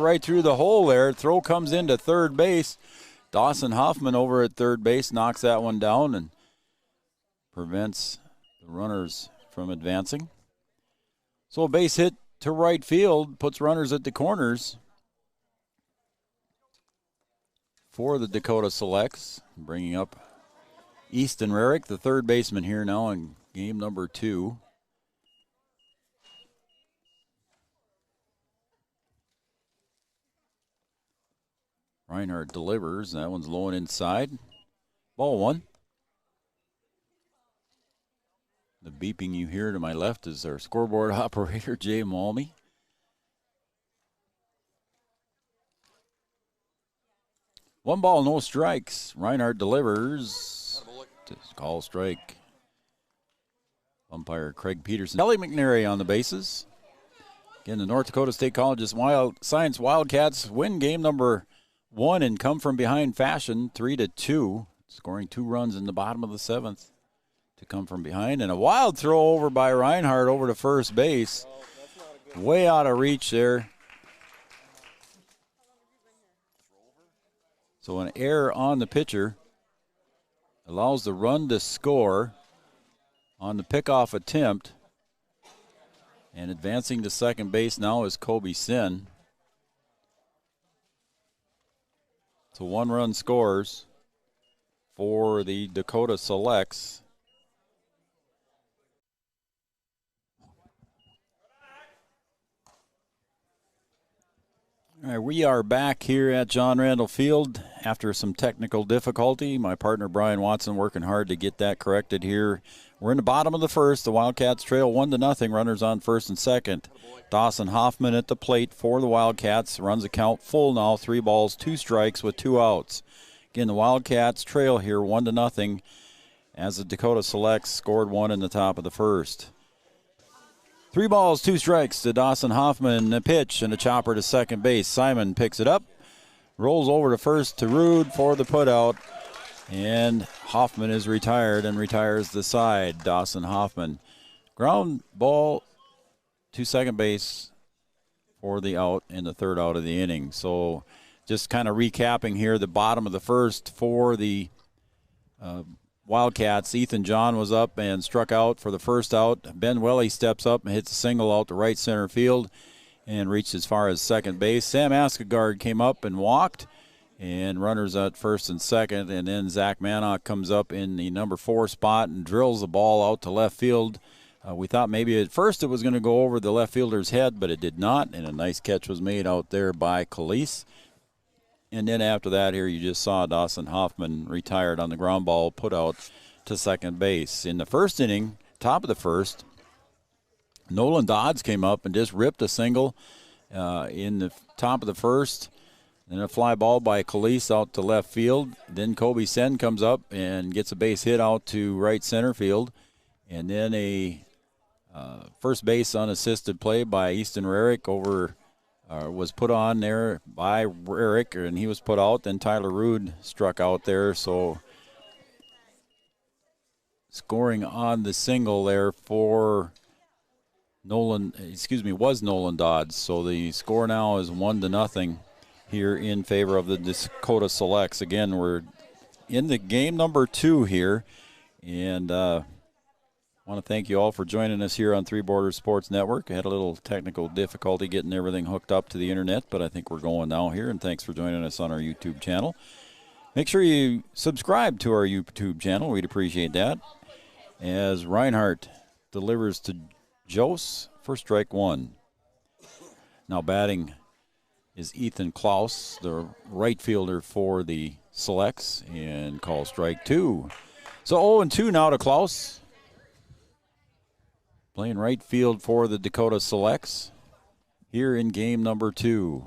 Right through the hole there. Throw comes into third base. Dawson Hoffman over at third base knocks that one down and prevents the runners from advancing. So a base hit to right field puts runners at the corners for the Dakota Selects, bringing up Easton Rarick, the third baseman here now in game number 2. Reinhardt delivers. That one's low and inside. Ball 1. The beeping you hear to my left is our scoreboard operator, Jay Malmy. One ball, no strikes. Reinhardt delivers. Call strike. Umpire Craig Peterson. Kelly McNary on the bases. Again, the North Dakota State College's Science Wildcats win game number 1 and come from behind fashion, 3-2, scoring 2 runs in the bottom of the 7th to come from behind. And a wild throw over by Reinhardt over to first base. Way out of reach there. So an error on the pitcher allows the run to score on the pickoff attempt. And advancing to second base now is Kobe Sin. So 1 run scores for the Dakota Selects. All right, we are back here at John Randall Field after some technical difficulty. My partner Brian Watson working hard to get that corrected here. We're in the bottom of the first. The Wildcats trail 1-0. Runners on first and second. Dawson Hoffman at the plate for the Wildcats. Runs the count full now. 3 balls, 2 strikes with 2 outs. Again, the Wildcats trail here 1-0 as the Dakota Selects scored 1 in the top of the first. 3 balls, 2 strikes to Dawson Hoffman. A pitch and a chopper to second base. Simon picks it up. Rolls over to first to Rude for the putout. And Hoffman is retired and retires the side. Dawson Hoffman. Ground ball to second base for the out in the 3rd out of the inning. So just kind of recapping here the bottom of the first for the Wildcats. Ethan John was up and struck out for the first out. Ben Welly steps up and hits a single out to right center field and reached as far as second base. Sam Askegard came up and walked. And runners at first and second, and then Zach Manock comes up in the number 4 spot and drills the ball out to left field. We thought maybe at first it was going to go over the left fielder's head, but it did not, and a nice catch was made out there by Calise. And then after that here, you just saw Dawson Hoffman retired on the ground ball, put out to second base. In the first inning, top of the first, Nolan Dodds came up and just ripped a single in the top of the first. Then a fly ball by Calise out to left field. Then Kobe Sen comes up and gets a base hit out to right center field. And then a first base unassisted play by Easton Rarick was put on there by Rarick, and he was put out. Then Tyler Rude struck out there. So scoring on the single there for was Nolan Dodds. So the score now is 1-0. Here in favor of the Dakota Selects. Again, we're in the game number 2 here, and I want to thank you all for joining us here on Three Borders Sports Network. I had a little technical difficulty getting everything hooked up to the internet, but I think we're going now here, and thanks for joining us on our YouTube channel. Make sure you subscribe to our YouTube channel. We'd appreciate that. As Reinhardt delivers to Jose for strike 1. Now batting is Ethan Klaus, the right fielder for the Selects, and call strike 2. So 0-2 now to Klaus. Playing right field for the Dakota Selects here in game number 2.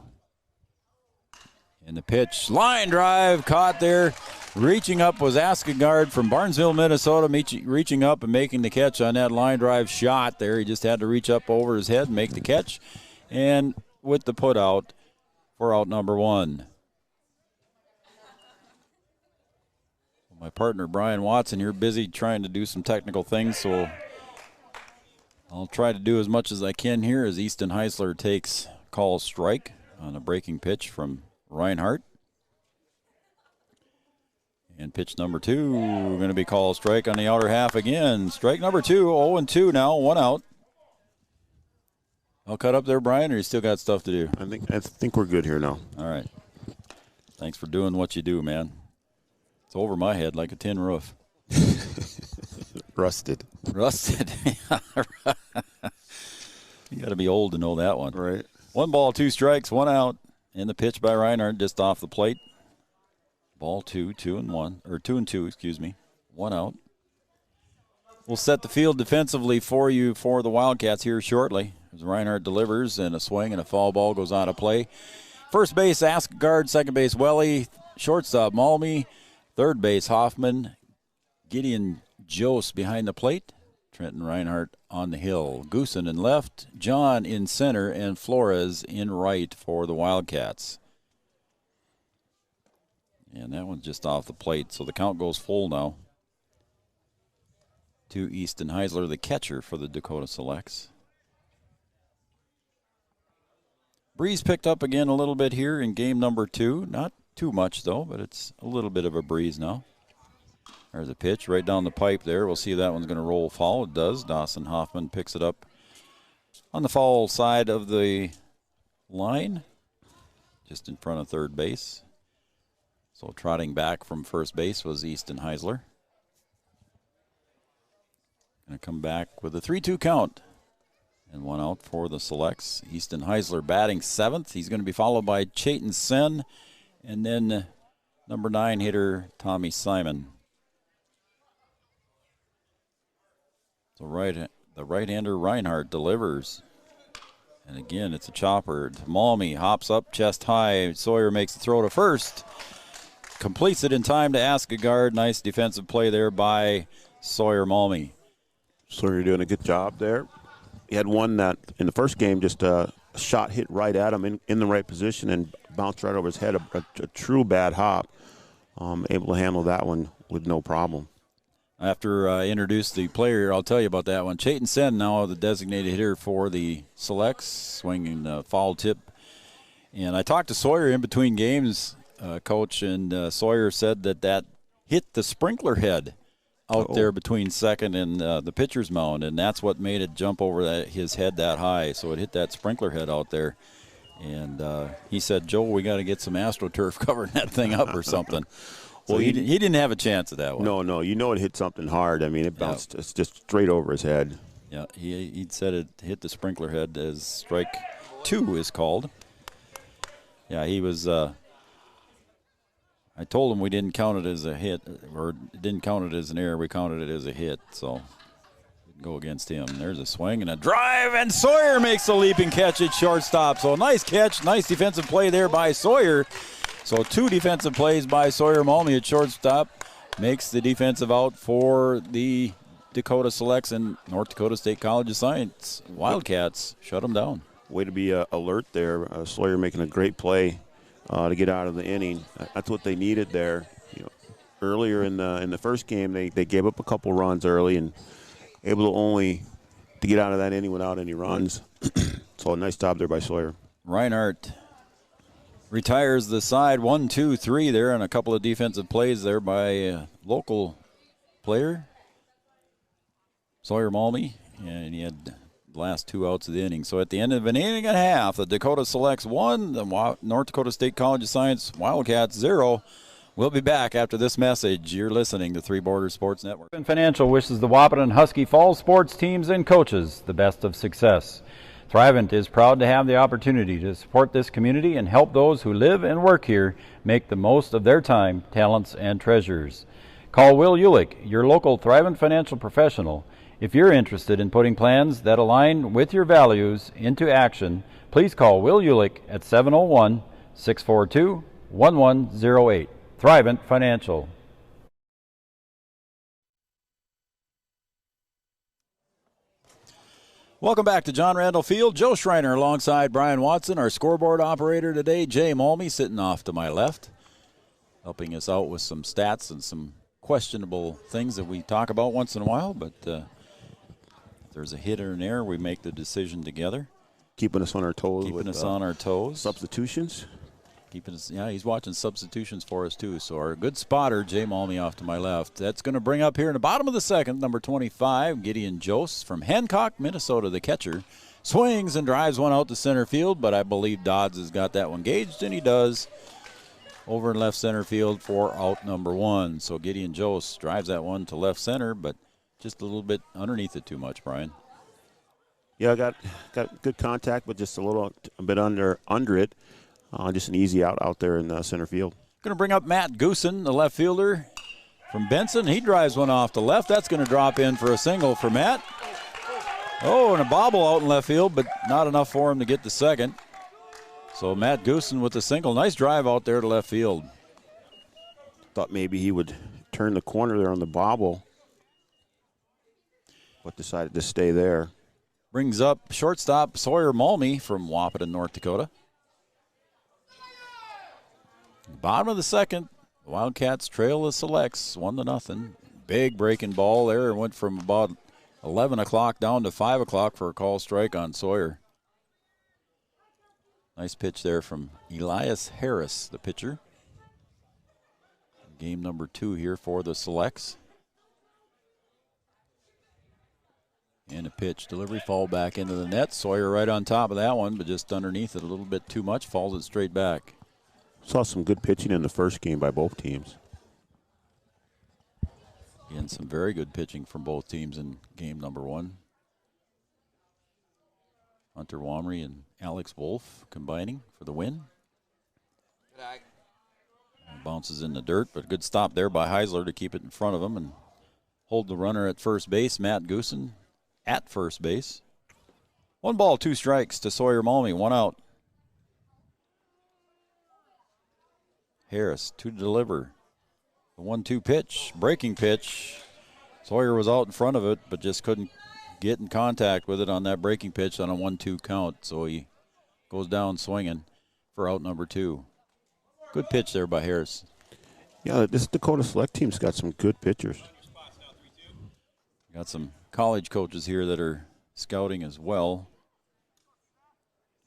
And the pitch, line drive, caught there. Reaching up was Askegard from Barnesville, Minnesota, reaching up and making the catch on that line drive shot there. He just had to reach up over his head and make the catch. And with the put out, for out number 1. My partner Brian Watson here busy trying to do some technical things, so I'll try to do as much as I can here as Easton Heisler takes call strike on a breaking pitch from Reinhardt. And pitch number 2 going to be called strike on the outer half again. Strike number 2, 0-2 now, 1 out. I'll cut up there, Brian, or you still got stuff to do? I think we're good here now. All right. Thanks for doing what you do, man. It's over my head like a tin roof. Rusted. Rusted. You got to be old to know that one. Right. 1 ball, 2 strikes, 1 out. And the pitch by Reinhardt just off the plate. Ball 2, 2-1, or 2-2, excuse me. 1 out. We'll set the field defensively for you for the Wildcats here shortly. As Reinhardt delivers and a swing and a foul ball goes out of play. First base, Askegard. Second base, Welly. Shortstop, Malmy. Third base, Hoffman. Gideon Jost behind the plate. Trenton Reinhardt on the hill. Goosen in left. John in center. And Flores in right for the Wildcats. And that one's just off the plate, so the count goes full now. To Easton Heisler, the catcher for the Dakota Selects. Breeze picked up again a little bit here in game number 2. Not too much, though, but it's a little bit of a breeze now. There's a pitch right down the pipe there. We'll see if that one's going to roll foul. It does. Dawson Hoffman picks it up on the foul side of the line, just in front of third base. So trotting back from first base was Easton Heisler. Going to come back with a 3-2 count. And 1 out for the Selects. Easton Heisler batting 7th. He's going to be followed by Chayton Sen. And then number 9 hitter Tommy Simon. So the right-hander Reinhardt delivers. And again, it's a chopper. Malmy hops up chest high. Sawyer makes the throw to first. Completes it in time to Askegard. Nice defensive play there by Sawyer Malmy. Sawyer doing a good job there. He had one that in the first game, just a shot hit right at him in the right position and bounced right over his head. A true bad hop. Able to handle that one with no problem. After I introduce the player, I'll tell you about that one. Chayton Sen, now the designated hitter for the Selects, swinging a foul tip. And I talked to Sawyer in between games, Coach, and Sawyer said that hit the sprinkler head out there between second and the pitcher's mound, and that's what made it jump over his head that high. So it hit that sprinkler head out there. And he said, Joe, we got to get some AstroTurf covering that thing up or something. Well, so he didn't have a chance at that one. No, you know it hit something hard. I mean, it bounced it's just straight over his head. Yeah, he said it hit the sprinkler head as strike 2 is called. Yeah, he was I told him we didn't count it as a hit, or didn't count it as an error. We counted it as a hit, so didn't go against him. There's a swing and a drive, and Sawyer makes the leaping catch at shortstop. So nice catch, nice defensive play there by Sawyer. So 2 defensive plays by Sawyer Malmy at shortstop. Makes the defensive out for the Dakota Selects and North Dakota State College of Science. Wildcats shut them down. Way to be alert there. Sawyer making a great play to get out of the inning. That's what they needed there. You know, earlier in the first game, they gave up a couple runs early and able to only to get out of that inning without any runs. So a nice job there by Sawyer. Reinhardt retires the side 1, 2, 3 there, and a couple of defensive plays there by a local player, Sawyer Malmy, and he had the last 2 outs of the inning. So at the end of an inning and a half, the Dakota Selects 1, the North Dakota State College of Science Wildcats 0. We'll be back after this message. You're listening to Three Borders Sports Network. Financial wishes the Wahpeton Husky Falls sports teams and coaches the best of success. Thrivent is proud to have the opportunity to support this community and help those who live and work here make the most of their time, talents, and treasures. Call Will Ulick, your local Thrivent financial professional. If you're interested in putting plans that align with your values into action, please call Will Ulick at 701-642-1108. Thrivent Financial. Welcome back to John Randall Field. Joe Schreiner alongside Brian Watson, our scoreboard operator today. Jay Malmy sitting off to my left, helping us out with some stats and some questionable things that we talk about once in a while. But if there's a hit or an error, we make the decision together. keeping us on our toes. Keeping us on our toes. Substitutions. Keeping us, yeah, he's watching substitutions for us, too. So our good spotter, Jay Malmy, off to my left. That's going to bring up here in the bottom of the second, number 25, Gideon Jost from Hancock, Minnesota, the catcher. Swings and drives one out to center field, but I believe Dodds has got that one gauged, and he does. Over in left center field for out number 1. So Gideon Jost drives that one to left center, but just a little bit underneath it too much, Brian. Yeah, got good contact, but just a bit under it. Just an easy out there in center field. Going to bring up Matt Goosen, the left fielder from Benson. He drives one off the left. That's going to drop in for a single for Matt. Oh, and a bobble out in left field, but not enough for him to get the second. So Matt Goosen with the single. Nice drive out there to left field. Thought maybe he would turn the corner there on the bobble, but decided to stay there. Brings up shortstop Sawyer Malmy from Wahpeton, North Dakota. Bottom of the second, the Wildcats trail the Selects 1-0. Big breaking ball there. It went from about 11 o'clock down to 5 o'clock for a call strike on Sawyer. Nice pitch there from Elias Harris, the pitcher. Game number 2 here for the Selects. And a pitch, delivery, fall back into the net. Sawyer right on top of that one, but just underneath it a little bit too much, falls it straight back. Saw some good pitching in the first game by both teams. Again, some very good pitching from both teams in game number 1. Hunter Womry and Alex Wolf combining for the win. Bounces in the dirt, but good stop there by Heisler to keep it in front of him and hold the runner at first base. Matt Goosen at first base. 1 ball, 2 strikes to Sawyer Malmy, 1 out. Harris to deliver. The 1-2 pitch, breaking pitch. Sawyer was out in front of it, but just couldn't get in contact with it on that breaking pitch on a 1-2 count. So he goes down swinging for out number 2. Good pitch there by Harris. Yeah, this Dakota Select team's got some good pitchers. Got some college coaches here that are scouting as well.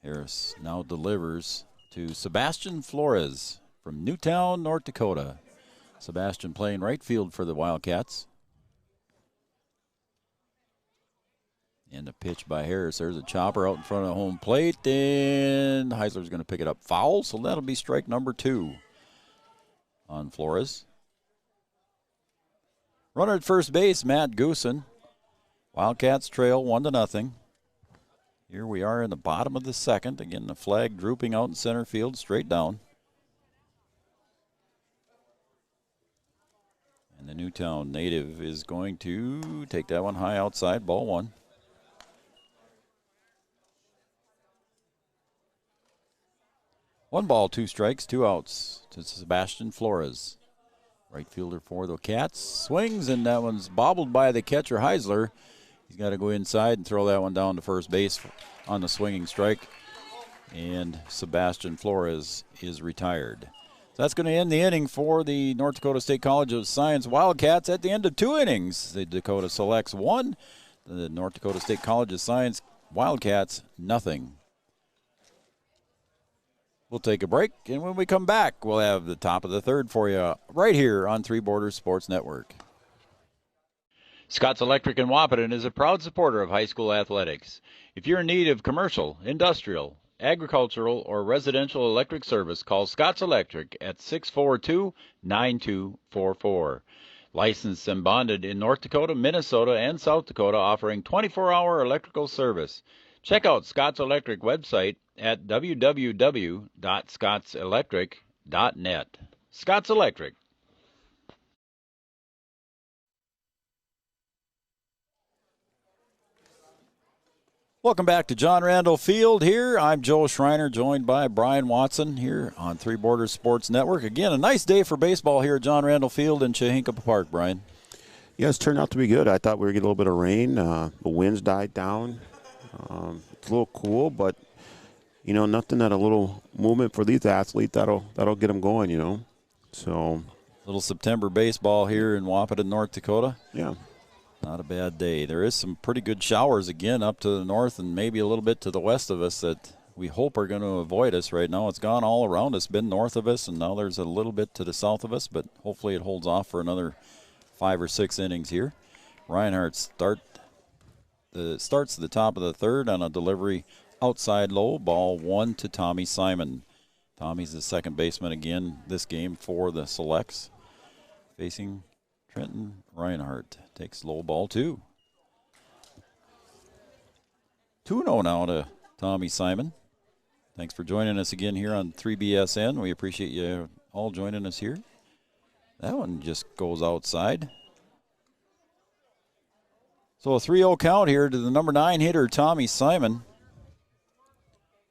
Harris now delivers to Sebastian Flores from Newtown, North Dakota. Sebastian playing right field for the Wildcats. And a pitch by Harris. There's a chopper out in front of the home plate. And Heisler's going to pick it up foul, so that'll be strike number 2 on Flores. Runner at first base, Matt Goosen. Wildcats trail 1-0. Here we are in the bottom of the second. Again, the flag drooping out in center field, straight down. And the Newtown native is going to take that one high outside, ball 1. One ball, 2 strikes, 2 outs to Sebastian Flores. Right fielder for the Cats. Swings, and that one's bobbled by the catcher, Heisler. He's got to go inside and throw that one down to first base on the swinging strike. And Sebastian Flores is retired. So that's going to end the inning for the North Dakota State College of Science Wildcats. At the end of 2 innings, the Dakota Selects 1. The North Dakota State College of Science Wildcats, 0. We'll take a break, and when we come back, we'll have the top of the third for you right here on Three Borders Sports Network. Scott's Electric in Wahpeton is a proud supporter of high school athletics. If you're in need of commercial, industrial, agricultural, or residential electric service, call Scott's Electric at 642-9244. Licensed and bonded in North Dakota, Minnesota, and South Dakota, offering 24-hour electrical service. Check out Scott's Electric website at www.scottselectric.net. Scott's Electric. Welcome back to John Randall Field here. I'm Joe Schreiner, joined by Brian Watson here on Three Borders Sports Network. Again, a nice day for baseball here at John Randall Field in Chehankapah Park, Brian. Yeah, it's turned out to be good. I thought we were going to get a little bit of rain. The winds died down. It's a little cool, but, you know, nothing that a little movement for these athletes that'll get them going, you know. So, little September baseball here in Wahpeton, North Dakota. Yeah. Not a bad day. There is some pretty good showers again up to the north and maybe a little bit to the west of us that we hope are going to avoid us right now. It's gone all around us, been north of us, and now there's a little bit to the south of us, but hopefully it holds off for another 5 or 6 innings here. Reinhardt starts the top of the third on a delivery outside low, ball 1 to Tommy Simon. Tommy's the second baseman again this game for the Selects. Facing Trenton Reinhardt. Takes low, ball 2. 2-0 now to Tommy Simon. Thanks for joining us again here on 3BSN. We appreciate you all joining us here. That one just goes outside. So a 3-0 count here to the number 9 hitter, Tommy Simon.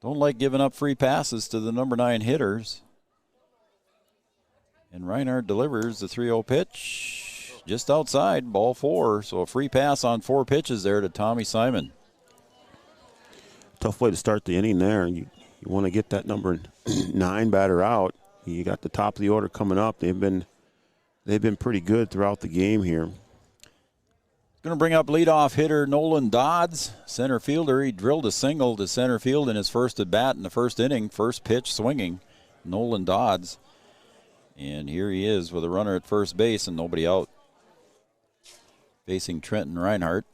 Don't like giving up free passes to the number 9 hitters. And Reinhardt delivers the 3-0 pitch just outside, ball 4. So a free pass on 4 pitches there to Tommy Simon. Tough way to start the inning there. You want to get that number 9 batter out. You got the top of the order coming up. They've been pretty good throughout the game here. Going to bring up leadoff hitter Nolan Dodds, center fielder. He drilled a single to center field in his first at bat in the first inning. First pitch swinging, Nolan Dodds. And here he is with a runner at first base and nobody out. Facing Trenton Reinhardt.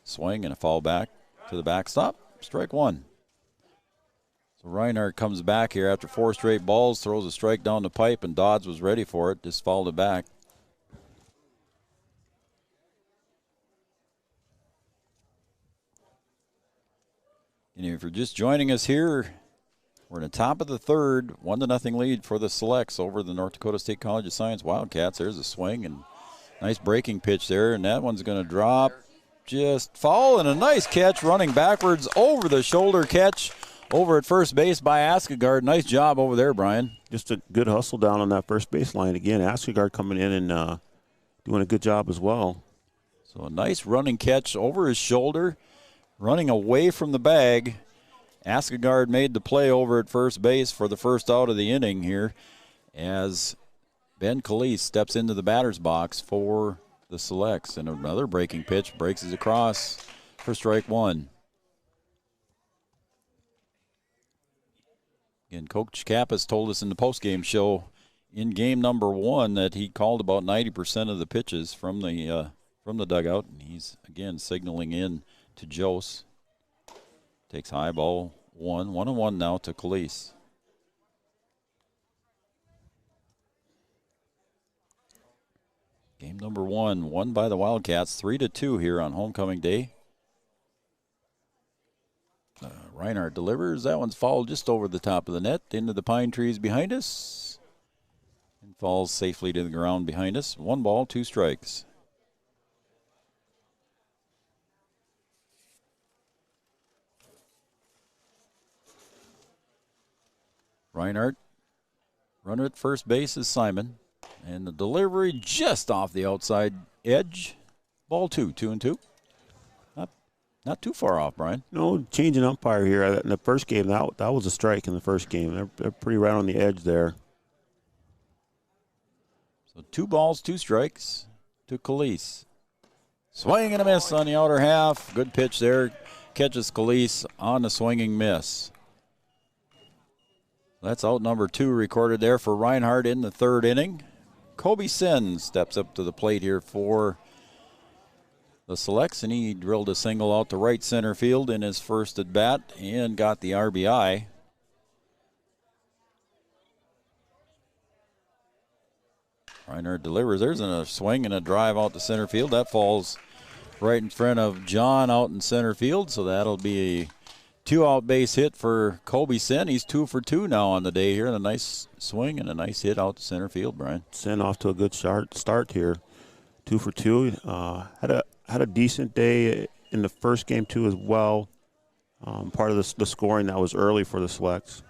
Swing and a foul back to the backstop. Strike 1. So Reinhardt comes back here after 4 straight balls, throws a strike down the pipe, and Dodds was ready for it, just fouled it back. And if you're just joining us here, we're in the top of the third, 1-0 lead for the Selects over the North Dakota State College of Science Wildcats. There's a swing and nice breaking pitch there, and that one's going to drop. Just foul, and a nice catch running backwards over the shoulder catch over at first base by Askegard. Nice job over there, Brian. Just a good hustle down on that first base line. Again, Askegard coming in and doing a good job as well. So a nice running catch over his shoulder, running away from the bag. Askegard made the play over at first base for the first out of the inning here as Ben Calise steps into the batter's box for the Selects. And another breaking pitch breaks it across for strike 1. Again, Coach Kappas told us in the postgame show in game number 1 that he called about 90% of the pitches from the dugout. And he's, again, signaling in to Jose. Takes high, ball 1. 1-1 now to Calise. Game number 1, won by the Wildcats, 3-2 here on homecoming day. Reinhardt delivers. That one's fouled just over the top of the net into the pine trees behind us. And falls safely to the ground behind us. 1 ball, 2 strikes. Reinhardt, runner at first base is Simon. And the delivery just off the outside edge. Ball 2, 2-2. Not too far off, Brian. No, changing umpire here. In the first game, that was a strike in the first game. They're pretty right on the edge there. So 2 balls, 2 strikes to Calise. Swing and a miss on the outer half. Good pitch there. Catches Calise on the swinging miss. That's out number 2 recorded there for Reinhardt in the third inning. Kobe Sin steps up to the plate here for the Selects, and he drilled a single out to right center field in his first at bat and got the RBI. Reinhardt delivers. There's a swing and a drive out to center field. That falls right in front of John out in center field, so that'll be a 2-out base hit for Kobe Sin. He's 2 for 2 now on the day here. And a nice swing and a nice hit out to center field, Brian. Sin off to a good start here. 2 for 2. Had a decent day in the first game, too, as well. Part of the scoring that was early for the Selects.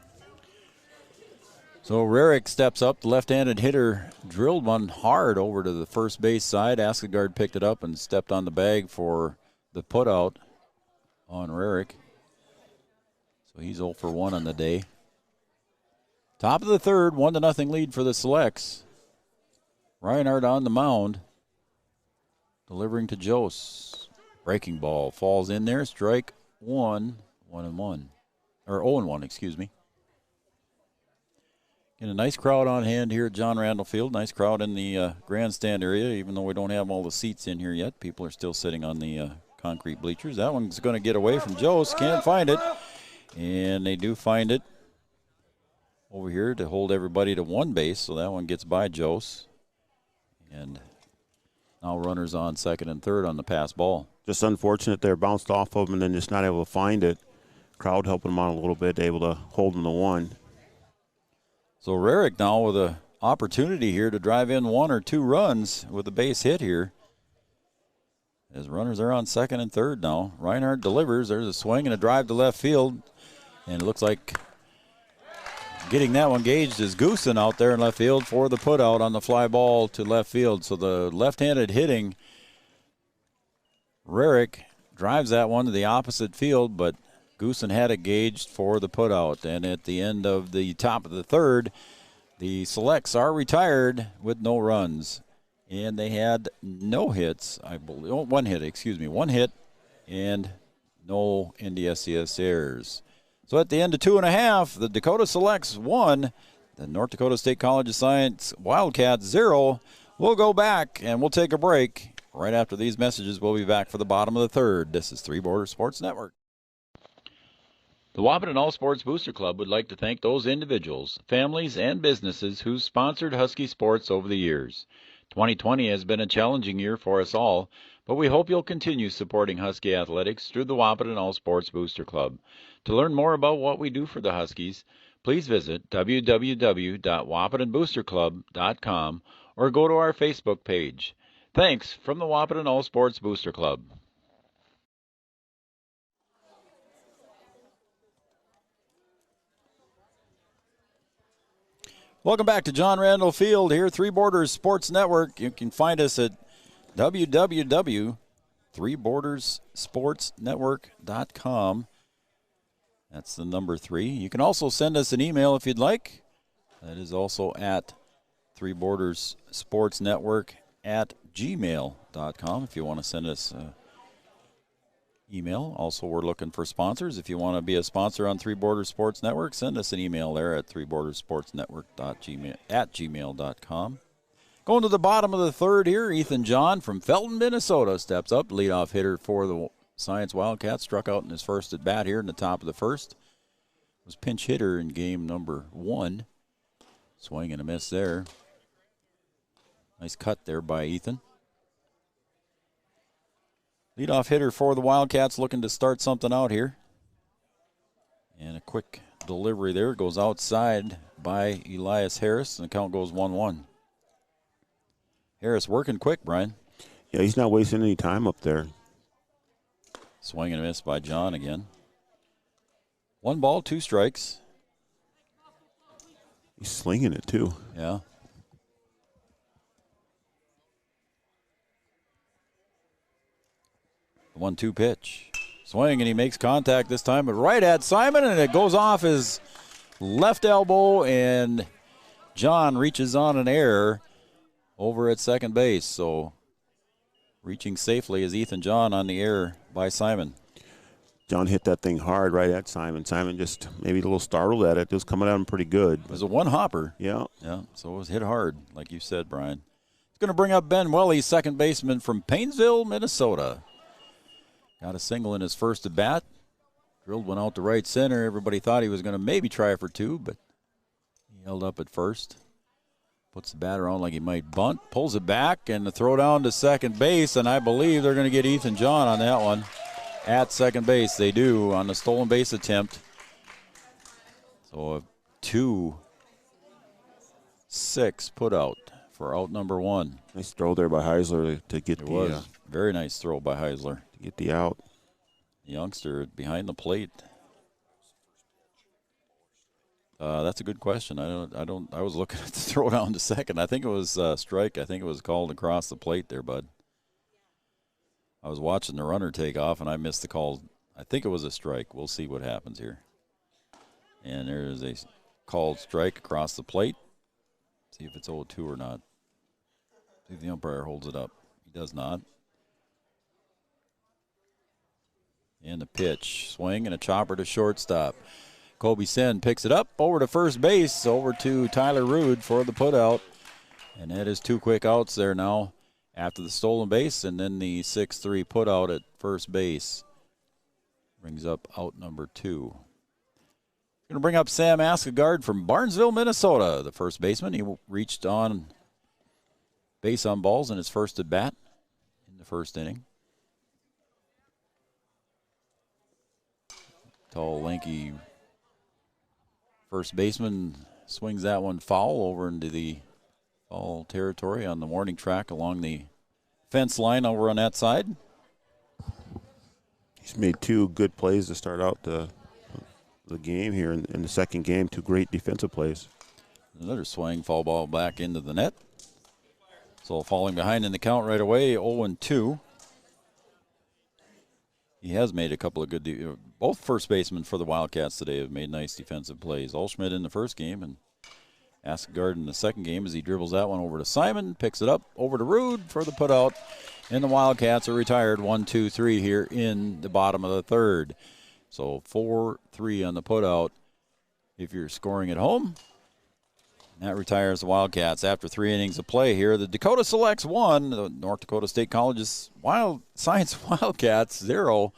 So Rarick steps up. The left-handed hitter drilled one hard over to the first base side. Askegard picked it up and stepped on the bag for the putout on Rarick. So he's 0 for 1 on the day. Top of the third, 1-0 lead for the Selects. Reinhardt on the mound. delivering to Jose. Breaking ball falls in there. Strike one. 1-1. Or 0-1, excuse me. And a nice crowd on hand here at John Randall Field. Nice crowd in the grandstand area, even though we don't have all the seats in here yet. People are still sitting on the concrete bleachers. That one's going to get away from Jose. Can't find it. And they do find it over here to hold everybody to one base. So that one gets by Jose. And now runners on second and third on the pass ball. Just unfortunate there. Bounced off of him and then just not able to find it. Crowd helping him out a little bit, able to hold him to one. So Rarick now with an opportunity here to drive in 1 or 2 runs with a base hit here. As runners are on second and third now. Reinhardt delivers. There's a swing and a drive to left field. And it looks like getting that one gauged is Goosen out there in left field for the putout on the fly ball to left field. So the left-handed hitting Rarick drives that one to the opposite field, but Goosen had it gauged for the putout. And at the end of the top of the third, the Selects are retired with no runs. And they had no hits, I believe. Oh, 1 hit, excuse me. 1 hit and no NDSCS errors. So at the end of 2.5, the Dakota Selects 1, the North Dakota State College of Science Wildcats 0. We'll go back and we'll take a break. Right after these messages, we'll be back for the bottom of the third. This is Three Borders Sports Network. The Wapaton All Sports Booster Club would like to thank those individuals, families, and businesses who sponsored Husky sports over the years. 2020 has been a challenging year for us all, but we hope you'll continue supporting Husky athletics through the Wapaton All Sports Booster Club. To learn more about what we do for the Huskies, please visit www.wapatonboosterclub.com or go to our Facebook page. Thanks from the Wapaton All Sports Booster Club. Welcome back to John Randall Field here, Three Borders Sports Network. You can find us at www.threebordersportsnetwork.com. That's the number 3. You can also send us an email if you'd like. That is also at threebordersportsnetwork@gmail.com if you want to send us email. Also, we're looking for sponsors. If you want to be a sponsor on Three Borders Sports Network, send us an email there at threebordersportsnetwork@gmail.com. Going to the bottom of the third here, Ethan John from Felton, Minnesota steps up. Leadoff hitter for the Science Wildcats. Struck out in his first at bat here in the top of the first. Was pinch hitter in game number 1. Swing and a miss there. Nice cut there by Ethan. Leadoff hitter for the Wildcats looking to start something out here. And a quick delivery there. Goes outside by Elias Harris, and the count goes 1-1. Harris working quick, Brian. Yeah, he's not wasting any time up there. Swing and a miss by John again. 1 ball, 2 strikes. He's slinging it, too. Yeah. The 1-2 pitch. Swing, and he makes contact this time, but right at Simon, and it goes off his left elbow, and John reaches on an error over at second base. So reaching safely is Ethan John on the error by Simon. John hit that thing hard right at Simon. Simon just maybe a little startled at it. It was coming at him pretty good. It was a 1-hopper. Yeah. Yeah, so it was hit hard, like you said, Brian. It's going to bring up Ben Welly, second baseman from Painesville, Minnesota. Got a single in his first at bat. Drilled one out to right center. Everybody thought he was going to maybe try for 2, but he held up at first. Puts the bat around like he might bunt. Pulls it back, and the throw down to second base, and I believe they're going to get Ethan John on that one. At second base, they do on the stolen base attempt. So a 2-6 put out for out number 1. Nice throw there by Heisler to get It was very nice throw by Heisler. To get the out. The youngster behind the plate. That's a good question. I was looking at the throw down to second. I think it was strike. I think it was called across the plate there, bud. I was watching the runner take off, and I missed the call. I think it was a strike. We'll see what happens here. And there is a called strike across the plate. See if it's 0-2 or not. See if the umpire holds it up. He does not. And the pitch, swing, and a chopper to shortstop. Kobe Sen picks it up over to first base, over to Tyler Rude for the putout. And that is 2 quick outs there now after the stolen base, and then the 6-3 putout at first base. Brings up out number 2. Going to bring up Sam Askegard from Barnesville, Minnesota, the first baseman. He reached on base on balls in his first at bat in the first inning. Tall, lanky first baseman swings that one foul over into the foul territory on the warning track along the fence line over on that side. He's made 2 good plays to start out the game here in the second game. 2 great defensive plays. Another swing, foul ball back into the net. So falling behind in the count right away, 0-2. He has made a couple of good, both first basemen for the Wildcats today have made nice defensive plays. Olschmidt in the first game and Askegard in the second game as he dribbles that one over to Simon, picks it up over to Rude for the putout, and the Wildcats are retired 1-2-3 here in the bottom of the third. So 4-3 on the putout if you're scoring at home. That retires the Wildcats after 3 innings of play here. The Dakota Selects 1, the North Dakota State College's Science Wildcats 0.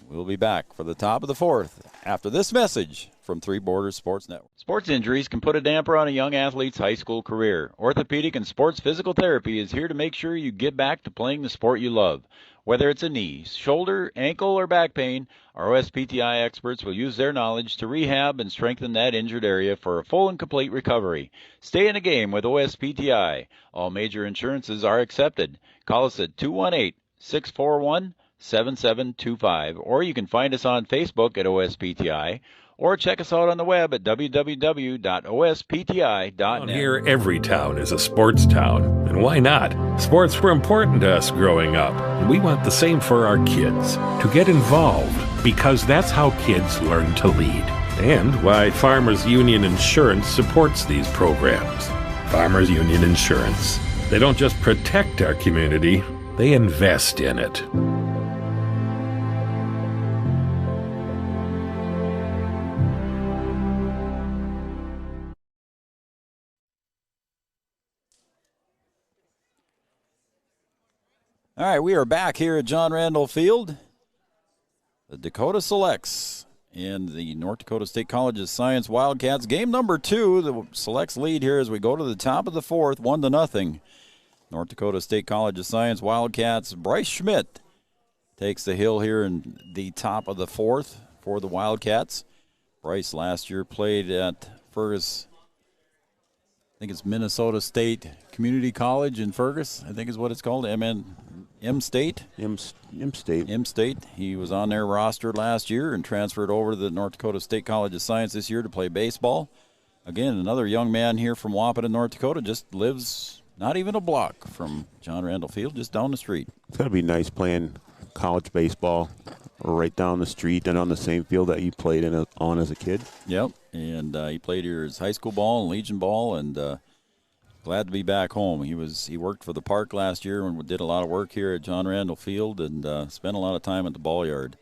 We'll be back for the top of the 4th after this message from Three Borders Sports Network. Sports injuries can put a damper on a young athlete's high school career. Orthopedic and sports physical therapy is here to make sure you get back to playing the sport you love. Whether it's a knee, shoulder, ankle, or back pain, our OSPTI experts will use their knowledge to rehab and strengthen that injured area for a full and complete recovery. Stay in the game with OSPTI. All major insurances are accepted. Call us at 218-641-7725, or you can find us on Facebook at OSPTI, or check us out on the web at www.ospti.net. Here, every town is a sports town, and why not? Sports were important to us growing up, and we want the same for our kids. To get involved, because that's how kids learn to lead. And why Farmers Union Insurance supports these programs. Farmers Union Insurance. They don't just protect our community, they invest in it. All right, we are back here at John Randall Field. The Dakota Selects and the North Dakota State College's Science Wildcats. Game number 2, the Selects lead here as we go to the top of the 4th, 1-0. North Dakota State College's Science Wildcats. Bryce Schmidt takes the hill here in the top of the 4th for the Wildcats. Bryce last year played at Fergus, I think it's Minnesota State Community College in Fergus, I think is what it's called, M State. M State. M State. He was on their roster last year and transferred over to the North Dakota State College of Science this year to play baseball. Again, another young man here from Wahpeton, North Dakota, just lives not even a block from John Randall Field, just down the street. It's got to be nice playing college baseball right down the street and on the same field that you played on as a kid. Yep, and he played here as high school ball and Legion ball, and glad to be back home. He worked for the park last year and did a lot of work here at John Randall Field and spent a lot of time at the ball yard.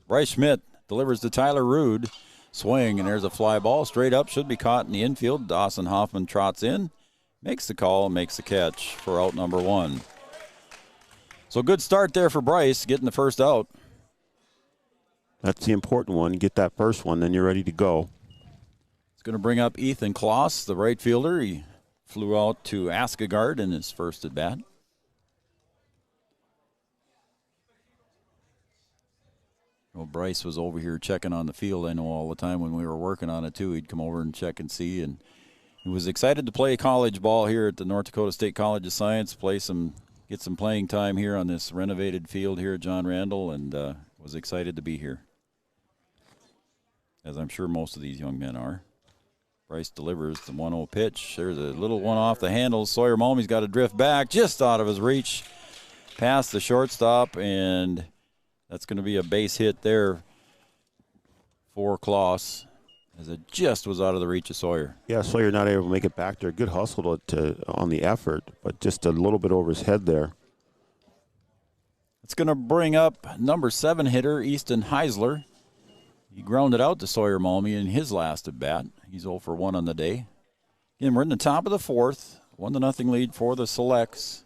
Bryce Schmidt delivers to Tyler Rude. Swing, and there's a fly ball straight up, should be caught in the infield. Dawson Hoffman trots in, makes the call, and makes the catch for out number 1. So good start there for Bryce, getting the first out. That's the important one. Get that first one, then you're ready to go. It's going to bring up Ethan Kloss, the right fielder. He flew out to Askegard in his first at bat. Well, Bryce was over here checking on the field, I know, all the time when we were working on it, too. He'd come over and check and see, and he was excited to play college ball here at the North Dakota State College of Science, get some playing time here on this renovated field here at John Randall, and was excited to be here, as I'm sure most of these young men are. Bryce delivers the 1-0 pitch. There's a little one off the handles. Sawyer Malmy's got to drift back just out of his reach, past the shortstop, and that's going to be a base hit there for Kloss, as it just was out of the reach of Sawyer. Yeah, Sawyer not able to make it back there. Good hustle on the effort, but just a little bit over his head there. It's going to bring up number 7 hitter, Easton Heisler. He grounded out to Sawyer Malmy in his last at bat. He's 0 for 1 on the day. Again, we're in the top of the 4th. 1-0 lead for the Selects.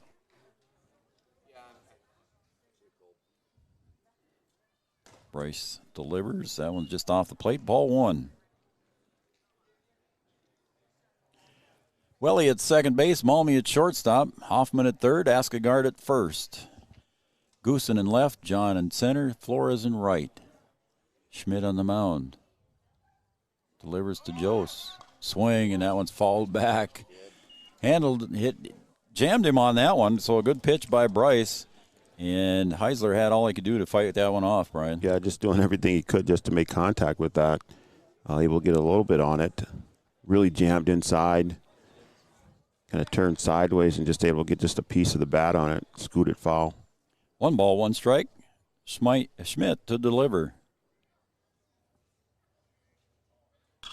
Bryce delivers. That one's just off the plate. Ball 1. Welly at second base. Malmy at shortstop. Hoffman at third. Askegard at first. Goosen in left. John in center. Flores in right. Schmidt on the mound. Delivers to Jose. Swing, and that one's fouled back. Handled, hit, jammed him on that one. So a good pitch by Bryce. And Heisler had all he could do to fight that one off, Brian. Yeah, just doing everything he could just to make contact with that. Able to get a little bit on it. Really jammed inside. Kind of turned sideways and just able to get just a piece of the bat on it. Scooted foul. 1 ball, 1 strike. Schmidt to deliver.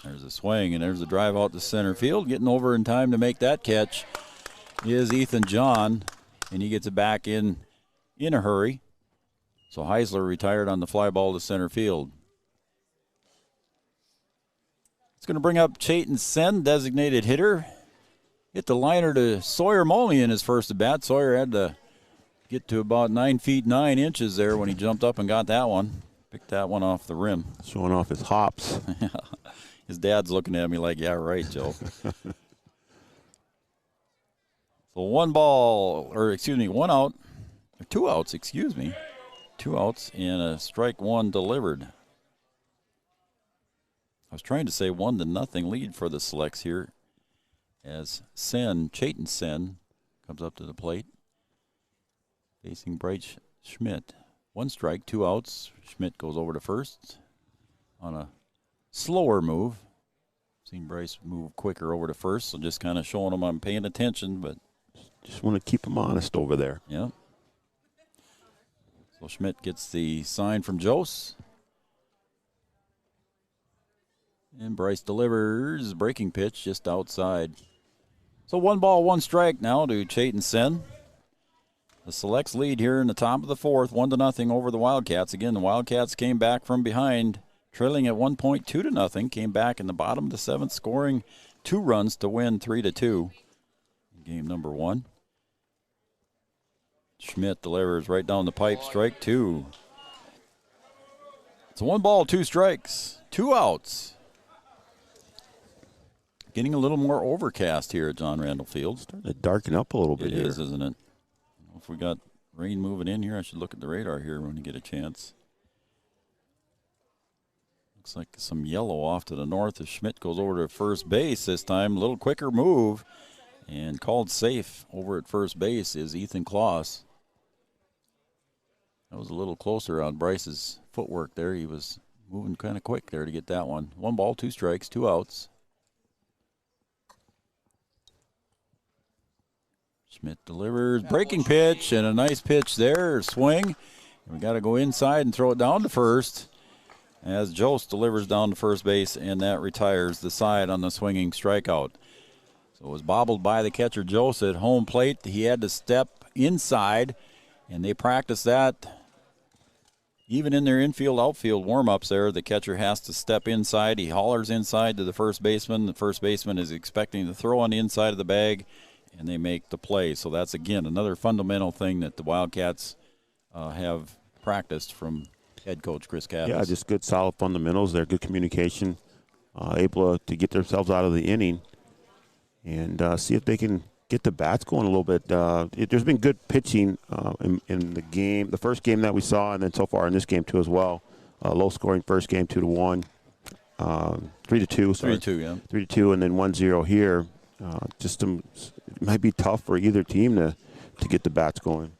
There's a swing, and there's a drive out to center field. Getting over in time to make that catch is Ethan John, and he gets it back in a hurry. So Heisler retired on the fly ball to center field. It's going to bring up Chayton Sen, designated hitter. Hit the liner to Sawyer Malmy in his first at bat. Sawyer had to get to about 9 feet 9 inches there when he jumped up and got that one. Picked that one off the rim. Showing off his hops. His dad's looking at me like, yeah, right, Joe. So 1 out, or 2 outs, 2 outs, and a strike 1 delivered. I was trying to say 1-0 lead for the Selects here as Chayton Sen, comes up to the plate. Facing Bryce Schmidt. 1 strike, 2 outs. Schmidt goes over to first on a slower move. Seen Bryce move quicker over to first, so just kind of showing him I'm paying attention, but just want to keep him honest over there. Yeah. So Schmidt gets the sign from Jose. And Bryce delivers. Breaking pitch just outside. So 1 ball, 1 strike now to Chayton Sen. The Selects lead here in the top of the 4th, 1-0 over the Wildcats. Again, the Wildcats came back from behind, trailing at 1 point, 2-0. Came back in the bottom of the 7th, scoring 2 runs to win 3-2. Game number 1. Schmidt delivers right down the pipe, strike 2. It's 1 ball, 2 strikes, 2 outs. Getting a little more overcast here at John Randall Field. Starting to darken up a little bit here. It is, isn't it? If we got rain moving in here, I should look at the radar here when you get a chance. Looks like some yellow off to the north as Schmidt goes over to first base this time. A little quicker move. And called safe over at first base is Ethan Kloss. That was a little closer on Bryce's footwork there. He was moving kind of quick there to get that one. 1 ball, 2 strikes, 2 outs. Schmidt delivers, breaking pitch, and a nice pitch there, swing. We got to go inside and throw it down to first as Jose delivers down to first base, and that retires the side on the swinging strikeout. So it was bobbled by the catcher Jose at home plate. He had to step inside, and they practiced that. Even in their infield, outfield warm-ups there, the catcher has to step inside. He hollers inside to the first baseman. The first baseman is expecting to throw on the inside of the bag, and they make the play. So that's, again, another fundamental thing that the Wildcats have practiced from head coach Chris Cavins. Yeah, just good, solid fundamentals there, good communication, able to get themselves out of the inning and see if they can get the bats going a little bit. There's been good pitching in the game, the first game that we saw, and then so far in this game too as well. Low-scoring first game, 2-1, 3-2. Sorry, 3-2, yeah. 3-2, and then 1-0 here. It might be tough for either team to get the bats going.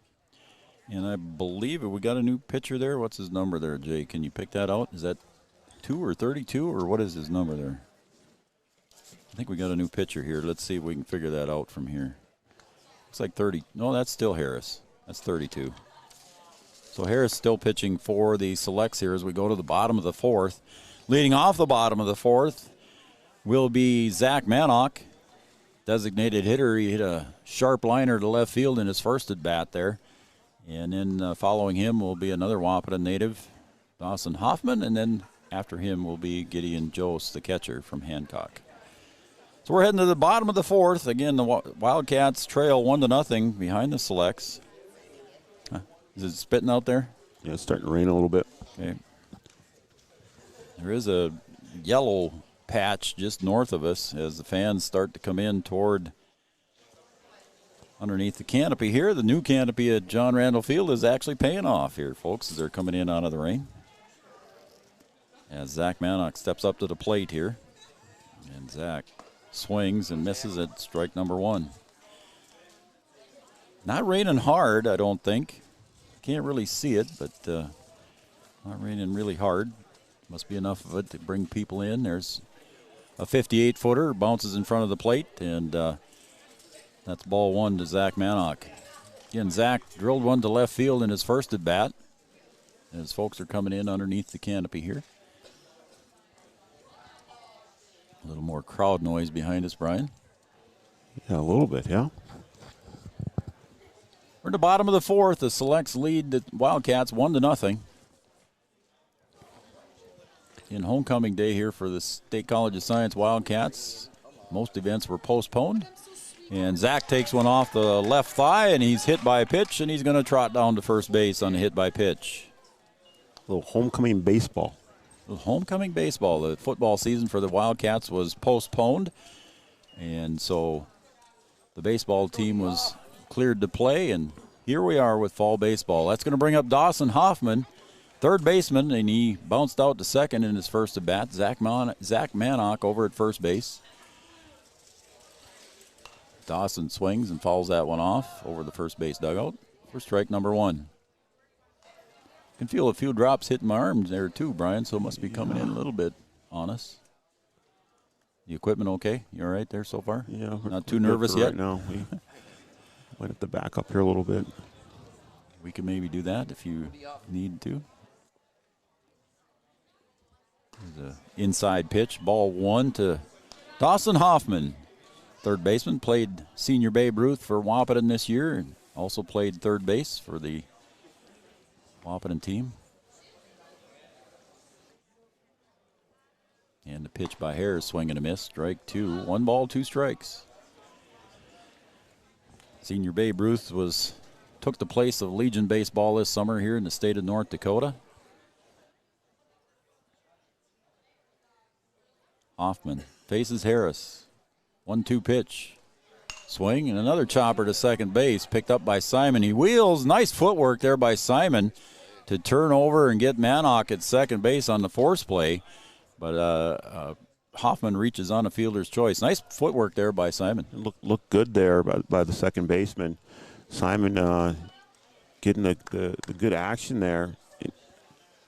And I believe we got a new pitcher there. What's his number there, Jay? Can you pick that out? Is that 2 or 32, or what is his number there? I think we got a new pitcher here. Let's see if we can figure that out from here. Looks like 30. No, that's still Harris. That's 32. So Harris still pitching for the Selects here as we go to the bottom of the 4th. Leading off the bottom of the 4th will be Zach Manock, designated hitter. He hit a sharp liner to left field in his first at bat there. And then following him will be another Wahpeton native, Dawson Hoffman, and then after him will be Gideon Jost, the catcher from Hancock. So we're heading to the bottom of the fourth. Again, the Wildcats trail 1-0 behind the Selects. Is it spitting out there? Yeah, it's starting to rain a little bit. Okay. There is a yellow patch just north of us as the fans start to come in toward underneath the canopy here. The new canopy at John Randall Field is actually paying off here, folks, as they're coming in out of the rain. As Zach Manock steps up to the plate here. And Zach swings and misses at strike number 1. Not raining hard, I don't think. Can't really see it, but not raining really hard. Must be enough of it to bring people in. There's a 58-footer, bounces in front of the plate, and that's ball 1 to Zach Manock. Again, Zach drilled one to left field in his first at-bat as folks are coming in underneath the canopy here. A little more crowd noise behind us, Brian. Yeah, a little bit, yeah. We're at the bottom of the fourth. The Selects lead the Wildcats 1-0. In homecoming day here for the State College of Science Wildcats, most events were postponed. And Zach takes one off the left thigh, and he's hit by a pitch, and he's going to trot down to first base on a hit by pitch. A little homecoming baseball. Homecoming baseball. The football season for the Wildcats was postponed, and so the baseball team was cleared to play, and here we are with fall baseball. That's going to bring up Dawson Hoffman, third baseman, and he bounced out to second in his first at-bat. Zach Manock over at first base. Dawson swings and fouls that one off over the first base dugout for strike number 1. Can feel a few drops hitting my arms there too, Brian, so it must be coming in a little bit on us. The equipment okay? You all right there so far? Yeah. Not too nervous yet? Right now. We might have to back up here a little bit. We can maybe do that if you need to. There's an inside pitch, ball 1 to Dawson Hoffman. Third baseman, played senior Babe Ruth for Wahpeton this year, and also played third base for the Wahpeton team. And the pitch by Harris, swing and a miss, strike 2. 1 ball, 2 strikes. Senior Babe Ruth took the place of Legion baseball this summer here in the state of North Dakota. Hoffman faces Harris. 1-2 pitch. Swing and another chopper to second base, picked up by Simon. He wheels. Nice footwork there by Simon to turn over and get Manock at second base on the force play. But Hoffman reaches on a fielder's choice. Nice footwork there by Simon. Look good there by the second baseman. Simon getting the good action there.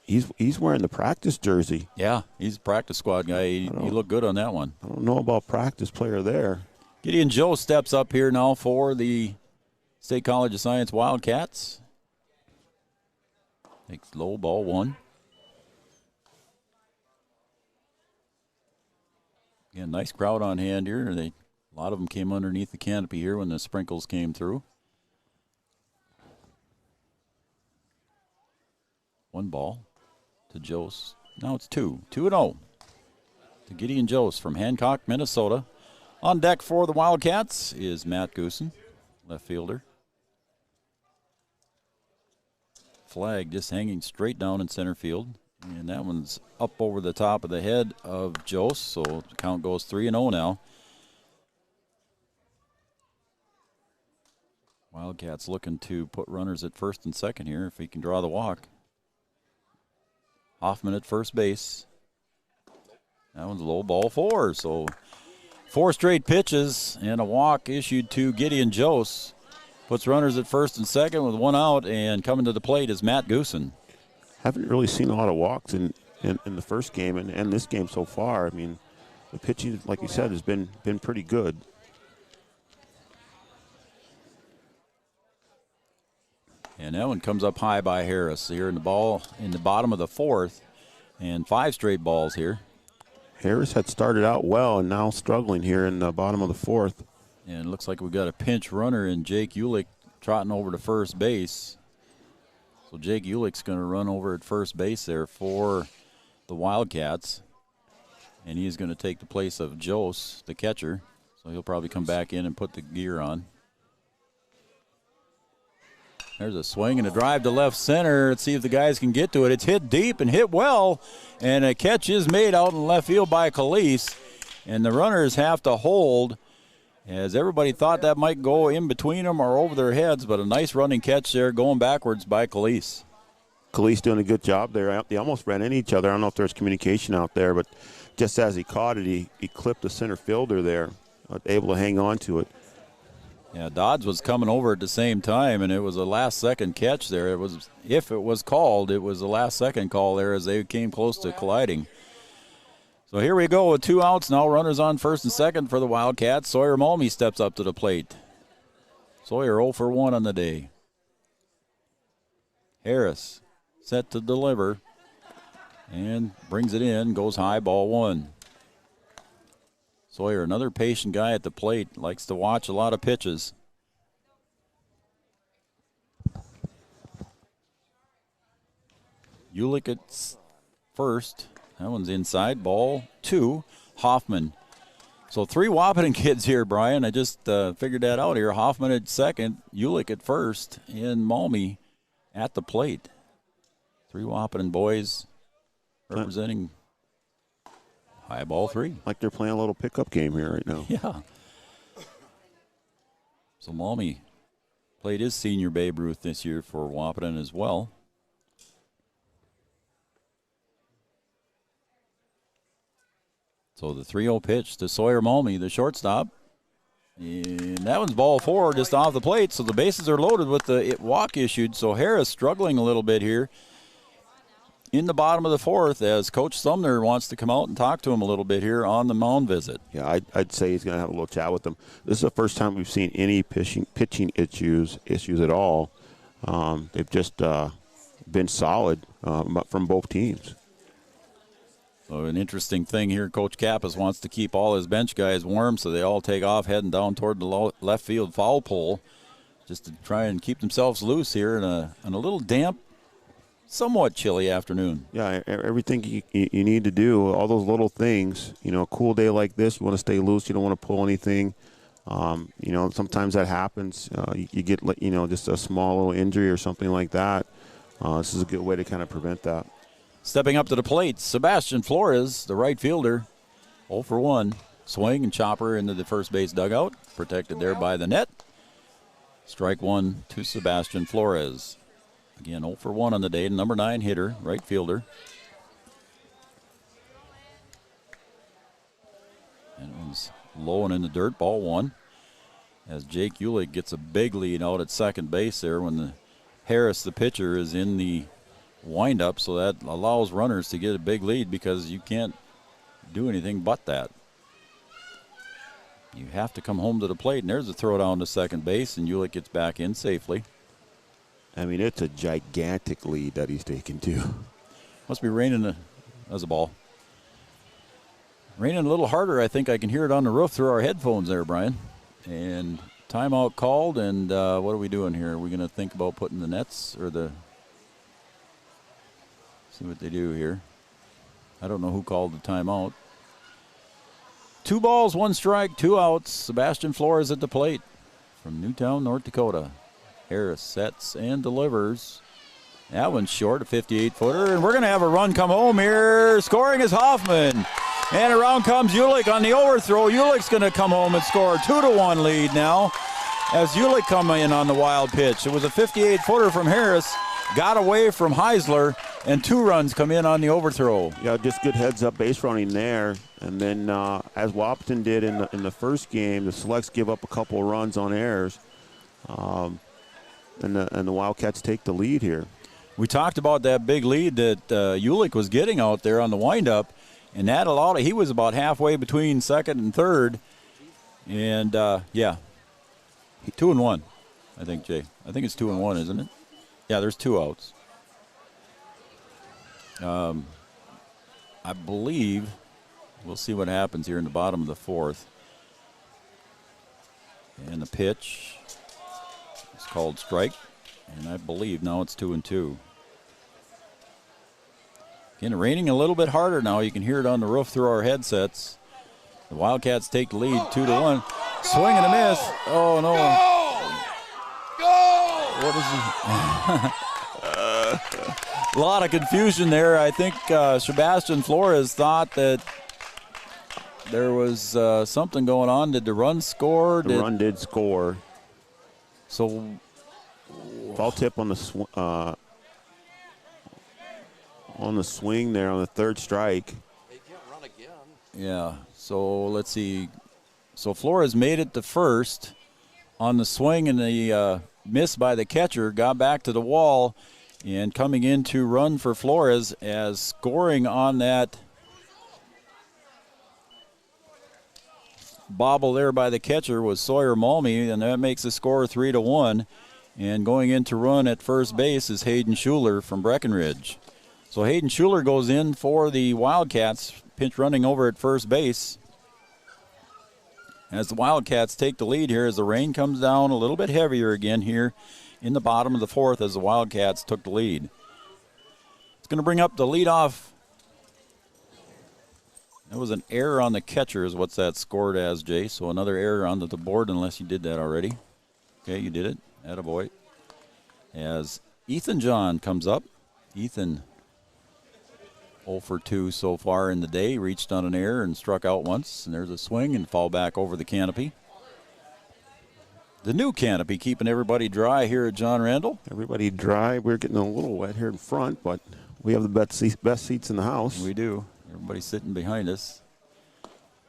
He's wearing the practice jersey. Yeah, he's a practice squad guy. He looked good on that one. I don't know about practice player there. Gideon Joe steps up here now for the State College of Science Wildcats. Takes low, ball 1. Again, nice crowd on hand here. A lot of them came underneath the canopy here when the sprinkles came through. 1 ball to Jost. Now it's 2. 2-0 to Gideon Jost from Hancock, Minnesota. On deck for the Wildcats is Matt Goosen, left fielder. Flag just hanging straight down in center field. And that one's up over the top of the head of Jost, so the count goes 3-0 now. Wildcats looking to put runners at first and second here if he can draw the walk. Hoffman at first base. That one's low, ball 4. So 4 straight pitches and a walk issued to Gideon Jost. Puts runners at first and second with 1 out, and coming to the plate is Matt Goosen. Haven't really seen a lot of walks in the first game and this game so far. I mean, the pitching, like you said, has been pretty good. And that one comes up high by Harris here in the bottom of the 4th, and 5 straight balls here. Harris had started out well and now struggling here in the bottom of the 4th. And it looks like we've got a pinch runner in Jake Ulick trotting over to first base. So Jake Ulick's going to run over at first base there for the Wildcats. And he's going to take the place of Jose, the catcher. So he'll probably come back in and put the gear on. There's a swing and a drive to left center. Let's see if the guys can get to it. It's hit deep and hit well. And a catch is made out in left field by Khalees. And the runners have to hold, as everybody thought that might go in between them or over their heads. But a nice running catch there going backwards by Khalees. Khalees doing a good job there. They almost ran into each other. I don't know if there's communication out there, but just as he caught it, he clipped the center fielder there, able to hang on to it. Yeah, Dodds was coming over at the same time, and it was a last-second catch there. It was, if it was called, it was a last-second call there as they came close to colliding. So here we go with 2 outs now. Runners on first and second for the Wildcats. Sawyer Malmy steps up to the plate. Sawyer 0 for 1 on the day. Harris set to deliver and brings it in, goes high, ball 1. Sawyer, another patient guy at the plate, likes to watch a lot of pitches. Ulick at first. That one's inside, ball 2. Hoffman. So 3 Wahpeton kids here, Brian. I just figured that out here. Hoffman at second, Ulick at first, and Malmy at the plate. 3 Wahpeton boys representing high ball 3. Like they're playing a little pickup game here right now. Yeah. So Malmy played his senior Babe Ruth this year for Wahpeton as well. So the 3-0 pitch to Sawyer Malmy, the shortstop. And that one's ball 4 just off the plate. So the bases are loaded with the walk issued. So Harris struggling a little bit here in the bottom of the 4th as Coach Sumner wants to come out and talk to him a little bit here on the mound visit. Yeah, I'd say he's going to have a little chat with them. This is the first time we've seen any pitching issues at all. They've just been solid from both teams. So an interesting thing here, Coach Kappas wants to keep all his bench guys warm, so they all take off heading down toward the left field foul pole just to try and keep themselves loose here in a little damp, somewhat chilly afternoon. Yeah, everything you need to do, all those little things. You know, a cool day like this, you want to stay loose. You don't want to pull anything. You know, sometimes that happens. You get, just a small little injury or something like that. This is a good way to kind of prevent that. Stepping up to the plate, Sebastian Flores, the right fielder, 0 for 1. Swing and chopper into the first base dugout, protected there by the net. Strike 1 to Sebastian Flores. Again, 0 for 1 on the day, number 9 hitter, right fielder. And one's low and in the dirt, ball 1. As Jake Ulick gets a big lead out at second base there when the Harris, the pitcher, is in the windup, so that allows runners to get a big lead because you can't do anything but that. You have to come home to the plate, and there's a throw down to second base, and Ulick gets back in safely. I mean, it's a gigantic lead that he's taken too. Must be raining. As a ball. Raining a little harder. I think I can hear it on the roof through our headphones there, Brian. And timeout called, and what are we doing here? Are we going to think about putting the nets or the... See what they do here. I don't know who called the timeout. 2 balls, 1 strike, 2 outs. Sebastian Flores at the plate from Newtown, North Dakota. Harris sets and delivers. That one's short, a 58-footer, and we're going to have a run come home here. Scoring is Hoffman. And around comes Ulick on the overthrow. Ulick's going to come home and score a 2-1 lead now as Ulick come in on the wild pitch. It was a 58-footer from Harris. Got away from Heisler, and 2 runs come in on the overthrow. Yeah, just good heads-up base running there. And then as Wahpeton did in the first game, the Selects give up a couple runs on errors. And the Wildcats take the lead here. We talked about that big lead that Ulick was getting out there on the windup, and that allowed it. He was about halfway between second and third. And, 2-1, I think, Jay. I think it's 2-1, isn't it? Yeah, there's 2 outs. I believe we'll see what happens here in the bottom of the 4th. And the pitch is called strike. And I believe now it's 2-2. Again, raining a little bit harder now. You can hear it on the roof through our headsets. The Wildcats take the lead 2-1. Swing and a miss. Oh, no. What is he? A lot of confusion there. I think Sebastian Flores thought that there was something going on. Did the run score? The run did score. So, foul tip on the swing there on the third strike. They can't run again. Yeah. So let's see. So Flores made it to first on the swing, and the miss by the catcher got back to the wall, and coming in to run for Flores as scoring on that bobble there by the catcher was Sawyer Malmy, and that makes the score 3-1. And going in to run at first base is Hayden Schuler from Breckenridge. So Hayden Schuler goes in for the Wildcats, pinch running over at first base. As the Wildcats take the lead here as the rain comes down a little bit heavier again here in the bottom of the fourth as the Wildcats took the lead. It's going to bring up the leadoff. That was an error on the catcher is what's that scored as, Jay. So another error onto the board unless you did that already. Okay, you did it. Attaboy. As Ethan John comes up. Ethan 0 for 2 so far in the day. Reached on an error and struck out once. And there's a swing and fall back over the canopy. The new canopy keeping everybody dry here at John Randall. Everybody dry. We're getting a little wet here in front, but we have the best seats in the house. We do. Everybody's sitting behind us.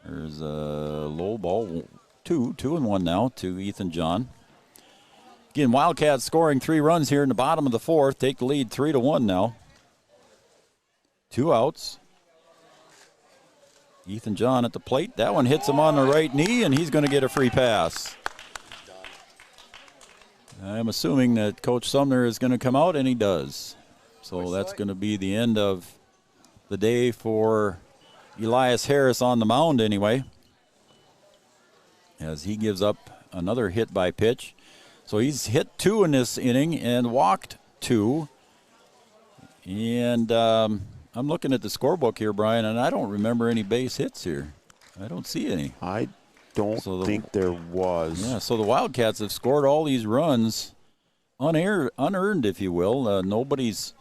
There's a low ball. 2-1 now to Ethan John. Again, Wildcats scoring 3 runs here in the bottom of the fourth. Take the lead 3-1 now. 2 outs. Ethan John at the plate. That one hits him on the right knee, and he's going to get a free pass. I'm assuming that Coach Sumner is going to come out, and he does. So that's going to be the end of the day for Elias Harris on the mound anyway, as he gives up another hit by pitch. So he's hit 2 in this inning and walked 2. And I'm looking at the scorebook here, Brian, and I don't remember any base hits here. I don't see any. I don't think there was. Yeah, so the Wildcats have scored all these runs unearned, if you will. Nobody's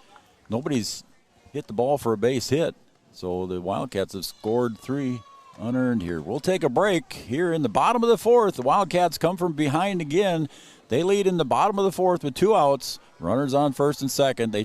hit the ball for a base hit. So the Wildcats have scored 3 unearned here. We'll take a break here in the bottom of the fourth. The Wildcats come from behind again. They lead in the bottom of the fourth with 2 outs. Runners on first and second. They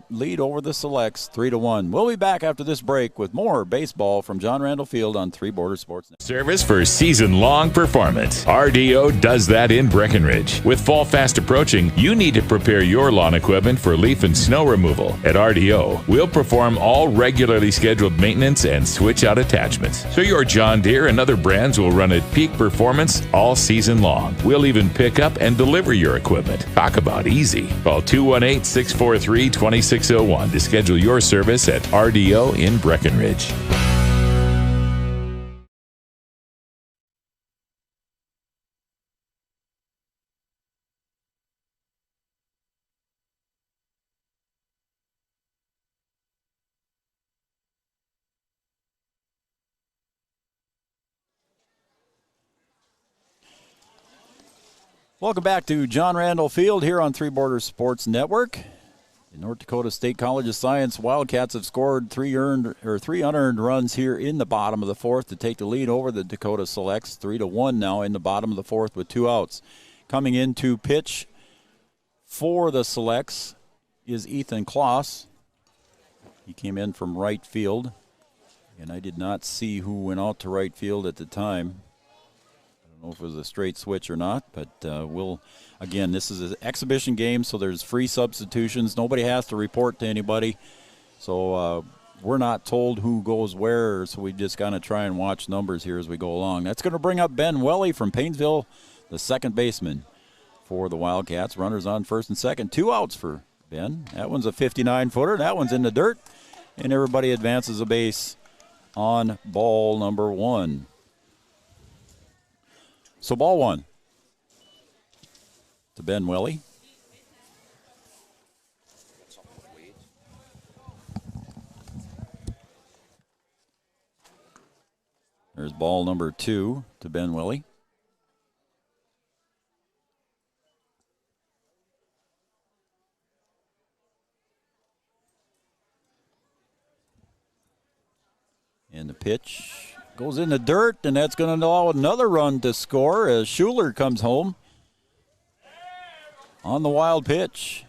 lead over the Selects 3-1. We'll be back after this break with more baseball from John Randall Field on Three Border Sports. Service for season-long performance. RDO does that in Breckenridge. With fall fast approaching, you need to prepare your lawn equipment for leaf and snow removal. At RDO, we'll perform all regularly scheduled maintenance and switch out attachments. So your John Deere and other brands will run at peak performance all season long. We'll even pick up and deliver your equipment. Talk about easy. Call 218-643-2601 to schedule your service at RDO in Breckenridge. Welcome back to John Randall Field here on Three Border Sports Network. The North Dakota State College of Science Wildcats have scored 3 unearned runs here in the bottom of the fourth to take the lead over the Dakota Selects 3-1 now in the bottom of the fourth with 2 outs. Coming in to pitch for the Selects is Ethan Kloss. He came in from right field, and I did not see who went out to right field at the time. I don't know if it was a straight switch or not, but again, this is an exhibition game, so there's free substitutions. Nobody has to report to anybody, so we're not told who goes where, so we just kind of try and watch numbers here as we go along. That's going to bring up Ben Welly from Paynesville, the second baseman for the Wildcats. Runners on first and second. 2 outs for Ben. That one's a 59-footer. That one's in the dirt, and everybody advances a base on ball number 1. So ball 1 to Ben Welly. There's ball number 2 to Ben Willie. And the pitch goes in the dirt, and that's going to allow another run to score as Schuler comes home on the wild pitch.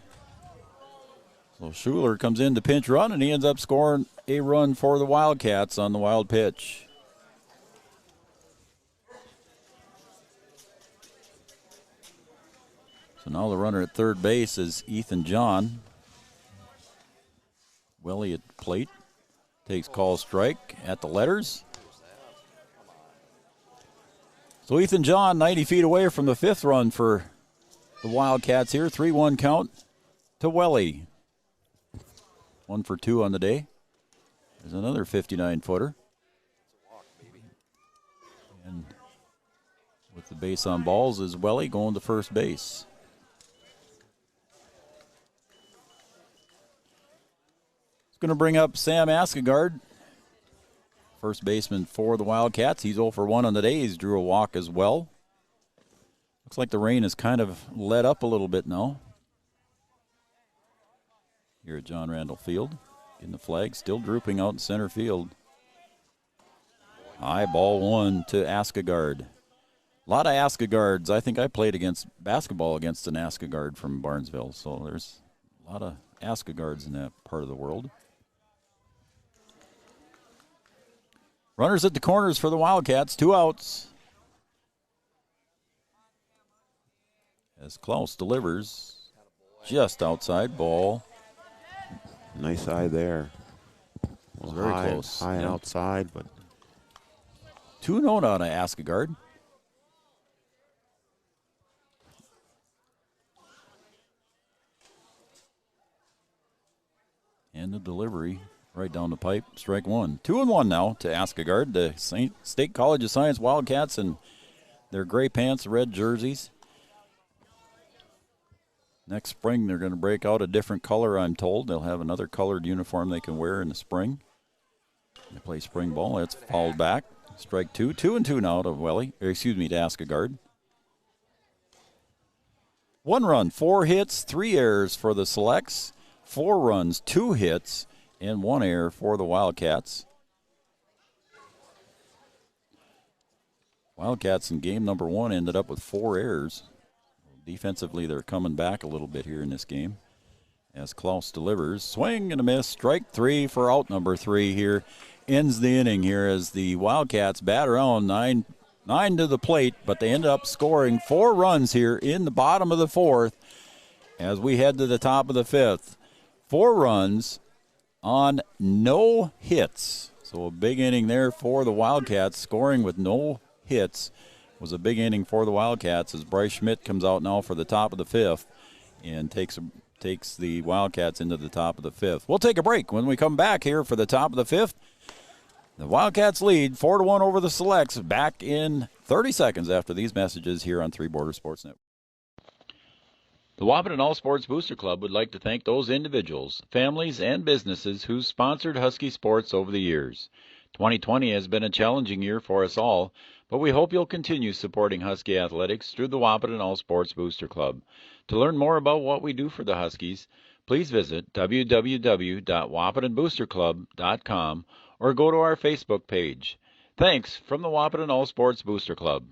So Schuler comes in to pinch run, and he ends up scoring a run for the Wildcats on the wild pitch. So now the runner at third base is Ethan John. Willie at plate. Takes call strike at the letters. So Ethan John 90 feet away from the 5th run for the Wildcats here. 3-1 count to Welly. 1 for 2 on the day. There's another 59-footer. And with the base on balls is Welly going to first base. Going to bring up Sam Askegard, first baseman for the Wildcats. He's 0 for 1 on the day. He's drew a walk as well. Looks like the rain has kind of let up a little bit now here at John Randall Field. Getting the flag, still drooping out in center field. High ball 1 to Askegard. A lot of Askegards. I think I played basketball against an Askegard from Barnesville, so there's a lot of Askegards in that part of the world. Runners at the corners for the Wildcats, 2 outs. As Klaus delivers just outside, ball. Nice eye there. Was very close. High and outside, but 2-0 out of Askegard. And the delivery right down the pipe, strike 1. 2-1 now to Askegard, the State College of Science Wildcats in their gray pants, red jerseys. Next spring, they're going to break out a different color, I'm told. They'll have another colored uniform they can wear in the spring. They play spring ball. That's fouled back. Strike 2. 2-2 now to to Askegard. 1 run, 4 hits, 3 errors for the Selects. 4 runs, 2 hits, and 1 error for the Wildcats. Wildcats in game number 1 ended up with 4 errors. Defensively, they're coming back a little bit here in this game. As Klaus delivers, swing and a miss, strike 3 for out number 3 here. Ends the inning here as the Wildcats bat around 9 to the plate, but they end up scoring 4 runs here in the bottom of the 4th as we head to the top of the 5th. 4 runs on no hits. So a big inning there for the Wildcats. Scoring with no hits was a big inning for the Wildcats as Bryce Schmidt comes out now for the top of the 5th and takes the Wildcats into the top of the 5th. We'll take a break. When we come back here for the top of the 5th, the Wildcats lead 4-1 over the Selects. Back in 30 seconds after these messages here on Three Border Sports Network. The Wahpeton All Sports Booster Club would like to thank those individuals, families, and businesses who sponsored Husky sports over the years. 2020 has been a challenging year for us all, but we hope you'll continue supporting Husky athletics through the Wahpeton All Sports Booster Club. To learn more about what we do for the Huskies, please visit www.wapetonboosterclub.com or go to our Facebook page. Thanks from the Wahpeton All Sports Booster Club.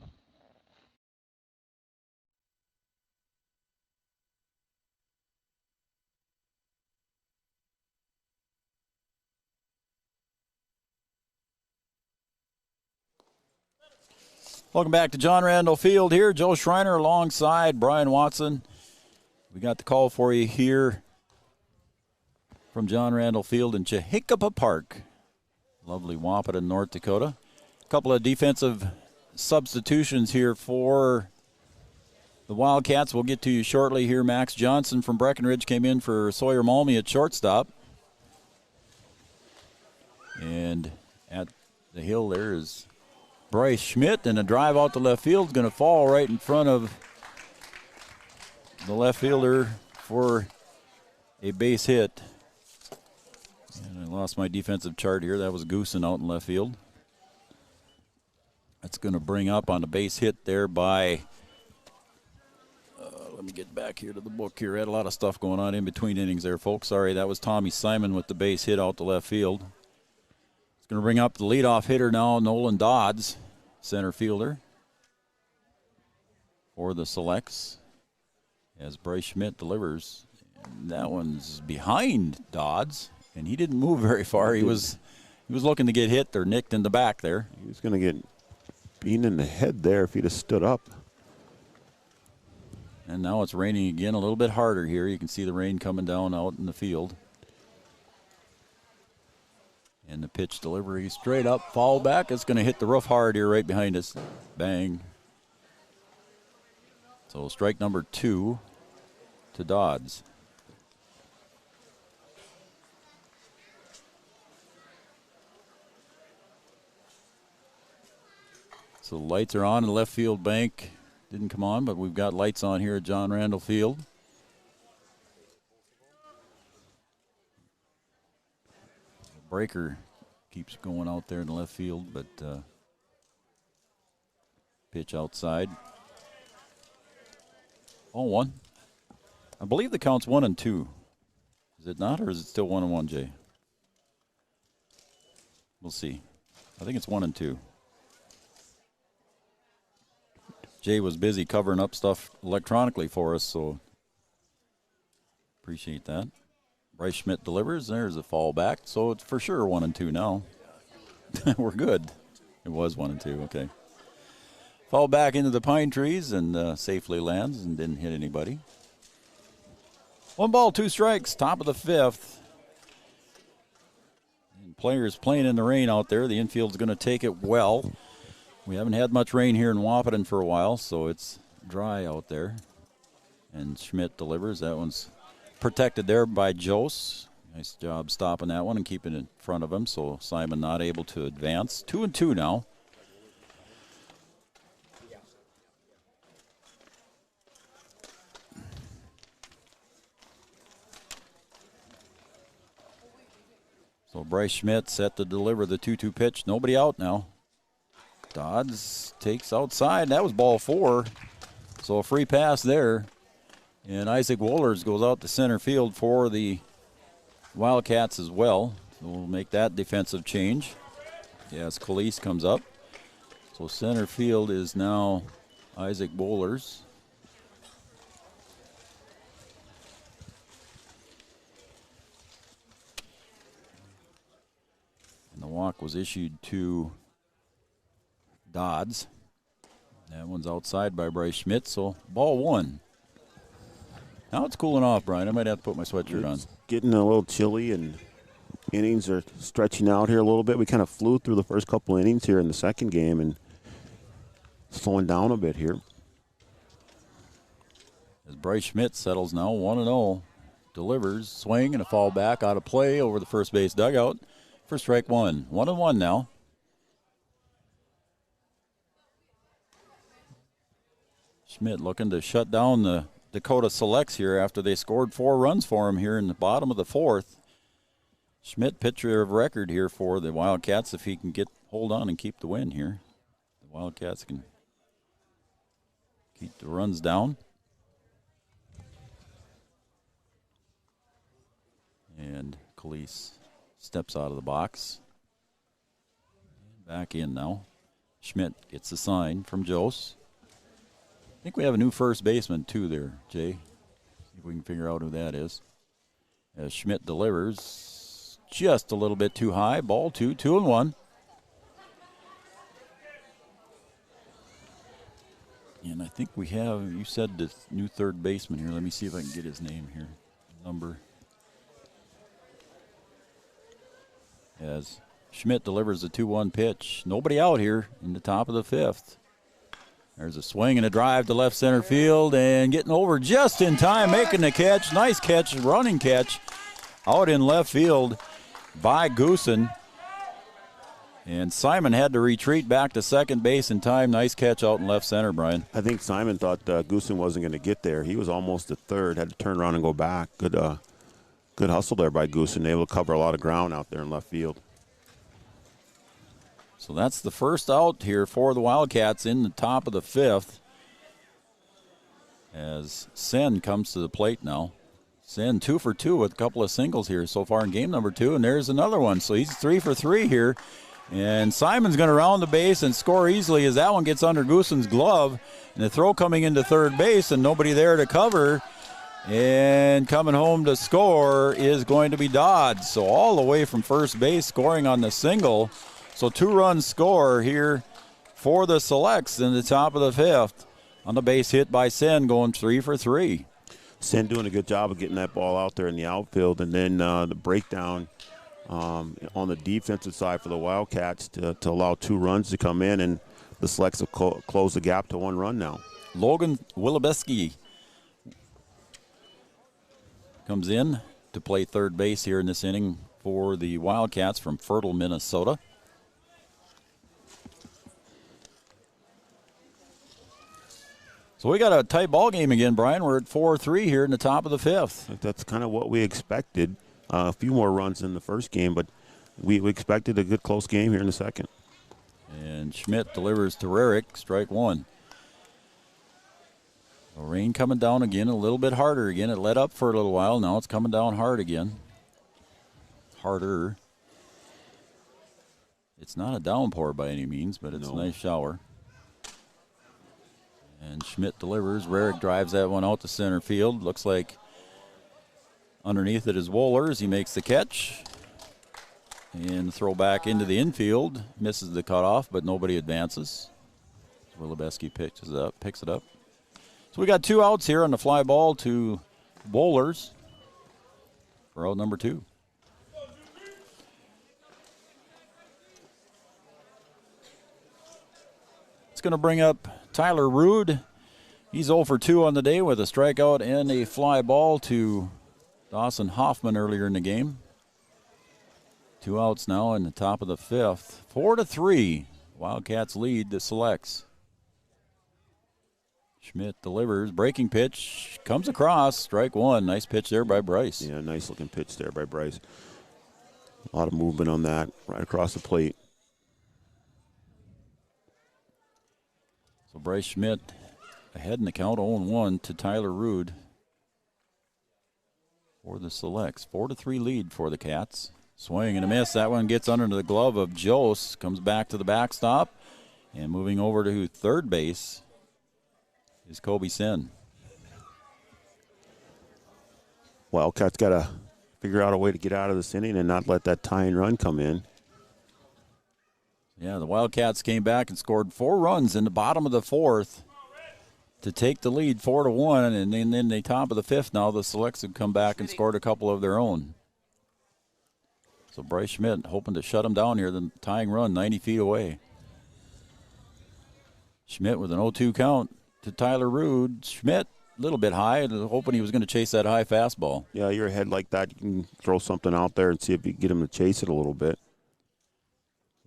Welcome back to John Randall Field here. Joe Schreiner alongside Brian Watson. We got the call for you here from John Randall Field in Chehikapa Park. Lovely Wahpeton, North Dakota. A couple of defensive substitutions here for the Wildcats. We'll get to you shortly here. Max Johnson from Breckenridge came in for Sawyer Malmy at shortstop. And at the hill there is Bryce Schmidt, and a drive out to left field is going to fall right in front of the left fielder for a base hit. And I lost my defensive chart here. That was Goosen out in left field. That's going to bring up on the base hit there by, let me get back here to the book here. Had a lot of stuff going on in between innings there, folks. Sorry, that was Tommy Simon with the base hit out to left field. It's going to bring up the leadoff hitter now, Nolan Dodds, center fielder for the Selects, as Bryce Schmidt delivers. And that one's behind Dodds, and he didn't move very far. He was looking to get hit or nicked in the back there. He was going to get beaten in the head there if he'd have stood up. And now it's raining again, a little bit harder here. You can see the rain coming down out in the field. And the pitch delivery straight up, foul back. It's going to hit the roof hard here right behind us. Bang. So strike number 2 to Dodds. So the lights are on in the left field bank. Didn't come on, but we've got lights on here at John Randall Field. The breaker keeps going out there in the left field, but pitch outside. 0-1. I believe the count's 1-2. Is it not, or is it still 1-1, Jay? We'll see. I think it's 1-2. Jay was busy covering up stuff electronically for us, so appreciate that. Bryce Schmidt delivers. There's a fall back, so it's for sure 1-2 now. We're good. It was 1-2, okay. Fall back into the pine trees and safely lands and didn't hit anybody. 1 ball, 2 strikes, top of the 5th. And players playing in the rain out there. The infield's going to take it well. We haven't had much rain here in Wahpeton for a while, so it's dry out there. And Schmidt delivers. That one's protected there by Jose. Nice job stopping that one and keeping it in front of him, so Simon not able to advance. 2-2 now. So Bryce Schmidt set to deliver the 2-2 pitch. Nobody out now. Dodds takes outside. That was ball 4. So a free pass there. And Isaac Wohlers goes out to center field for the Wildcats as well. So we'll make that defensive change. Yes, Khalees comes up. So center field is now Isaac Wohlers. And the walk was issued to Dodds. That one's outside by Bryce Schmidt, so ball 1. Now it's cooling off, Brian. I might have to put my sweatshirt on. Getting a little chilly, and innings are stretching out here a little bit. We kind of flew through the first couple innings here in the second game and slowing down a bit here. As Bryce Schmidt settles now 1-0. Delivers, swing, and a fall back out of play over the first base dugout for strike 1. 1-1 now. Schmidt looking to shut down the Dakota Selects here after they scored 4 runs for him here in the bottom of the 4th. Schmidt, pitcher of record here for the Wildcats, if he can hold on and keep the win here. The Wildcats can keep the runs down. And Khalees steps out of the box. Back in now. Schmidt gets the sign from Jose. I think we have a new first baseman, too, there, Jay. See if we can figure out who that is. As Schmidt delivers just a little bit too high. Ball 2, 2-1. And I think we have, you said the new third baseman here. Let me see if I can get his name here. Number. As Schmidt delivers the 2-1 pitch. Nobody out here in the top of the 5th. There's a swing and a drive to left center field and getting over just in time, making the catch. Nice catch, running catch out in left field by Goosen. And Simon had to retreat back to second base in time. Nice catch out in left center, Brian. I think Simon thought Goosen wasn't going to get there. He was almost at third, had to turn around and go back. Good hustle there by Goosen, able to cover a lot of ground out there in left field. So that's the first out here for the Wildcats in the top of the 5th. As Sen comes to the plate now. Sen 2 for 2 with a couple of singles here so far in game number 2, and there's another one. So he's 3 for 3 here. And Simon's going to round the base and score easily as that one gets under Goosen's glove. And the throw coming into third base and nobody there to cover. And coming home to score is going to be Dodd. So all the way from first base scoring on the single. So 2-run score here for the Selects in the top of the 5th. On the base hit by Sen going 3 for 3. Sen doing a good job of getting that ball out there in the outfield. And then the breakdown on the defensive side for the Wildcats to allow 2 runs to come in, and the Selects have closed the gap to 1 run now. Logan Wilobeski comes in to play third base here in this inning for the Wildcats from Fertile, Minnesota. So we got a tight ball game again, Brian. We're at 4-3 here in the top of the 5th. That's kind of what we expected. A few more runs in the first game, but we expected a good close game here in the second. And Schmidt delivers to Rarick, strike 1. The rain coming down again, a little bit harder again. It let up for a little while. Now it's coming down hard again. Harder. It's not a downpour by any means, but it's a nice shower. And Schmidt delivers. Rarick drives that one out to center field. Looks like underneath it is Wohlers. He makes the catch. And throw back into the infield. Misses the cutoff, but nobody advances. Wilobeski picks it up. So we got 2 outs here on the fly ball to Wohlers for out number 2. It's going to bring up Tyler Rude. He's 0 for 2 on the day with a strikeout and a fly ball to Dawson Hoffman earlier in the game. 2 outs now in the top of the 5th. 4-3. Wildcats lead the Selects. Schmidt delivers. Breaking pitch. Comes across. Strike 1. Nice pitch there by Bryce. Yeah, nice looking pitch there by Bryce. A lot of movement on that right across the plate. So Bryce Schmidt ahead in the count 0-1 to Tyler Rude for the Selects. 4-3 lead for the Cats. Swing and a miss. That one gets under the glove of Jose. Comes back to the backstop. And moving over to third base is Kobe Sen. Wildcats got to figure out a way to get out of this inning and not let that tying run come in. Yeah, the Wildcats came back and scored 4 runs in the bottom of the 4th to take the lead 4-1. And then in the top of the 5th now, the Selects have come back and scored a couple of their own. So Bryce Schmidt hoping to shut him down here, the tying run 90 feet away. Schmidt with an 0-2 count to Tyler Rude. Schmidt a little bit high, hoping he was going to chase that high fastball. Yeah, you're ahead like that. You can throw something out there and see if you can get him to chase it a little bit.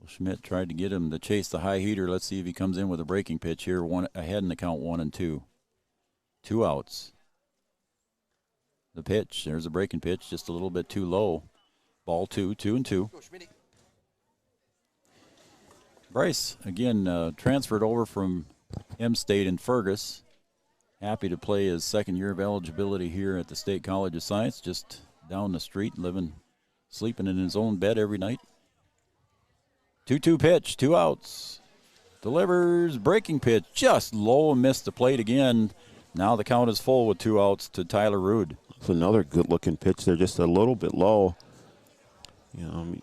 Schmidt tried to get him to chase the high heater. Let's see if he comes in with a breaking pitch here. One ahead in the count 1-2. 2 outs. The pitch. There's a breaking pitch, just a little bit too low. Ball 2, 2-2. Bryce, again, transferred over from M-State in Fergus. Happy to play his second year of eligibility here at the State College of Science, just down the street, sleeping in his own bed every night. 2-2 pitch, 2 outs. Delivers, breaking pitch, just low and missed the plate again. Now the count is full with 2 outs to Tyler Rude. It's another good-looking pitch there, just a little bit low. You know,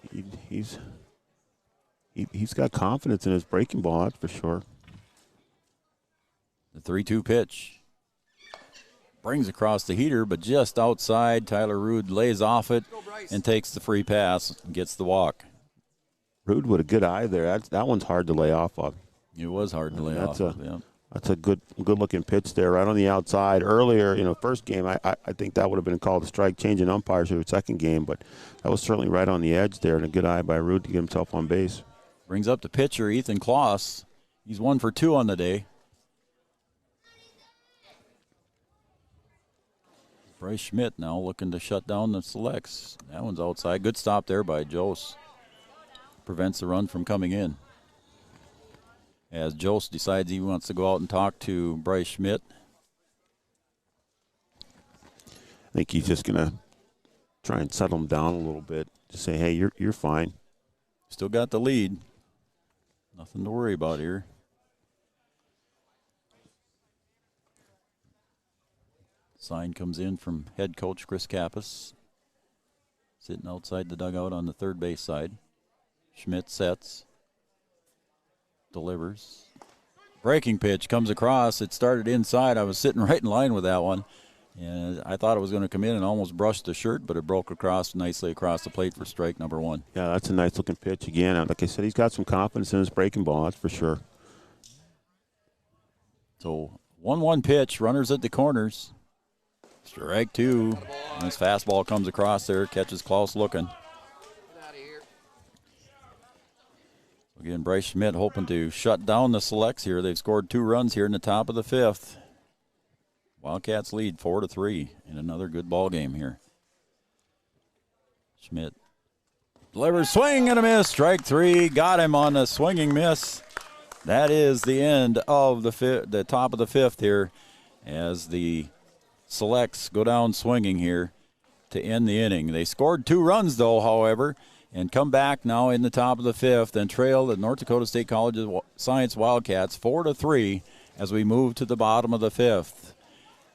he's got confidence in his breaking ball, that's for sure. The 3-2 pitch. Brings across the heater, but just outside. Tyler Rude lays off it and takes the free pass and gets the walk. Rude with a good eye there. That one's hard to lay off of. It was hard to lay off of, yeah. That's a good-looking pitch there, right on the outside. Earlier, first game, I think that would have been called a strike, changing umpires for the second game, but that was certainly right on the edge there, and a good eye by Rude to get himself on base. Brings up the pitcher, Ethan Kloss. He's 1 for 2 on the day. Bryce Schmidt now looking to shut down the Selects. That one's outside. Good stop there by Jose. Prevents the run from coming in. as Jost decides he wants to go out and talk to Bryce Schmidt. I think he's just going to try and settle him down a little bit. Just say, hey, you're fine. Still got the lead. Nothing to worry about here. Sign comes in from head coach Chris Kappas, sitting outside the dugout on the third base side. Schmidt sets, delivers. Breaking pitch comes across. It started inside. I was sitting right in line with that one, and I thought it was going to come in and almost brushed the shirt, but it broke nicely across the plate for strike number one. Yeah, that's a nice-looking pitch again. Like I said, he's got some confidence in his breaking ball, that's for sure. So 1-1 pitch, runners at the corners. Strike two. And his fastball comes across there, catches Klaus looking. Again, Bryce Schmidt hoping to shut down the Selects here. They've scored 2 runs here in the top of the 5th. Wildcats lead 4-3 in another good ball game here. Schmidt delivers, swing and a miss. Strike 3, got him on a swinging miss. That is the end of the top of the 5th here, as the Selects go down swinging here to end the inning. They scored 2 runs, though, however, and come back now in the top of the 5th and trail the North Dakota State College of Science Wildcats 4-3 as we move to the bottom of the 5th.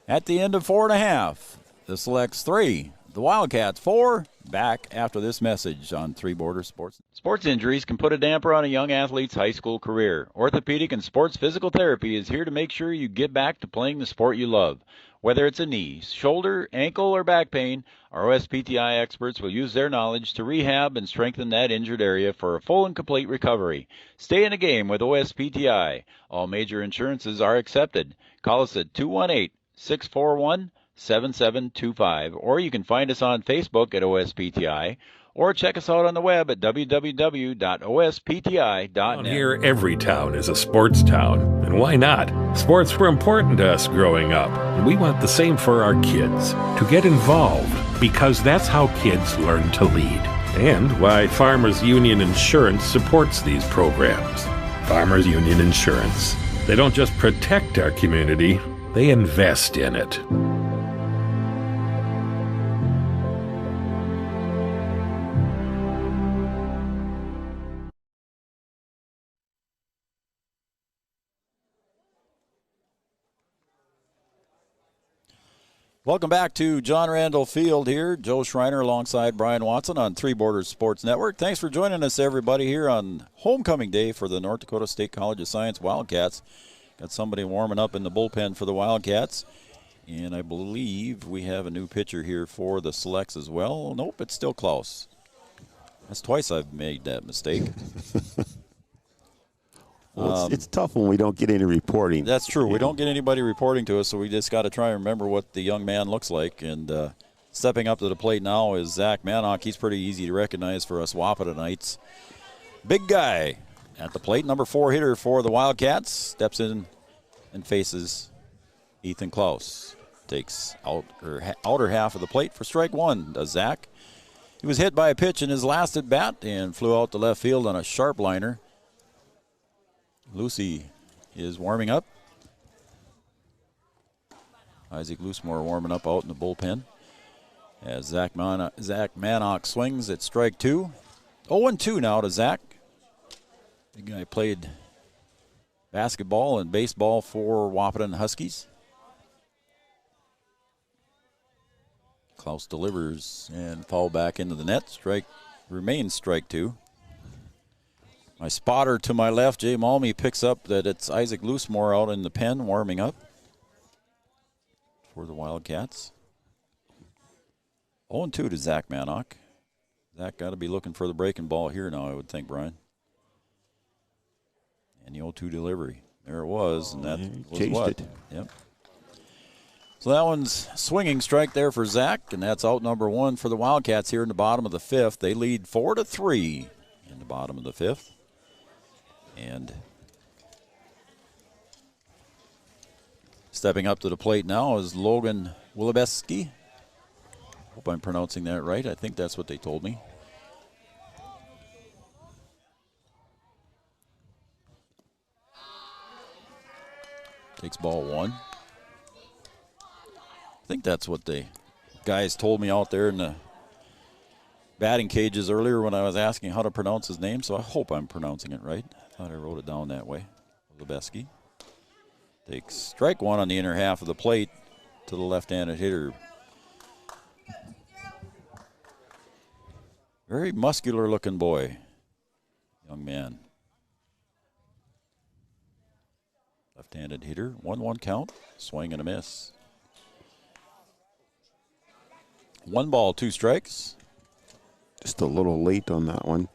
At the end of 4.5, the Selects 3, the Wildcats 4. Back after this message on Three Border Sports. Sports injuries can put a damper on a young athlete's high school career. Orthopedic and sports physical therapy is here to make sure you get back to playing the sport you love. Whether it's a knee, shoulder, ankle, or back pain, our OSPTI experts will use their knowledge to rehab and strengthen that injured area for a full and complete recovery. Stay in the game with OSPTI. All major insurances are accepted. Call us at 218-641-7725, or you can find us on Facebook at OSPTI, or check us out on the web at www.ospti.net. Down here, every town is a sports town, and why not? Sports were important to us growing up, and we want the same for our kids. To get involved, because that's how kids learn to lead. And why Farmers Union Insurance supports these programs. Farmers Union Insurance. They don't just protect our community, they invest in it. Welcome back to John Randall Field here. Joe Schreiner alongside Brian Watson on Three Borders Sports Network. Thanks for joining us, everybody, here on homecoming day for the North Dakota State College of Science Wildcats. Got somebody warming up in the bullpen for the Wildcats. And I believe we have a new pitcher here for the Selects as well. Nope, it's still Klaus. That's twice I've made that mistake. Well, it's tough when we don't get any reporting. That's true. We don't get anybody reporting to us, so we just got to try and remember what the young man looks like. And stepping up to the plate now is Zach Manock. He's pretty easy to recognize for us Wapatanites. Big guy at the plate, number 4 hitter for the Wildcats. Steps in and faces Ethan Klaus. Takes outer half of the plate for strike 1, does Zach. He was hit by a pitch in his last at bat and flew out to left field on a sharp liner. Lucy is warming up. Isaac Loosemore warming up out in the bullpen. As Zach Manock swings at strike 2. 0-2 now to Zach. The guy played basketball and baseball for Wahpeton Huskies. Klaus delivers and foul back into the net. Remains strike 2. My spotter to my left, Jay Malmy, picks up that it's Isaac Loosemore out in the pen warming up for the Wildcats. 0-2 to Zach Manock. Zach got to be looking for the breaking ball here now, I would think, Brian. And the 0-2 delivery. There it was, and that was chased what? It. Yep. So that one's swinging strike there for Zach, and that's out number 1 for the Wildcats here in the bottom of the 5th. They lead 4-3 in the bottom of the 5th. And stepping up to the plate now is Logan Wilebeski. Hope I'm pronouncing that right. I think that's what they told me. Takes ball 1. I think that's what the guys told me out there in the batting cages earlier when I was asking how to pronounce his name, so I hope I'm pronouncing it right. I thought I wrote it down that way. Lebeski takes strike 1 on the inner half of the plate to the left-handed hitter. Very muscular-looking boy, young man. Left-handed hitter, 1-1 count, swing and a miss. 1 ball, 2 strikes. Just a little late on that one.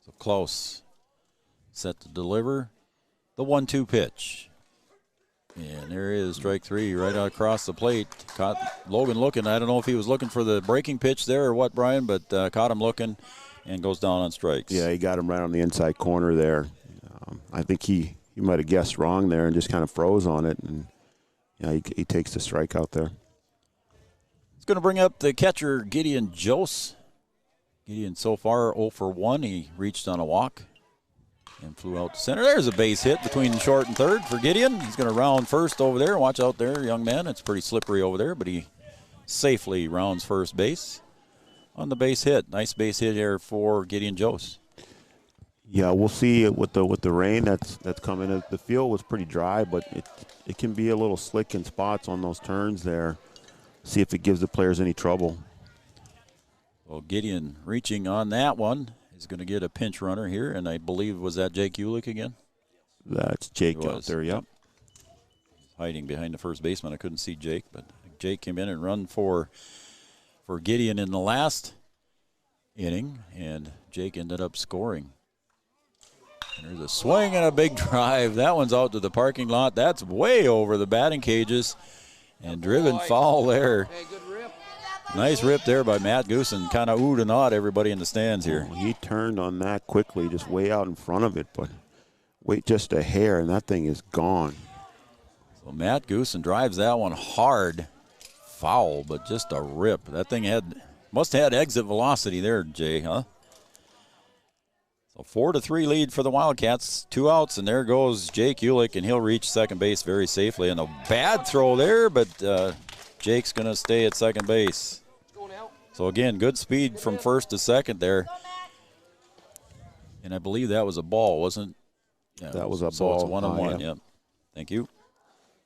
So Klaus set to deliver the 1-2 pitch. And there is strike 3 right out across the plate. Caught Logan looking. I don't know if he was looking for the breaking pitch there or what, Brian, but caught him looking and goes down on strikes. Yeah, he got him right on the inside corner there. I think he might have guessed wrong there and just kind of froze on it. And yeah, he takes the strike out there. It's going to bring up the catcher, Gideon Jose. Gideon so far 0 for 1. He reached on a walk and flew out to center. There's a base hit between short and third for Gideon. He's going to round first over there. Watch out there, young man. It's pretty slippery over there, but he safely rounds first base on the base hit. Nice base hit here for Gideon Jose. Yeah, we'll see with the rain that's coming. The field was pretty dry, but it can be a little slick in spots on those turns there. See if it gives the players any trouble. Well, Gideon reaching on that one. He's going to get a pinch runner here, and I believe, was that Jake Ulick again? That's Jake out there, yep. Hiding behind the first baseman. I couldn't see Jake, but Jake came in and run for Gideon in the last inning, and Jake ended up scoring. And there's a swing and a big drive. That one's out to the parking lot. That's way over the batting cages, and driven foul there. Hey, good rip. Nice rip there by Matt Goosen. Kind of oohed and awed everybody in the stands here. Oh, he turned on that quickly, just way out in front of it, but wait just a hair, and that thing is gone. So Matt Goosen drives that one hard. Foul, but just a rip. That thing must have had exit velocity there, Jay, huh? So 4-3 lead for the Wildcats. 2 outs, and there goes Jake Ulick, and he'll reach second base very safely. And a bad throw there, but Jake's going to stay at second base. So, again, good speed from first to second there. And I believe that was a ball, wasn't it? Yeah, that was a so ball. So it's 1-1, yeah. Yep. Thank you.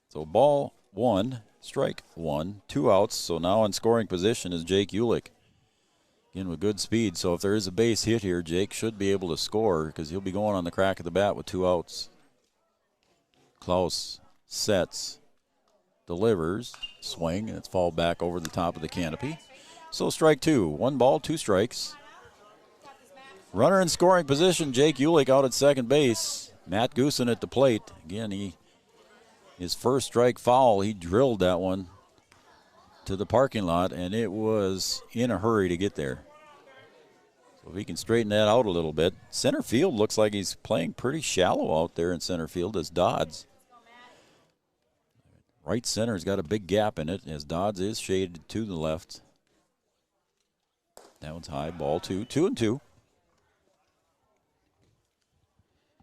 So ball 1, strike 1, 2 outs. So now in scoring position is Jake Ulick. Again, with good speed. So if there is a base hit here, Jake should be able to score because he'll be going on the crack of the bat with 2 outs. Klaus sets, delivers, swing, and it's fall back over the top of the canopy. So strike 2, 1 ball, 2 strikes. Runner in scoring position, Jake Ulick out at second base. Matt Goosen at the plate. Again, his first strike foul, he drilled that one to the parking lot, and it was in a hurry to get there. So if he can straighten that out a little bit. Center field looks like he's playing pretty shallow out there in center field as Dodds. Right center's got a big gap in it as Dodds is shaded to the left. That one's high, ball 2, 2-2.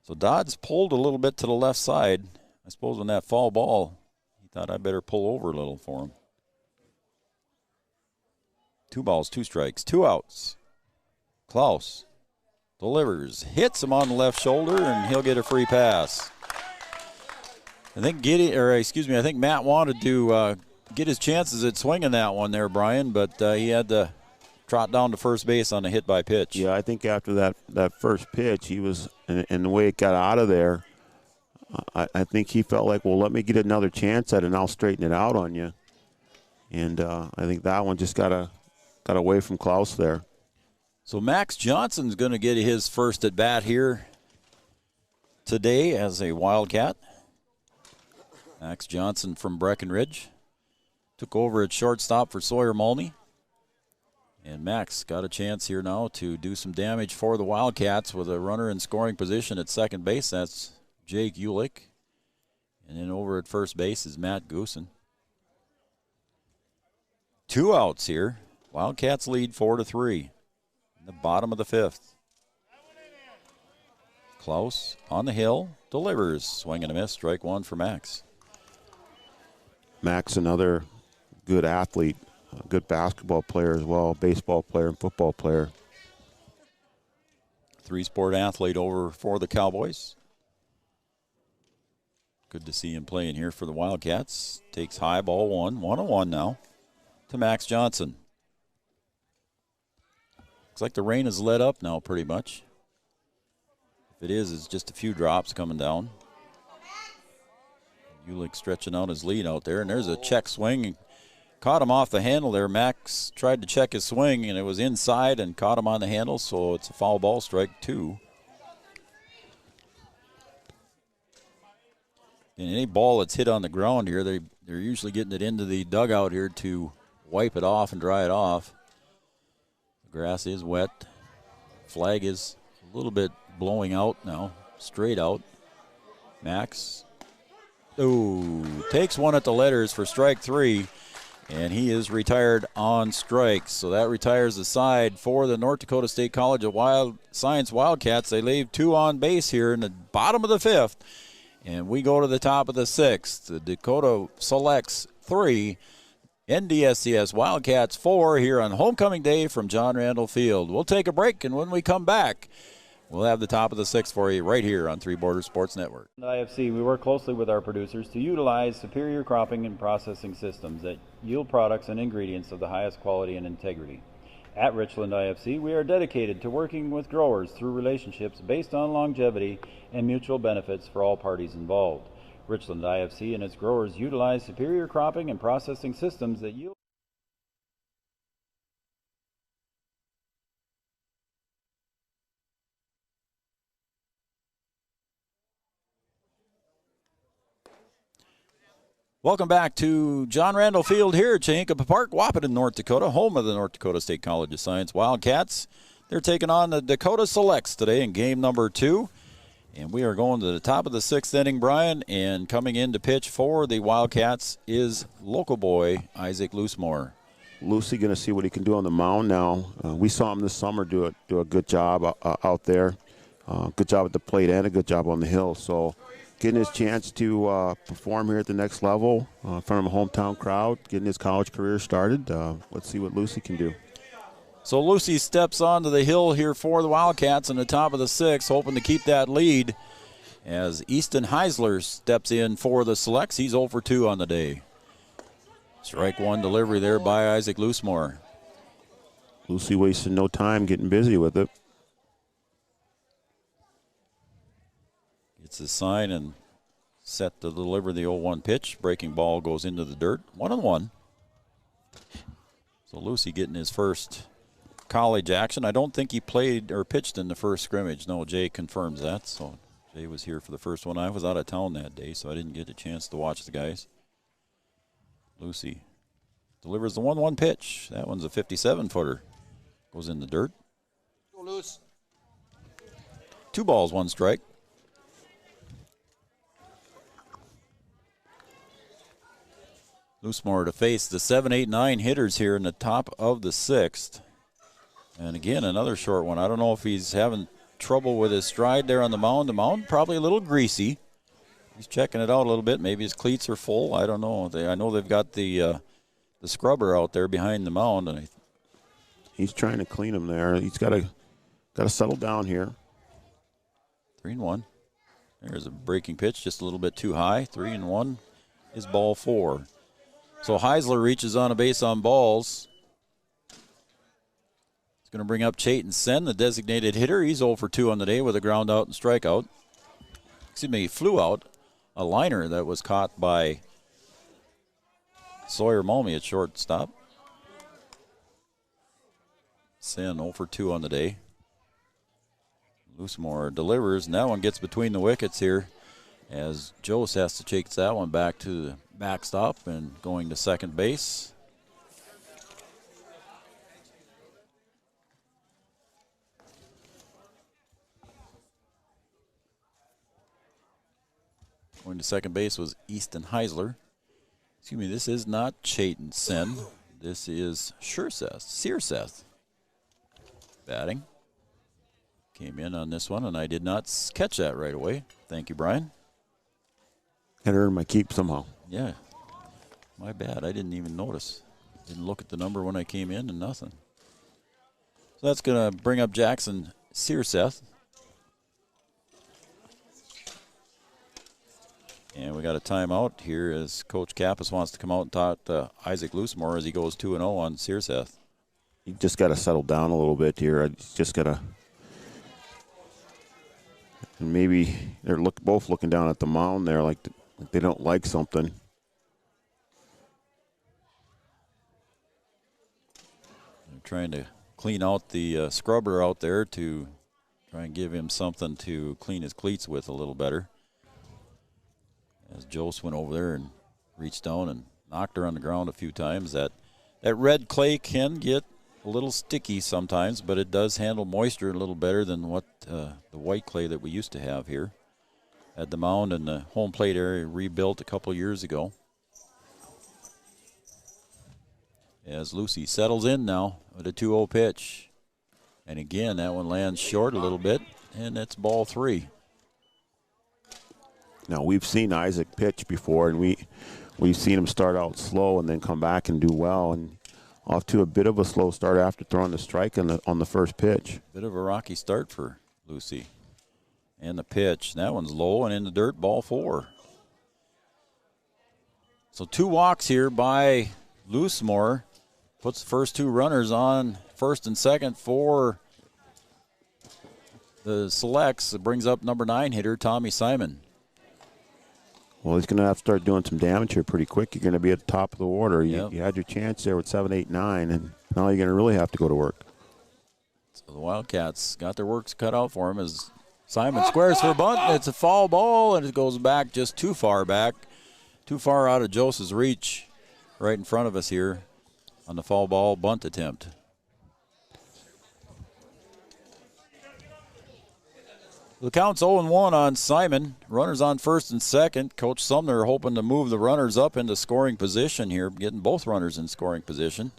So Dodds pulled a little bit to the left side. I suppose on that foul ball, he thought I better pull over a little for him. 2 balls, 2 strikes, 2 outs. Klaus delivers, hits him on the left shoulder, and he'll get a free pass. I think Matt wanted to get his chances at swinging that one there, Brian, but he had to trot down to first base on a hit by pitch. Yeah, I think after that first pitch, he was, and the way it got out of there, I think he felt like, well, let me get another chance at it, and I'll straighten it out on you. And I think that one just got away from Klaus there. So Max Johnson's going to get his first at bat here today as a Wildcat. Max Johnson from Breckenridge took over at shortstop for Sawyer Mulney. And Max got a chance here now to do some damage for the Wildcats with a runner in scoring position at second base. That's Jake Ulick. And then over at first base is Matt Goosen. 2 outs here. Wildcats lead 4-3 in the bottom of the 5th. Klaus on the hill, delivers. Swing and a miss, strike one for Max. Max, another good athlete, a good basketball player as well, baseball player and football player. Three-sport athlete over for the Cowboys. Good to see him playing here for the Wildcats. Takes high, ball one. 1-1 now to Max Johnson. Looks like the rain has let up now pretty much. If it is, it's just a few drops coming down. Ulick stretching out his lead out there, and there's a check swing. Caught him off the handle there. Max tried to check his swing, and it was inside and caught him on the handle, so it's a foul ball, strike two. And any ball that's hit on the ground here, they're usually getting it into the dugout here to wipe it off and dry it off. The grass is wet. Flag is a little bit blowing out now, straight out. Max, takes one at the letters for strike three, and he is retired on strikes. So that retires the side for the North Dakota State College of Science Wildcats. They leave two on base here in the bottom of the fifth. And we go to the top of the sixth. The Dakota selects 3, NDSCS Wildcats 4 here on homecoming day from John Randall Field. We'll take a break, and when we come back, we'll have the top of the sixth for you right here on Three Borders Sports Network. At IFC, we work closely with our producers to utilize superior cropping and processing systems that yield products and ingredients of the highest quality and integrity. At Richland IFC, we are dedicated to working with growers through relationships based on longevity and mutual benefits for all parties involved. Richland IFC and its growers utilize superior cropping and processing systems that yield Welcome back to John Randall Field here at Chankappa Park, Wahpeton, North Dakota, home of the North Dakota State College of Science Wildcats. They're taking on the Dakota Selects today in game number 2. And we are going to the top of the 6th inning, Brian, and coming in to pitch for the Wildcats is local boy Isaac Loosemore. Lucy going to see what he can do on the mound now. We saw him this summer do a good job out there. Good job at the plate and a good job on the hill. So getting his chance to perform here at the next level in front of a hometown crowd, getting his college career started. Let's see what Lucy can do. So Lucy steps onto the hill here for the Wildcats in the top of the 6th, hoping to keep that lead as Easton Heisler steps in for the Selects. He's 0 for 2 on the day. Strike one delivery there by Isaac Loosemore. Lucy wasting no time getting busy with it. Gets his sign and set to deliver the 0-1 pitch. Breaking ball goes into the dirt. 1-1. So Lucy getting his first college action. I don't think he played or pitched in the first scrimmage. No, Jay confirms that. So Jay was here for the first one. I was out of town that day, so I didn't get a chance to watch the guys. Lucy delivers the 1-1 pitch. That one's a 57-footer. Goes in the dirt. Go loose. 2 balls, 1 strike. Loosemore to face the 7, 8, 9 hitters here in the top of the 6th. And again, another short one. I don't know if he's having trouble with his stride there on the mound. The mound probably a little greasy. He's checking it out a little bit. Maybe his cleats are full. I don't know. I know they've got the scrubber out there behind the mound, and he's trying to clean them there. He's got to settle down here. 3-1. There's a breaking pitch, just a little bit too high. 3-1 is ball 4. So Heisler reaches on a base on balls. He's going to bring up Chayton Sen, the designated hitter. He's 0 for 2 on the day with a ground out and strikeout. Excuse me, he flew out a liner that was caught by Sawyer Mulmy at shortstop. Sen 0 for 2 on the day. Loosemore delivers, and that one gets between the wickets here as Jose has to chase that one back to the backstop and going to second base. Going to second base was Easton Heisler. Excuse me, this is not Chayton Sen. This is Searseth batting. Came in on this one, and I did not catch that right away. Thank you, Brian. Had earned my keep somehow. Yeah, my bad. I didn't even notice. Didn't look at the number when I came in and nothing. So that's going to bring up Jackson Searseth. And we got a timeout here as Coach Kappas wants to come out and talk to Isaac Loosemore as he goes 2-0 on Searseth. You just got to settle down a little bit here. I just got to. And maybe they're both looking down at the mound there like they don't like something. They're trying to clean out the scrubber out there to try and give him something to clean his cleats with a little better. As Jose went over there and reached down and knocked her on the ground a few times. That red clay can get a little sticky sometimes, but it does handle moisture a little better than what the white clay that we used to have here at the mound and the home plate area rebuilt a couple years ago. As Lucy settles in now with a 2-0 pitch. And again, that one lands short a little bit, and it's ball 3. Now, we've seen Isaac pitch before, and we've seen him start out slow and then come back and do well. And off to a bit of a slow start after throwing the strike on the first pitch. Bit of a rocky start for Lucy. And the pitch. That one's low and in the dirt, ball 4. So 2 walks here by Loosemore. Puts the first 2 runners on first and second for the Selects. It brings up number 9 hitter Tommy Simon. Well, he's going to have to start doing some damage here pretty quick. You're going to be at the top of the order. You had your chance there with 7, 8, 9, and now you're going to really have to go to work. So the Wildcats got their works cut out for him as Simon squares for a bunt. It's a foul ball, and it goes back just too far back. Too far out of Jose's reach right in front of us here on the foul ball bunt attempt. The count's 0-1 on Simon. Runners on first and second. Coach Sumner hoping to move the runners up into scoring position here, getting both runners in scoring position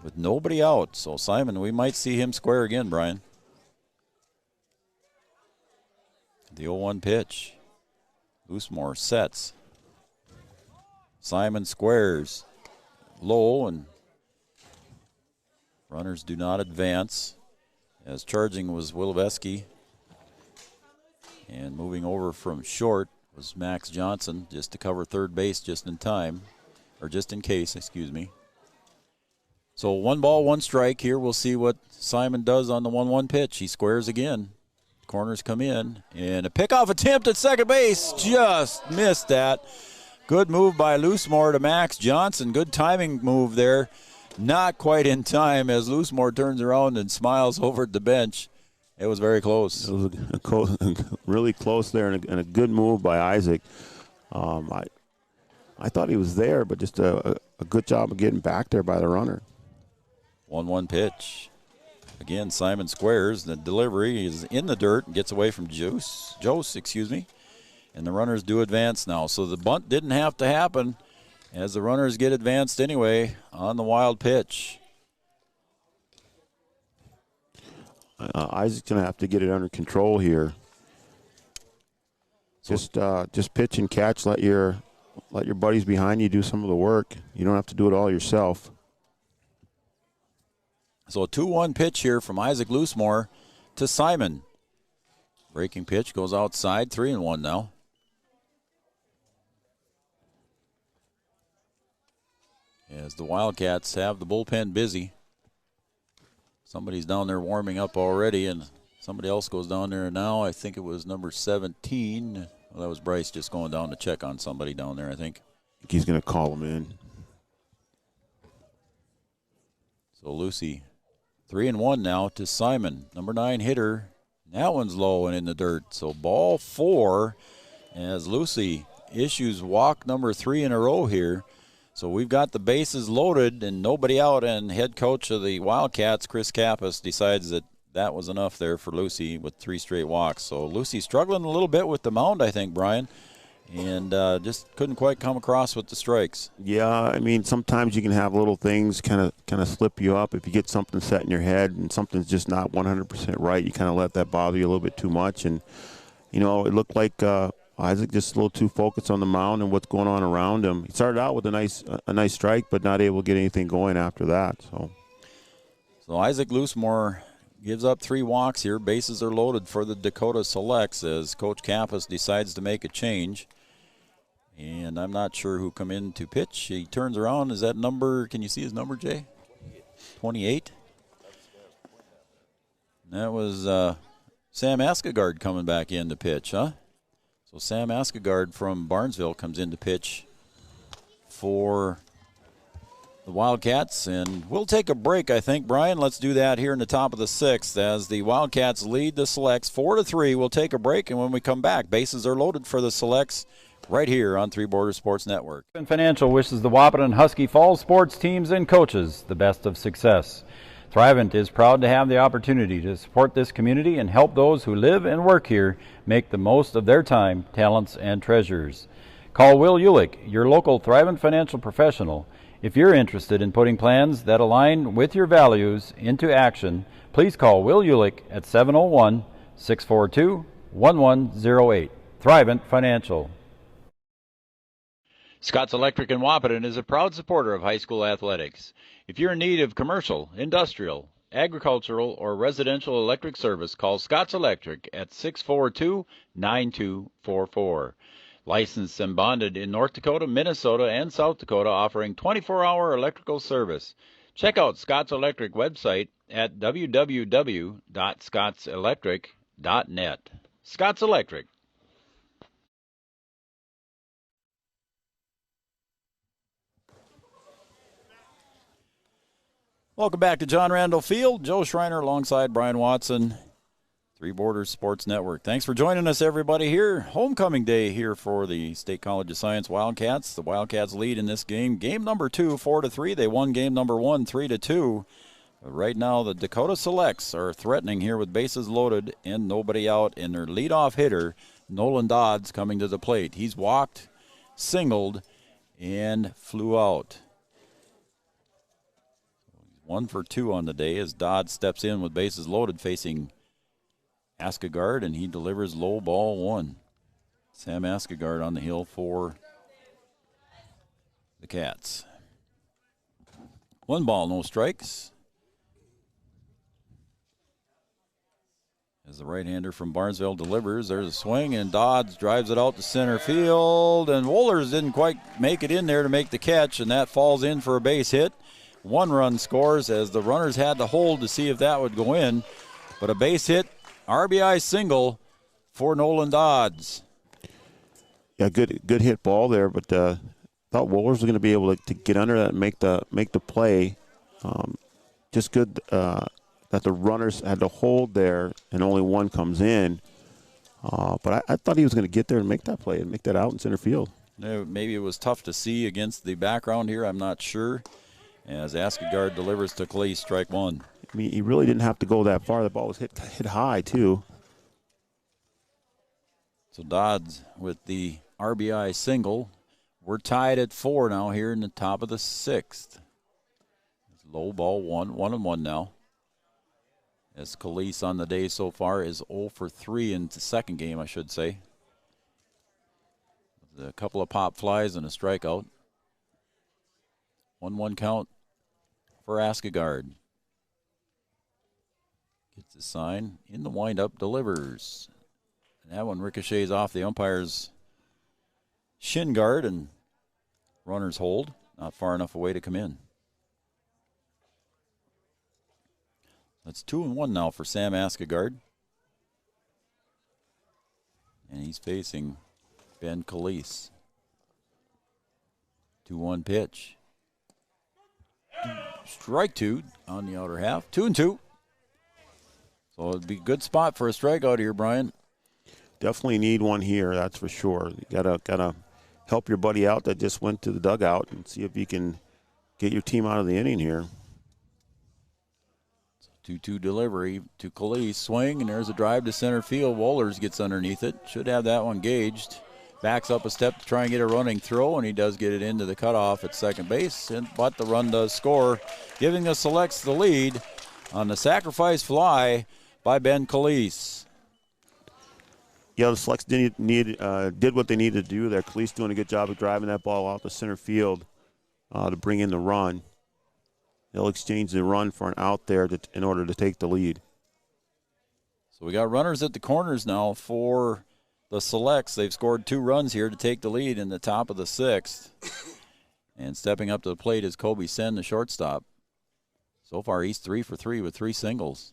with nobody out. So Simon, we might see him square again, Brian. The 0-1 pitch. Loosemore sets. Simon squares. Low, and runners do not advance. As charging was Wiloveski. And moving over from short was Max Johnson just to cover third base just in time, or just in case, excuse me. So 1 ball, 1 strike here. We'll see what Simon does on the 1-1 pitch. He squares again. Corners come in, and a pickoff attempt at second base. Just missed that. Good move by Loosemore to Max Johnson. Good timing move there. Not quite in time as Loosemore turns around and smiles over at the bench. It was very close. It was really close there, and a good move by Isaac. I thought he was there, but just a good job of getting back there by the runner. 1-1 pitch. Again, Simon squares. The delivery is in the dirt and gets away from Jose, excuse me. And the runners do advance now. So the bunt didn't have to happen as the runners get advanced anyway on the wild pitch. Isaac's going to have to get it under control here. Just pitch and catch. Let your buddies behind you do some of the work. You don't have to do it all yourself. So a 2-1 pitch here from Isaac Loosemore to Simon. Breaking pitch goes outside, 3-1 now. As the Wildcats have the bullpen busy. Somebody's down there warming up already, and somebody else goes down there now. I think it was number 17. Well, that was Bryce just going down to check on somebody down there, I think. He's going to call him in. So Lucy, 3-1 now to Simon, number 9 hitter. That one's low and in the dirt. So ball 4 as Lucy issues walk number 3 in a row here. So we've got the bases loaded and nobody out, and head coach of the Wildcats, Chris Kappas, decides that was enough there for Lucy with 3 straight walks. So Lucy struggling a little bit with the mound, I think, Brian. and just couldn't quite come across with the strikes. Yeah, I mean, sometimes you can have little things kind of slip you up. If you get something set in your head and something's just not 100% right, you kind of let that bother you a little bit too much. And, it looked like Isaac just a little too focused on the mound and what's going on around him. He started out with a nice strike, but not able to get anything going after that. So Isaac Loosemore gives up 3 walks here. Bases are loaded for the Dakota Selects as Coach Kappas decides to make a change. And I'm not sure who come in to pitch. He turns around. Is that number, can you see his number, Jay? 28? That was Sam Askegard coming back in to pitch, huh? So Sam Askegard from Barnesville comes in to pitch for the Wildcats. And we'll take a break, I think, Brian. Let's do that here in the top of the 6th as the Wildcats lead the Selects 4-3. We'll take a break, and when we come back, bases are loaded for the Selects right here on Three Borders Sports Network. Financial wishes the Wahpeton and Husky Falls sports teams and coaches the best of success. Thrivent is proud to have the opportunity to support this community and help those who live and work here make the most of their time, talents, and treasures. Call Will Ulick, your local Thrivent financial professional. If you're interested in putting plans that align with your values into action, please call Will Ulick at 701-642-1108. Thrivent Financial. Scott's Electric in Wahpeton is a proud supporter of high school athletics. If you're in need of commercial, industrial, agricultural, or residential electric service, call Scott's Electric at 642-9244. Licensed and bonded in North Dakota, Minnesota, and South Dakota, offering 24-hour electrical service. Check out Scott's Electric website at www.scottselectric.net. Scott's Electric. Welcome back to John Randall Field. Joe Schreiner alongside Brian Watson, Three Borders Sports Network. Thanks for joining us, everybody, here. Homecoming day here for the State College of Science Wildcats. The Wildcats lead in this game. Game number 2, 4-3. They won game number 1, 3-2. Right now, the Dakota Selects are threatening here with bases loaded and nobody out. And their leadoff hitter, Nolan Dodds, coming to the plate. He's walked, singled, and flew out. 1 for 2 on the day as Dodd steps in with bases loaded facing Askegard, and he delivers low ball 1. Sam Askegard on the hill for the Cats. 1 ball, no strikes. As the right-hander from Barnesville delivers, there's a swing, and Dodds drives it out to center field, and Wohlers didn't quite make it in there to make the catch, and that falls in for a base hit. 1 run scores as the runners had to hold to see if that would go in. But a base hit, RBI single for Nolan Dodds. Yeah, good hit ball there, but thought Wohlers was going to be able to get under that and make the play. Just good that the runners had to hold there and only 1 comes in. But I thought he was going to get there and make that play and make that out in center field. Maybe it was tough to see against the background here. I'm not sure. As Askegard delivers to Clee, strike 1. I mean, he really didn't have to go that far. The ball was hit high, too. So Dodds with the RBI single. We're tied at 4 now here in the top of the 6th. Low ball 1, 1-1 now. As Calise on the day so far is 0 for 3 in the second game, I should say. A couple of pop flies and a strikeout. 1-1 count for Askegard. Gets the sign in the windup, delivers. And that one ricochets off the umpire's shin guard, and runners hold. Not far enough away to come in. That's 2-1 now for Sam Askegard. And he's facing Ben Calise. 2-1 pitch. Strike 2 on the outer half. 2-2. So it'd be a good spot for a strikeout here, Brian. Definitely need one here, that's for sure. You gotta help your buddy out that just went to the dugout and see if you can get your team out of the inning here. 2-2 delivery to Calise. Swing, and there's a drive to center field. Wohlers gets underneath it. Should have that one gauged. backs up a step to try and get a running throw, and he does get it into the cutoff at second base, but the run does score, giving the Selects the lead on the sacrifice fly by Ben Calise. Yeah, the Selects did what they needed to do there. Calise doing a good job of driving that ball out to center field to bring in the run. They'll exchange the run for an out there in order to take the lead. So we got runners at the corners now for the Selects. They've scored 2 runs here to take the lead in the top of the 6th. And stepping up to the plate is Kobe Sen, the shortstop. So far, he's 3 for 3 with 3 singles.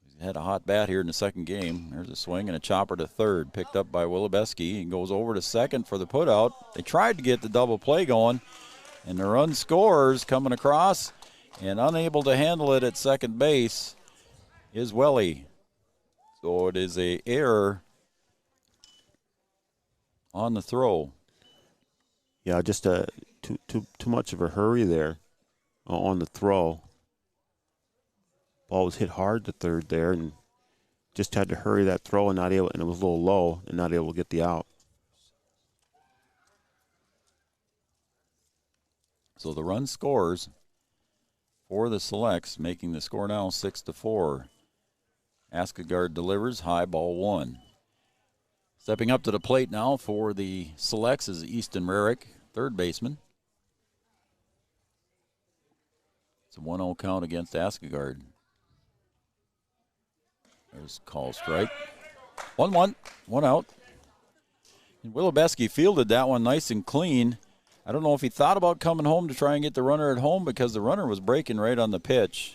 He's had a hot bat here in the second game. There's a swing and a chopper to third, picked up by Wilobeski. He goes over to second for the putout. They tried to get the double play going, and the run scores coming across, and unable to handle it at second base is Welly. So it is an error on the throw. Yeah, just too much of a hurry there on the throw. Ball was hit hard to third there, and just had to hurry that throw and not able. And it was a little low and not able to get the out. So the run scores for the Selects, making the score now 6-4. Askegard delivers, high ball 1. Stepping up to the plate now for the Selects is Easton Rarick, third baseman. It's a 1-0 count against Askegard. There's a call strike. 1-1, 1 out. And Wilobeski fielded that one nice and clean. I don't know if he thought about coming home to try and get the runner at home, because the runner was breaking right on the pitch,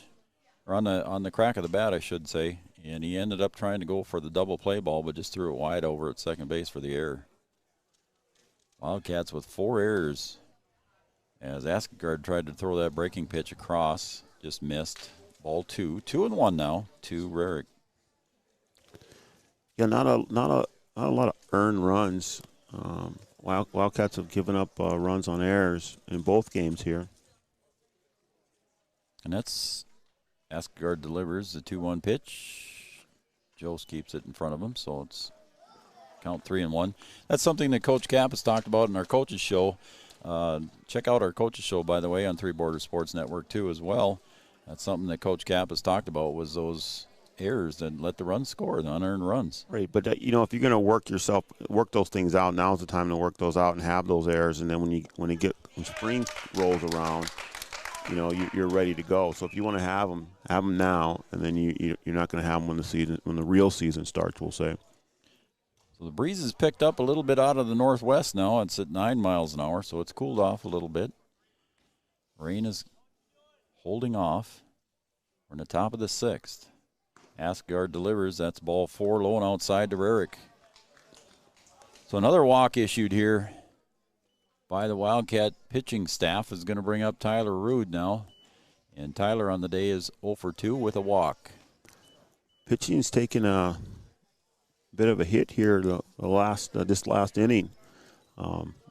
or on the crack of the bat, I should say. And he ended up trying to go for the double play ball, but just threw it wide over at second base for the error. Wildcats with 4 errors, as Askegard tried to throw that breaking pitch across, just missed. Ball 2, 2-1 now to Rarick. Yeah, not a lot of earned runs. Wildcats have given up runs on errors in both games here. And that's Askegard delivers the 2-1 pitch. Jost keeps it in front of him, so it's count 3-1. That's something that Coach Kapp has talked about in our coaches show. Check out our coaches show, by the way, on Three Borders Sports Network too as well. That's something that Coach Kapp has talked about, was those errors that let the runs score, the unearned runs. Right, but if you're going to work those things out, now's the time to work those out and have those errors. And then when spring rolls around, you're ready to go. So if you want to have them now, and then you're not going to have them when the real season starts, we'll say. So the breeze has picked up a little bit out of the northwest now. It's at 9 miles an hour, so it's cooled off a little bit. Rain is holding off. We're in the top of the 6th. Askegard delivers. That's ball 4, low and outside to Rarick. So another walk issued here by the Wildcat pitching staff is going to bring up Tyler Rude now. And Tyler on the day is 0 for 2 with a walk. Pitching's taken a bit of a hit here this last inning.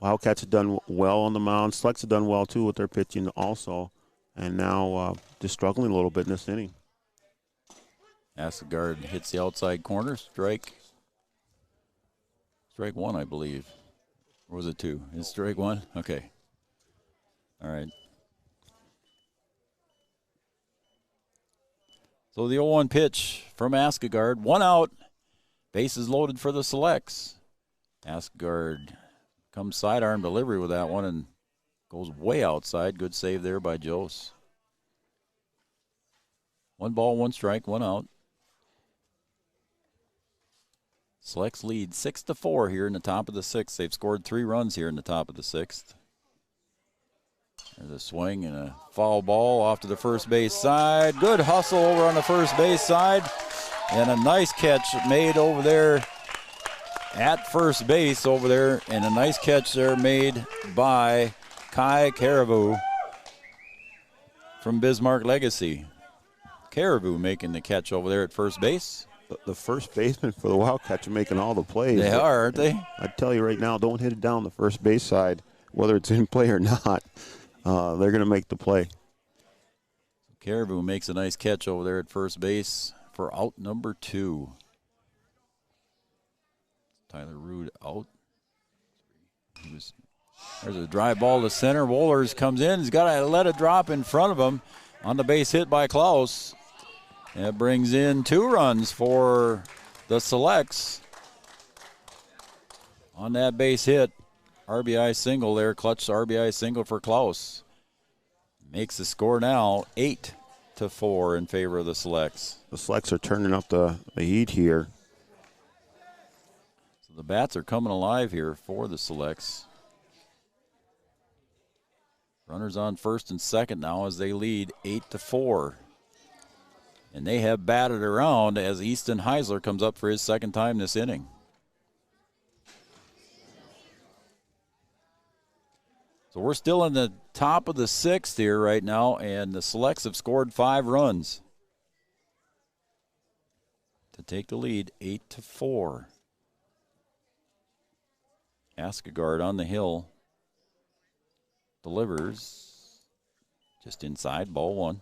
Wildcats have done well on the mound. Selects have done well too with their pitching also, and now just struggling a little bit in this inning. Askegard hits the outside corner. Strike 1, I believe. Or was it 2? It's strike 1? Okay. All right. So the 0-1 pitch from Askegard. 1 out. Bases loaded for the Selects. Askegard comes sidearm delivery with that one and goes way outside. Good save there by Jost. 1 ball, 1 strike, 1 out. Selects lead 6-4 here in the top of the 6th. They've scored 3 runs here in the top of the 6th. There's a swing and a foul ball off to the first base side. Good hustle over on the first base side. And a nice catch made over there at first base over there. And a nice catch there made by Kai Caribou from Bismarck Legacy. Caribou making the catch over there at first base. The first baseman for the Wildcats are making all the plays. They are, aren't they? I tell you right now, don't hit it down the first base side, whether it's in play or not. They're going to make the play. Caribou makes a nice catch over there at first base for out number 2. Tyler Rude out. There's a drive ball to center. Wohlers comes in. He's got to let it drop in front of him on the base hit by Klaus. That brings in 2 runs for the Selects. On that base hit, RBI single there, clutch RBI single for Klaus. Makes the score now 8-4 in favor of the Selects. The Selects are turning up the heat here. So the bats are coming alive here for the Selects. Runners on first and second now as they lead 8-4. And they have batted around as Easton Heisler comes up for his second time this inning. So we're still in the top of the 6th here right now, and the Selects have scored 5 runs to take the lead 8-4. Askegard on the hill delivers just inside, ball 1.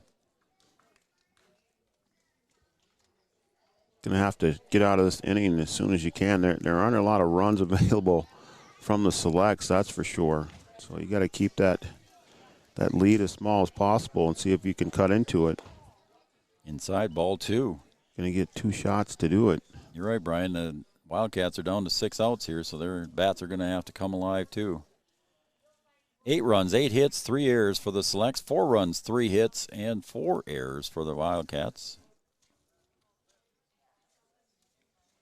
Going to have to get out of this inning as soon as you can. There aren't a lot of runs available from the Selects, that's for sure. So you got to keep that lead as small as possible and see if you can cut into it. Inside, ball 2. Going to get 2 shots to do it. You're right, Brian. The Wildcats are down to 6 outs here, so their bats are going to have to come alive too. 8 runs, 8 hits, 3 errors for the Selects. 4 runs, 3 hits, and 4 errors for the Wildcats.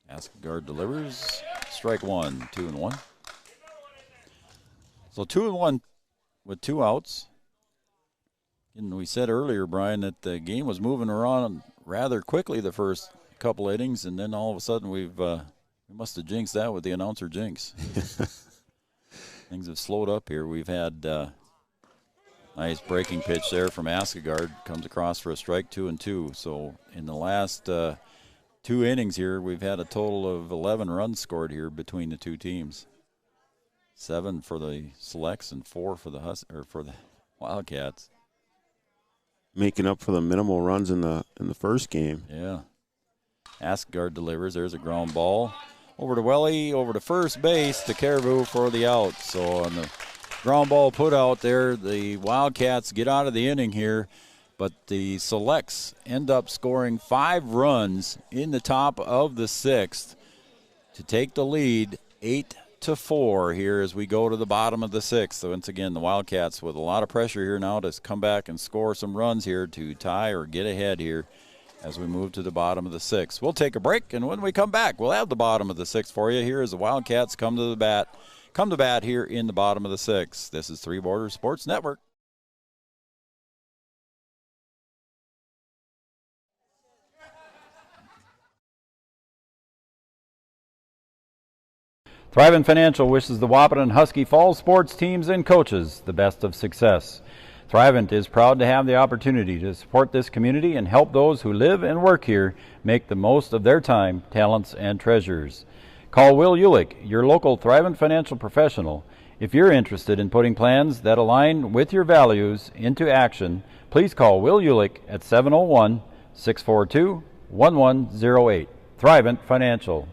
Askegard delivers. Strike 1, 2-1. So 2-1 with 2 outs. And we said earlier, Brian, that the game was moving around rather quickly the first couple innings, and then all of a sudden we must have jinxed that with the announcer jinx. Things have slowed up here. We've had nice breaking pitch there from Askegard. Comes across for a strike, 2-2. So in the last 2 innings here, we've had a total of 11 runs scored here between the 2 teams. 7 for the Selects and 4 for the Wildcats. Making up for the minimal runs in the first game. Yeah. Askegard delivers. There's a ground ball. Over to Welly, over to first base to Caribou for the out. So on the ground ball put out there, the Wildcats get out of the inning here, but the Selects end up scoring 5 runs in the top of the 6th to take the lead 8-4 here as we go to the bottom of the 6th. So once again, the Wildcats with a lot of pressure here now to come back and score some runs here to tie or get ahead here as we move to the bottom of the 6th. We'll take a break, and when we come back, we'll have the bottom of the 6th for you here as the Wildcats come to bat here in the bottom of the 6th. This is Three Borders Sports Network. Thrivent Financial wishes the Wahpeton Husky Falls sports teams and coaches the best of success. Thrivent is proud to have the opportunity to support this community and help those who live and work here make the most of their time, talents, and treasures. Call Will Ulick, your local Thrivent financial professional. If you're interested in putting plans that align with your values into action, please call Will Ulick at 701-642-1108. Thrivent Financial.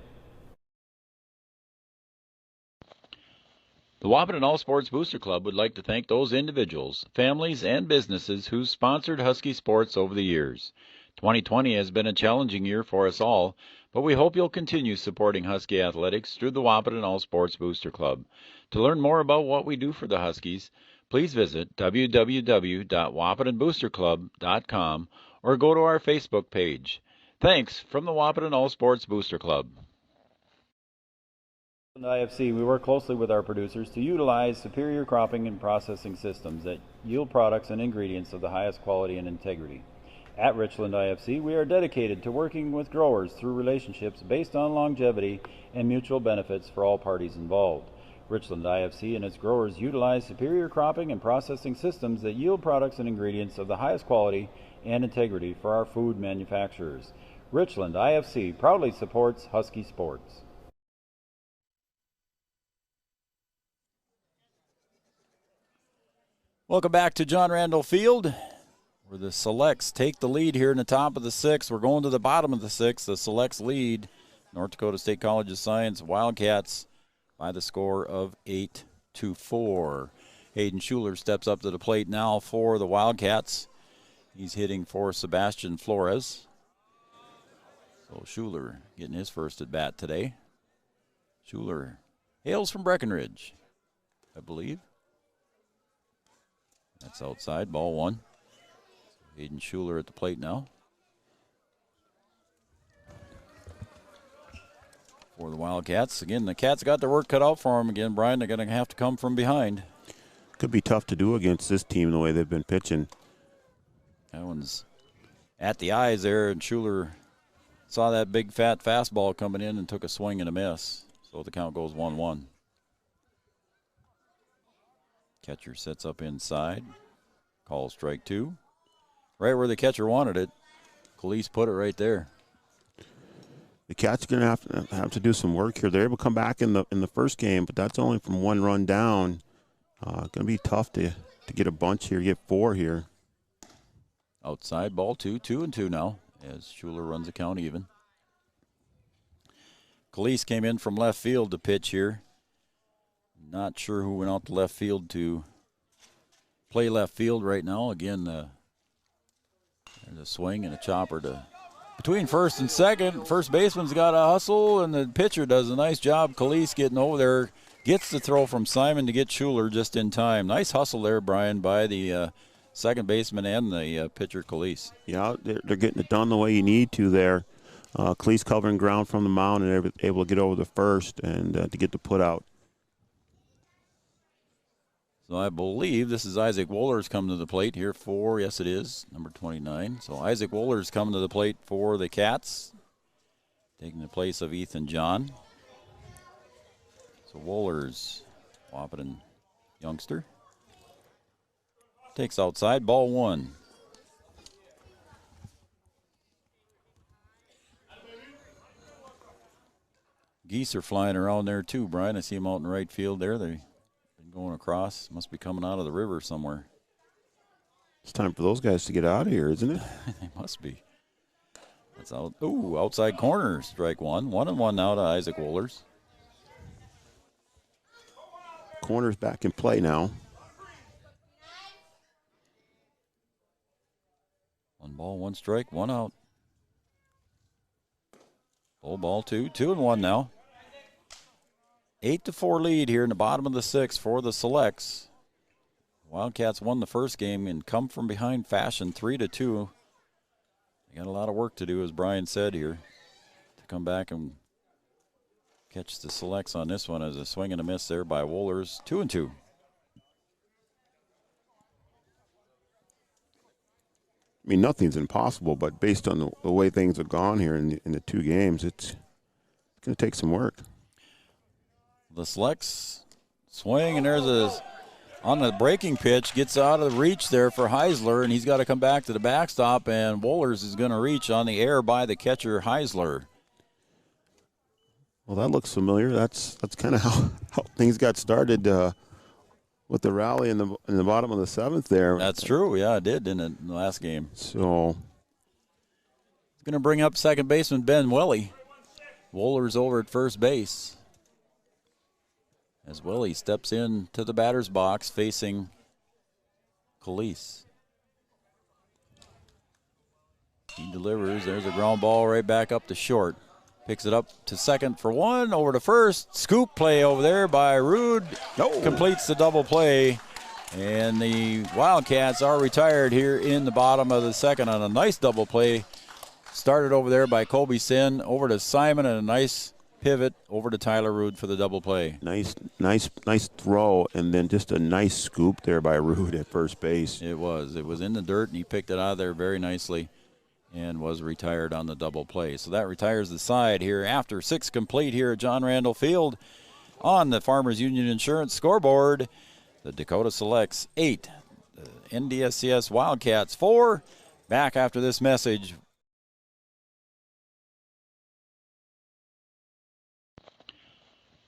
The Wahpeton All Sports Booster Club would like to thank those individuals, families, and businesses who sponsored Husky sports over the years. 2020 has been a challenging year for us all, but we hope you'll continue supporting Husky athletics through the Wahpeton All Sports Booster Club. To learn more about what we do for the Huskies, please visit www.wahpetonboosterclub.com or go to our Facebook page. Thanks from the Wahpeton All Sports Booster Club. In IFC, we work closely with our producers to utilize superior cropping and processing systems that yield products and ingredients of the highest quality and integrity. At Richland IFC, we are dedicated to working with growers through relationships based on longevity and mutual benefits for all parties involved. Richland IFC and its growers utilize superior cropping and processing systems that yield products and ingredients of the highest quality and integrity for our food manufacturers. Richland IFC proudly supports Husky sports. Welcome back to John Randall Field, where the Selects take the lead here in the top of the 6th. We're going to the bottom of the 6th. The Selects lead North Dakota State College of Science Wildcats by the score of 8-4. Hayden Schuler steps up to the plate now for the Wildcats. He's hitting for Sebastian Flores. So Schuler getting his first at bat today. Schuler hails from Breckenridge, I believe. That's outside, ball one. Hayden Schuler at the plate now. For the Wildcats. Again, the Cats got their work cut out for them again, Brian. They're going to have to come from behind. Could be tough to do against this team the way they've been pitching. That one's at the eyes there, and Schuler saw that big fat fastball coming in and took a swing and a miss. So the count goes 1-1. Catcher sets up inside. Calls strike two. Right where the catcher wanted it. Khalees put it right there. The Cats are going to have to do some work here. They're able to come back in the first game, but that's only from one run down. Going to be tough to get a bunch here, get four here. Outside ball two, 2-2 now as Schuler runs the count even. Khalees came in from left field to pitch here. Not sure who went out to left field to play left field right now. Again, there's a swing and a chopper to between first and second. First baseman's got a hustle, and the pitcher does a nice job. Khalees getting over there, gets the throw from Simon to get Schuler just in time. Nice hustle there, Brian, by the second baseman and the pitcher, Khalees. Yeah, they're getting it done the way you need to there. Khalees covering ground from the mound and able to get over the first and to get the put out. So I believe this is Isaac Wohlers coming to the plate here for, yes it is, number 29. So Isaac Wohlers coming to the plate for the Cats, taking the place of Ethan John. So Wohlers, Wahpeton youngster, takes outside, ball one. Geese are flying around there too, Brian. I see them out in right field there. They've been going across. Must be coming out of the river somewhere. It's time for those guys to get out of here, isn't it? They must be. That's out. Ooh, outside corner, strike one. 1-1 now to Isaac Wohlers. Corner's back in play now. One ball, one strike, one out. Full ball two, 2-1 now. 8-4 lead here in the bottom of the sixth for the Selects. Wildcats won the first game in come from behind fashion, 3-2. They got a lot of work to do, as Brian said here, to come back and catch the Selects on this one as a swing and a miss there by Wohlers. 2-2. I mean, nothing's impossible, but based on the way things have gone here in the two games, it's going to take some work. The Selects swing, and there's a on the breaking pitch, gets out of the reach there for Heisler, and he's got to come back to the backstop, and Wohlers is going to reach on the air by the catcher, Heisler. Well, that looks familiar. That's kind of how things got started with the rally in the bottom of the seventh there. That's true. Yeah, it did, didn't it, in the last game? So it's going to bring up second baseman Ben Welly. Wohlers over at first base. As Welly steps in to the batter's box facing Khalees. He delivers. There's a ground ball right back up to short. Picks it up to second for one, over to first. Scoop play over there by Rude. Completes the double play. And the Wildcats are retired here in the bottom of the second on a nice double play. Started over there by Colby Sin, over to Simon, and a nice pivot over to Tyler Rude for the double play. Nice throw, and then just a nice scoop there by Rude at first base. It was in the dirt, and he picked it out of there very nicely and was retired on the double play. So that retires the side here after six complete here at John Randall Field. On the Farmers Union Insurance scoreboard, the Dakota Selects 8, the NDSCS Wildcats 4. Back after this message.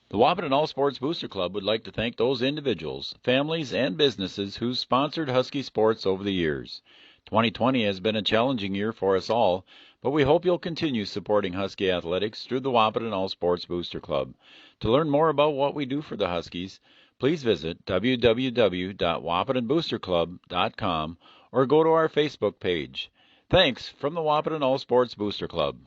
The Wahpeton All Sports Booster Club would like to thank those individuals, families, and businesses who sponsored Husky sports over the years. 2020 has been a challenging year for us all, but we hope you'll continue supporting Husky athletics through the Wahpeton All Sports Booster Club. To learn more about what we do for the Huskies, please visit www.wapetonboosterclub.com or go to our Facebook page. Thanks from the Wahpeton All Sports Booster Club.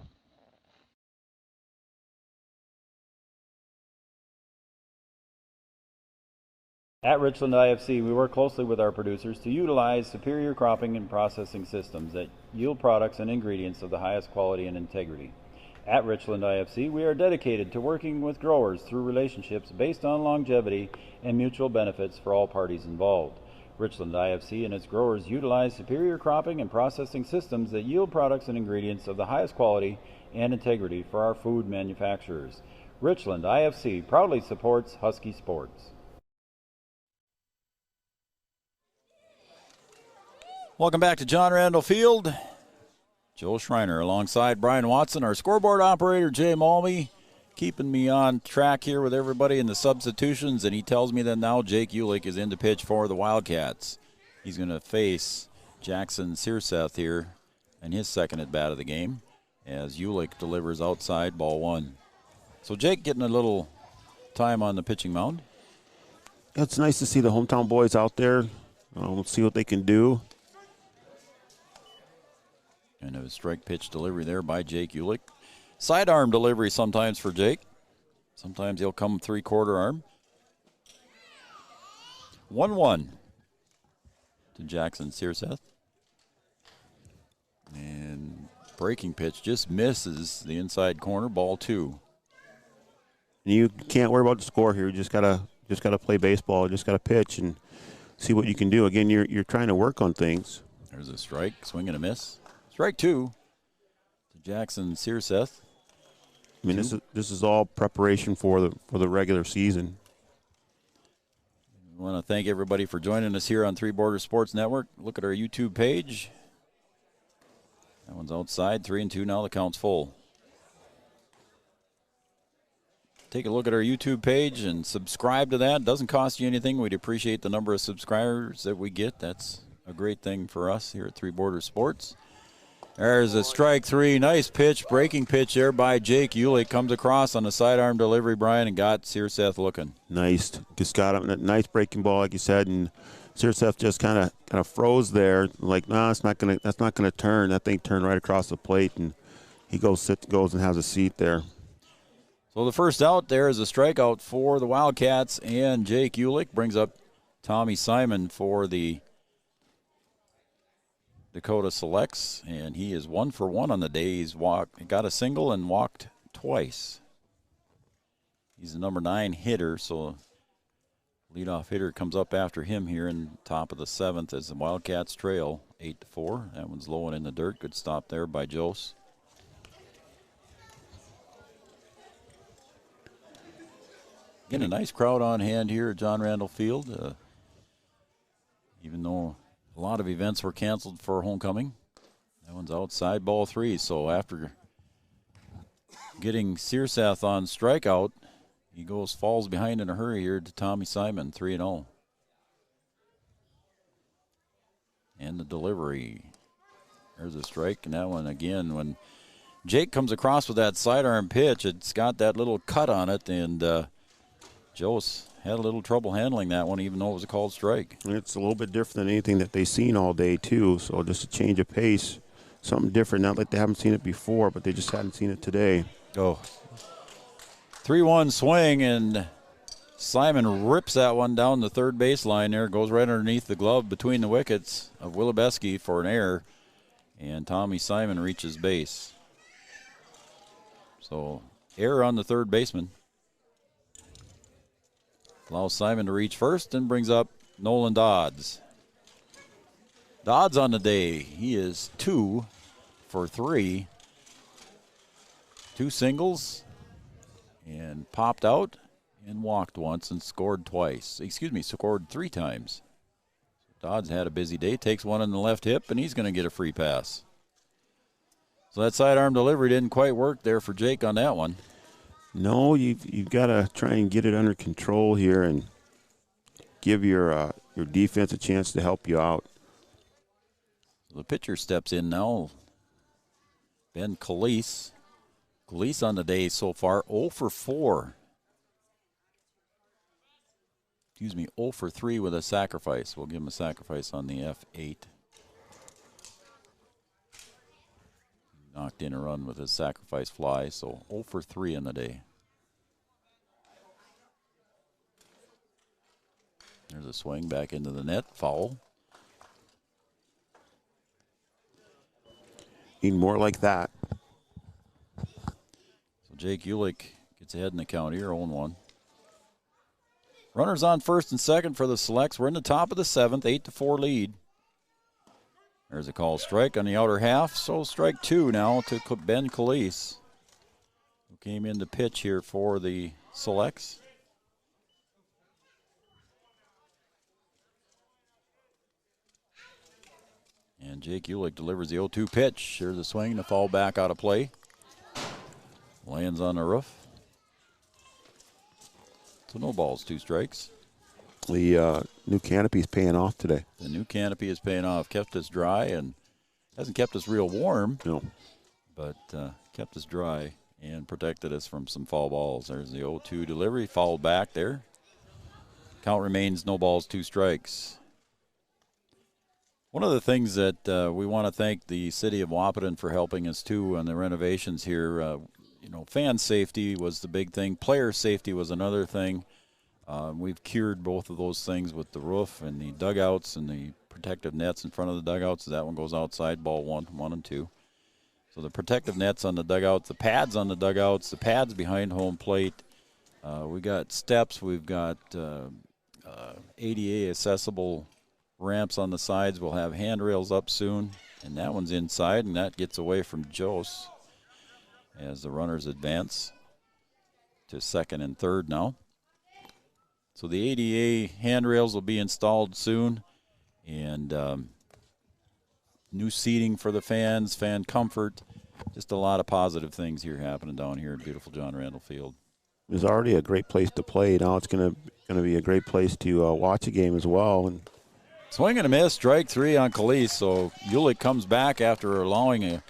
At Richland IFC, we work closely with our producers to utilize superior cropping and processing systems that yield products and ingredients of the highest quality and integrity. At Richland IFC, we are dedicated to working with growers through relationships based on longevity and mutual benefits for all parties involved. Richland IFC and its growers utilize superior cropping and processing systems that yield products and ingredients of the highest quality and integrity for our food manufacturers. Richland IFC proudly supports Husky sports. Welcome back to John Randall Field. Joe Schreiner alongside Brian Watson, our scoreboard operator, Jay Malmy, keeping me on track here with everybody in the substitutions, and he tells me that now Jake Ulick is in to pitch for the Wildcats. He's going to face Jackson Searseth here in his second at-bat of the game as Ulick delivers outside, ball one. So Jake getting a little time on the pitching mound. It's nice to see the hometown boys out there. Let's see what they can do. And a strike pitch delivery there by Jake Ulick. Sidearm delivery sometimes for Jake. Sometimes he'll come three-quarter arm. 1-1 to Jackson Searseth. And breaking pitch just misses the inside corner, ball two. You can't worry about the score here. You just gotta play baseball. Just gotta pitch and see what you can do. Again, you're trying to work on things. There's a strike, swing and a miss. Strike two to Jackson Searseth. I mean, this is all preparation for the regular season. I want to thank everybody for joining us here on Three Borders Sports Network. Look at our YouTube page. That one's outside, 3-2 now. The count's full. Take a look at our YouTube page and subscribe to that. It doesn't cost you anything. We'd appreciate the number of subscribers that we get. That's a great thing for us here at Three Borders Sports. There's a strike three. Nice pitch, breaking pitch there by Jake Ulick. Comes across on a sidearm delivery, Brian, and got Searseth looking. Nice. Just got him. Nice breaking ball, like you said, and Searseth just kind of froze there. Like, no, that's not gonna turn. That thing turned right across the plate, and he goes and has a seat there. So the first out there is a strikeout for the Wildcats, and Jake Ulick brings up Tommy Simon for the Dakota Selects, and he is 1 for 1 on the day. He got a single and walked twice. He's the number 9 hitter, so leadoff hitter comes up after him here in top of the 7th as the Wildcats trail 8-4. That one's low and in the dirt. Good stop there by Jose. Again, a nice crowd on hand here at John Randall Field, even though a lot of events were canceled for homecoming. That one's outside, ball three. So after getting Searseth on strikeout, he falls behind in a hurry here to Tommy Simon, 3-0. And the delivery. There's a strike, and that one again, when Jake comes across with that sidearm pitch, it's got that little cut on it, and Jose had a little trouble handling that one, even though it was a called strike. It's a little bit different than anything that they've seen all day, too. So just a change of pace, something different. Not like they haven't seen it before, but they just hadn't seen it today. 3-1 swing, and Simon rips that one down the third baseline there. Goes right underneath the glove between the wickets of Wilebeski for an error, and Tommy Simon reaches base. So error on the third baseman. Allows Simon to reach first and brings up Nolan Dodds. Dodds on the day. He is 2 for 3. 2 singles and popped out and walked once and scored twice. Scored 3 times. Dodds had a busy day. Takes one on the left hip, and he's going to get a free pass. So that sidearm delivery didn't quite work there for Jake on that one. No, you've got to try and get it under control here and give your defense a chance to help you out. The pitcher steps in now. Ben Calise. Calise on the day so far, 0 for 4. 0 for 3 with a sacrifice. We'll give him a sacrifice on the F8. Knocked in a run with his sacrifice fly, so 0 for 3 in the day. There's a swing back into the net, foul. Need more like that. So Jake Ulick gets ahead in the count here, 0-1. Runners on first and second for the Selects. We're in the top of the 7th, 8-4 lead. There's a call strike on the outer half, so strike 2 now to Ben Calise, who came in to pitch here for the Selects. And Jake Ulick delivers the 0-2 pitch. Here's a swing, the fall back out of play. Lands on the roof. So no balls, 2 strikes. The new canopy's paying off today. The new canopy is paying off. Kept us dry and hasn't kept us real warm. No. But kept us dry and protected us from some foul balls. There's the 0-2 delivery, fouled back there. Count remains no balls, 2 strikes. One of the things that we want to thank the city of Wahpeton for helping us too on the renovations here. Fan safety was the big thing. Player safety was another thing. We've cured both of those things with the roof and the dugouts and the protective nets in front of the dugouts. That one goes outside, ball 1 and 2. So the protective nets on the dugouts, the pads on the dugouts, the pads behind home plate. We got steps. We've got ADA accessible ramps on the sides. We'll have handrails up soon, and that one's inside, and that gets away from Jose as the runners advance to second and third now. So the ADA handrails will be installed soon, and new seating for the fans, fan comfort, just a lot of positive things here happening down here at beautiful John Randall Field. It's already a great place to play. Now it's going to be a great place to watch a game as well. And swing and a miss, strike 3 on Calise. So Ulick comes back after allowing a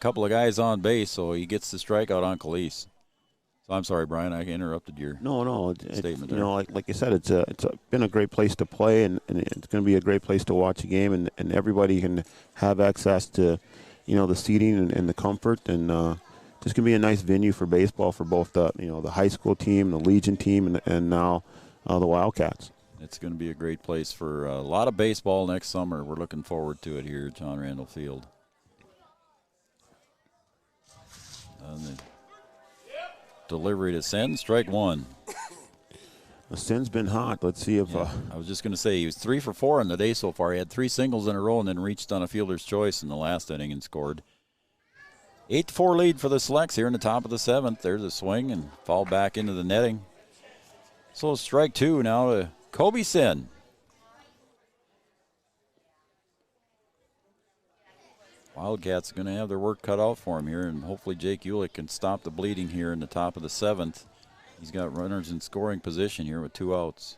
couple of guys on base, so he gets the strikeout on Calise. So I'm sorry, Brian, I interrupted your statement there. Like I said, it's been a great place to play, and it's going to be a great place to watch a game, and everybody can have access to, the seating and the comfort, and just going to be a nice venue for baseball for both the high school team, the Legion team, and now the Wildcats. It's going to be a great place for a lot of baseball next summer. We're looking forward to it here at John Randall Field. Delivery to Sen, strike 1. Sen's been hot. Let's see if. I was just going to say he was 3 for 4 in the day so far. He had 3 singles in a row and then reached on a fielder's choice in the last inning and scored. 8-4 lead for the Selects here in the top of the 7th. There's a swing and fall back into the netting. So strike 2 now to Kobe Sen. Wildcats are going to have their work cut out for him here, and hopefully Jake Ulick can stop the bleeding here in the top of the 7th. He's got runners in scoring position here with 2 outs.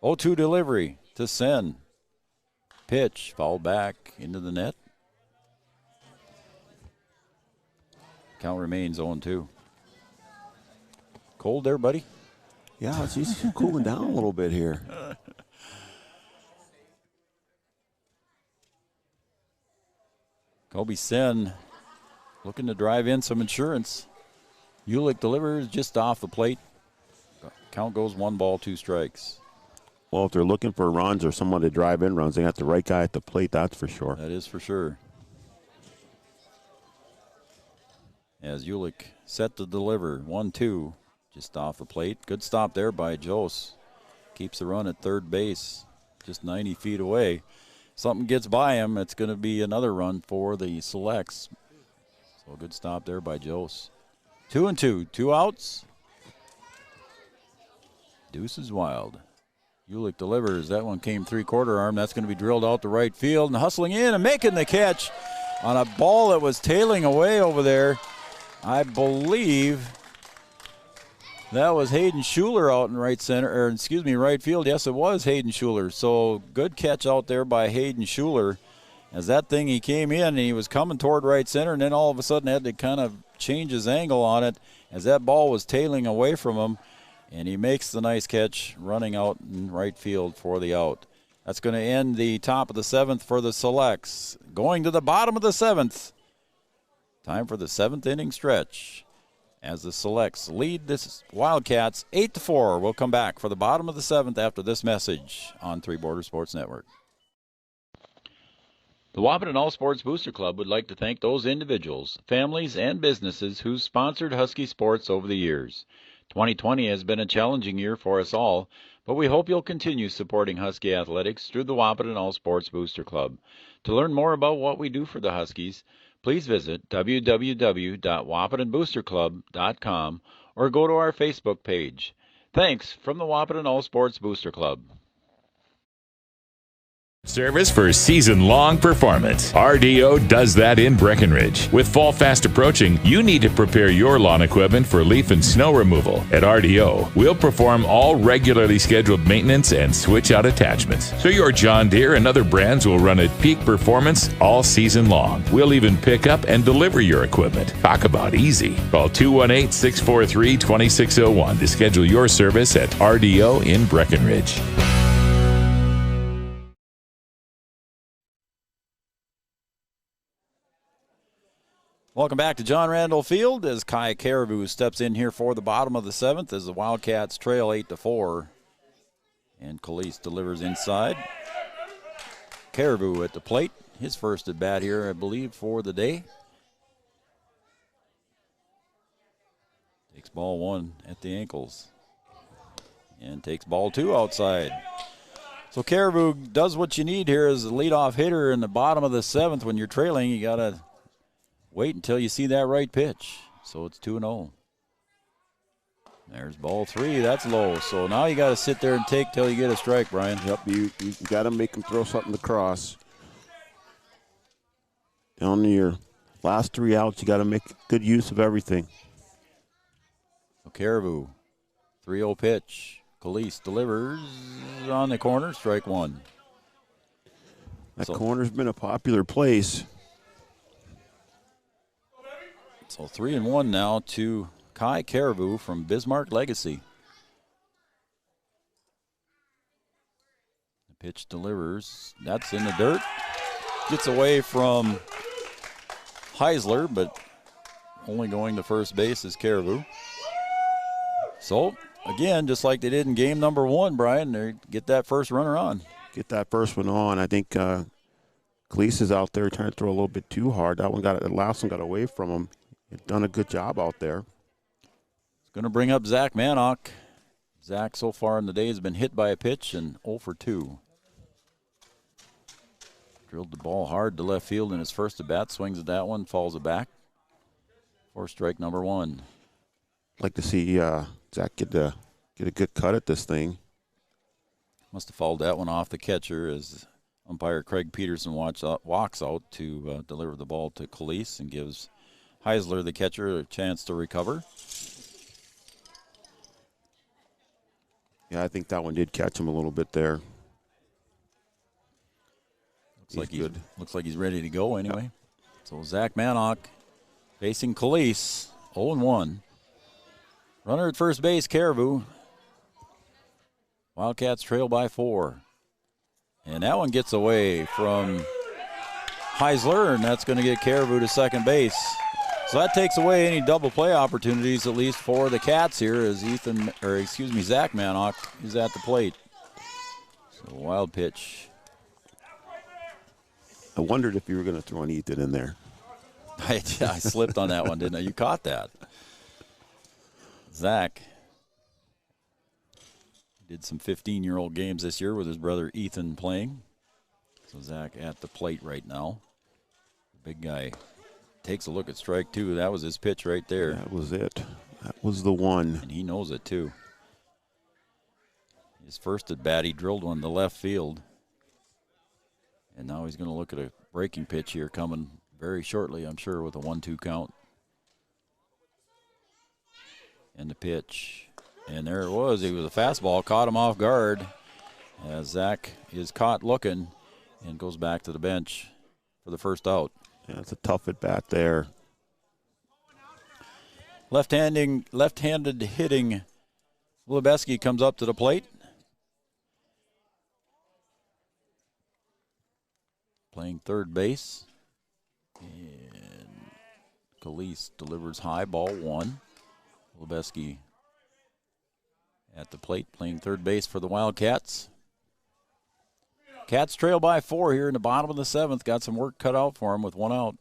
0-2 delivery to Sen. Pitch, fouled back into the net. Count remains 0-2. Cold there, buddy? Yeah, he's cooling down a little bit here. Kobe Sen looking to drive in some insurance. Ulick delivers just off the plate. Count goes 1 ball, 2 strikes. Well, if they're looking for runs or someone to drive in runs, they got the right guy at the plate, that's for sure. That is for sure. As Ulick set to deliver, 1-2, just off the plate. Good stop there by Jose. Keeps the run at third base, just 90 feet away. Something gets by him, it's going to be another run for the Selects. So a good stop there by Jose. 2-2, 2 outs. Deuce is wild. Ulick delivers. That one came 3/4 arm. That's going to be drilled out to right field and hustling in and making the catch on a ball that was tailing away over there. I believe that was Hayden Schuler out in right field. Yes, it was Hayden Schuler. So good catch out there by Hayden Schuler. As that thing, he came in and he was coming toward right center, and then all of a sudden had to kind of change his angle on it as that ball was tailing away from him, and he makes the nice catch running out in right field for the out. That's going to end the top of the 7th for the Selects. Going to the bottom of the 7th. Time for the 7th inning stretch as the Selects lead this Wildcats 8-4. We'll come back for the bottom of the 7th after this message on Three Border Sports Network. The Wahpeton All Sports Booster Club would like to thank those individuals, families, and businesses who sponsored Husky sports over the years. 2020 has been a challenging year for us all, but we hope you'll continue supporting Husky athletics through the Wahpeton All Sports Booster Club. To learn more about what we do for the Huskies, please visit www.wapetonboosterclub.com or go to our Facebook page. Thanks from the Wahpeton All Sports Booster Club. Service for season-long performance. RDO does that in Breckenridge. With fall fast approaching, you need to prepare your lawn equipment for leaf and snow removal. At RDO, we'll perform all regularly scheduled maintenance and switch out attachments. So your John Deere and other brands will run at peak performance all season long. We'll even pick up and deliver your equipment. Talk about easy. Call 218-643-2601 to schedule your service at RDO in Breckenridge. Welcome back to John Randall Field as Kai Caribou steps in here for the bottom of the 7th as the Wildcats trail 8-4. And Calise delivers inside. Caribou at the plate. His first at bat here, I believe, for the day. Takes ball 1 at the ankles. And takes ball 2 outside. So Caribou does what you need here as a leadoff hitter in the bottom of the 7th. When you're trailing, you got to wait until you see that right pitch. So it's 2-0. There's ball 3. That's low. So now you got to sit there and take till you get a strike, Brian. Yep, you got to make him throw something across. Down to your last 3 outs, you got to make good use of everything. So Caribou, 3-0 pitch. Calise delivers on the corner, strike 1. That corner's been a popular place. So 3-1 now to Kai Caribou from Bismarck Legacy. The pitch delivers. That's in the dirt. Gets away from Heisler, but only going to first base is Caribou. So, again, just like they did in game number 1, Brian, they get that first runner on. Get that first one on. I think Calise is out there trying to throw a little bit too hard. The last one got away from him. He's done a good job out there. It's going to bring up Zach Manock. Zach so far in the day has been hit by a pitch and 0 for 2. Drilled the ball hard to left field in his first at bat. Swings at that one, falls it back for strike number 1. Like to see Zach get a good cut at this thing. Must have fouled that one off the catcher as umpire Craig Peterson walks out to deliver the ball to Calise and gives Heisler, the catcher, a chance to recover. Yeah, I think that one did catch him a little bit there. Looks like he's ready to go anyway. Yep. So Zach Manock facing Calise, 0-1. Runner at first base, Caribou. Wildcats trail by 4. And that one gets away from Heisler, and that's going to get Caribou to second base. So that takes away any double play opportunities, at least for the Cats here, as Zach Manock is at the plate. So wild pitch. I wondered if you were going to throw an Ethan in there. I slipped on that one, didn't I? You caught that. Zach did some 15-year-old games this year with his brother Ethan playing. So Zach at the plate right now. Big guy takes a look at strike 2. That was his pitch right there. That was it. That was the one. And he knows it too. His first at bat, he drilled one to left field. And now he's going to look at a breaking pitch here coming very shortly, I'm sure, with a 1-2 count. And the pitch. And there it was. It was a fastball, caught him off guard as Zach is caught looking and goes back to the bench. for the first out. Yeah, it's a tough at bat there. Left-handed hitting Lubeski comes up to the plate. Playing third base. And Calise delivers high, ball 1. Lubeski at the plate playing third base for the Wildcats. Cats trail by 4 here in the bottom of the 7th. Got some work cut out for him with 1 out.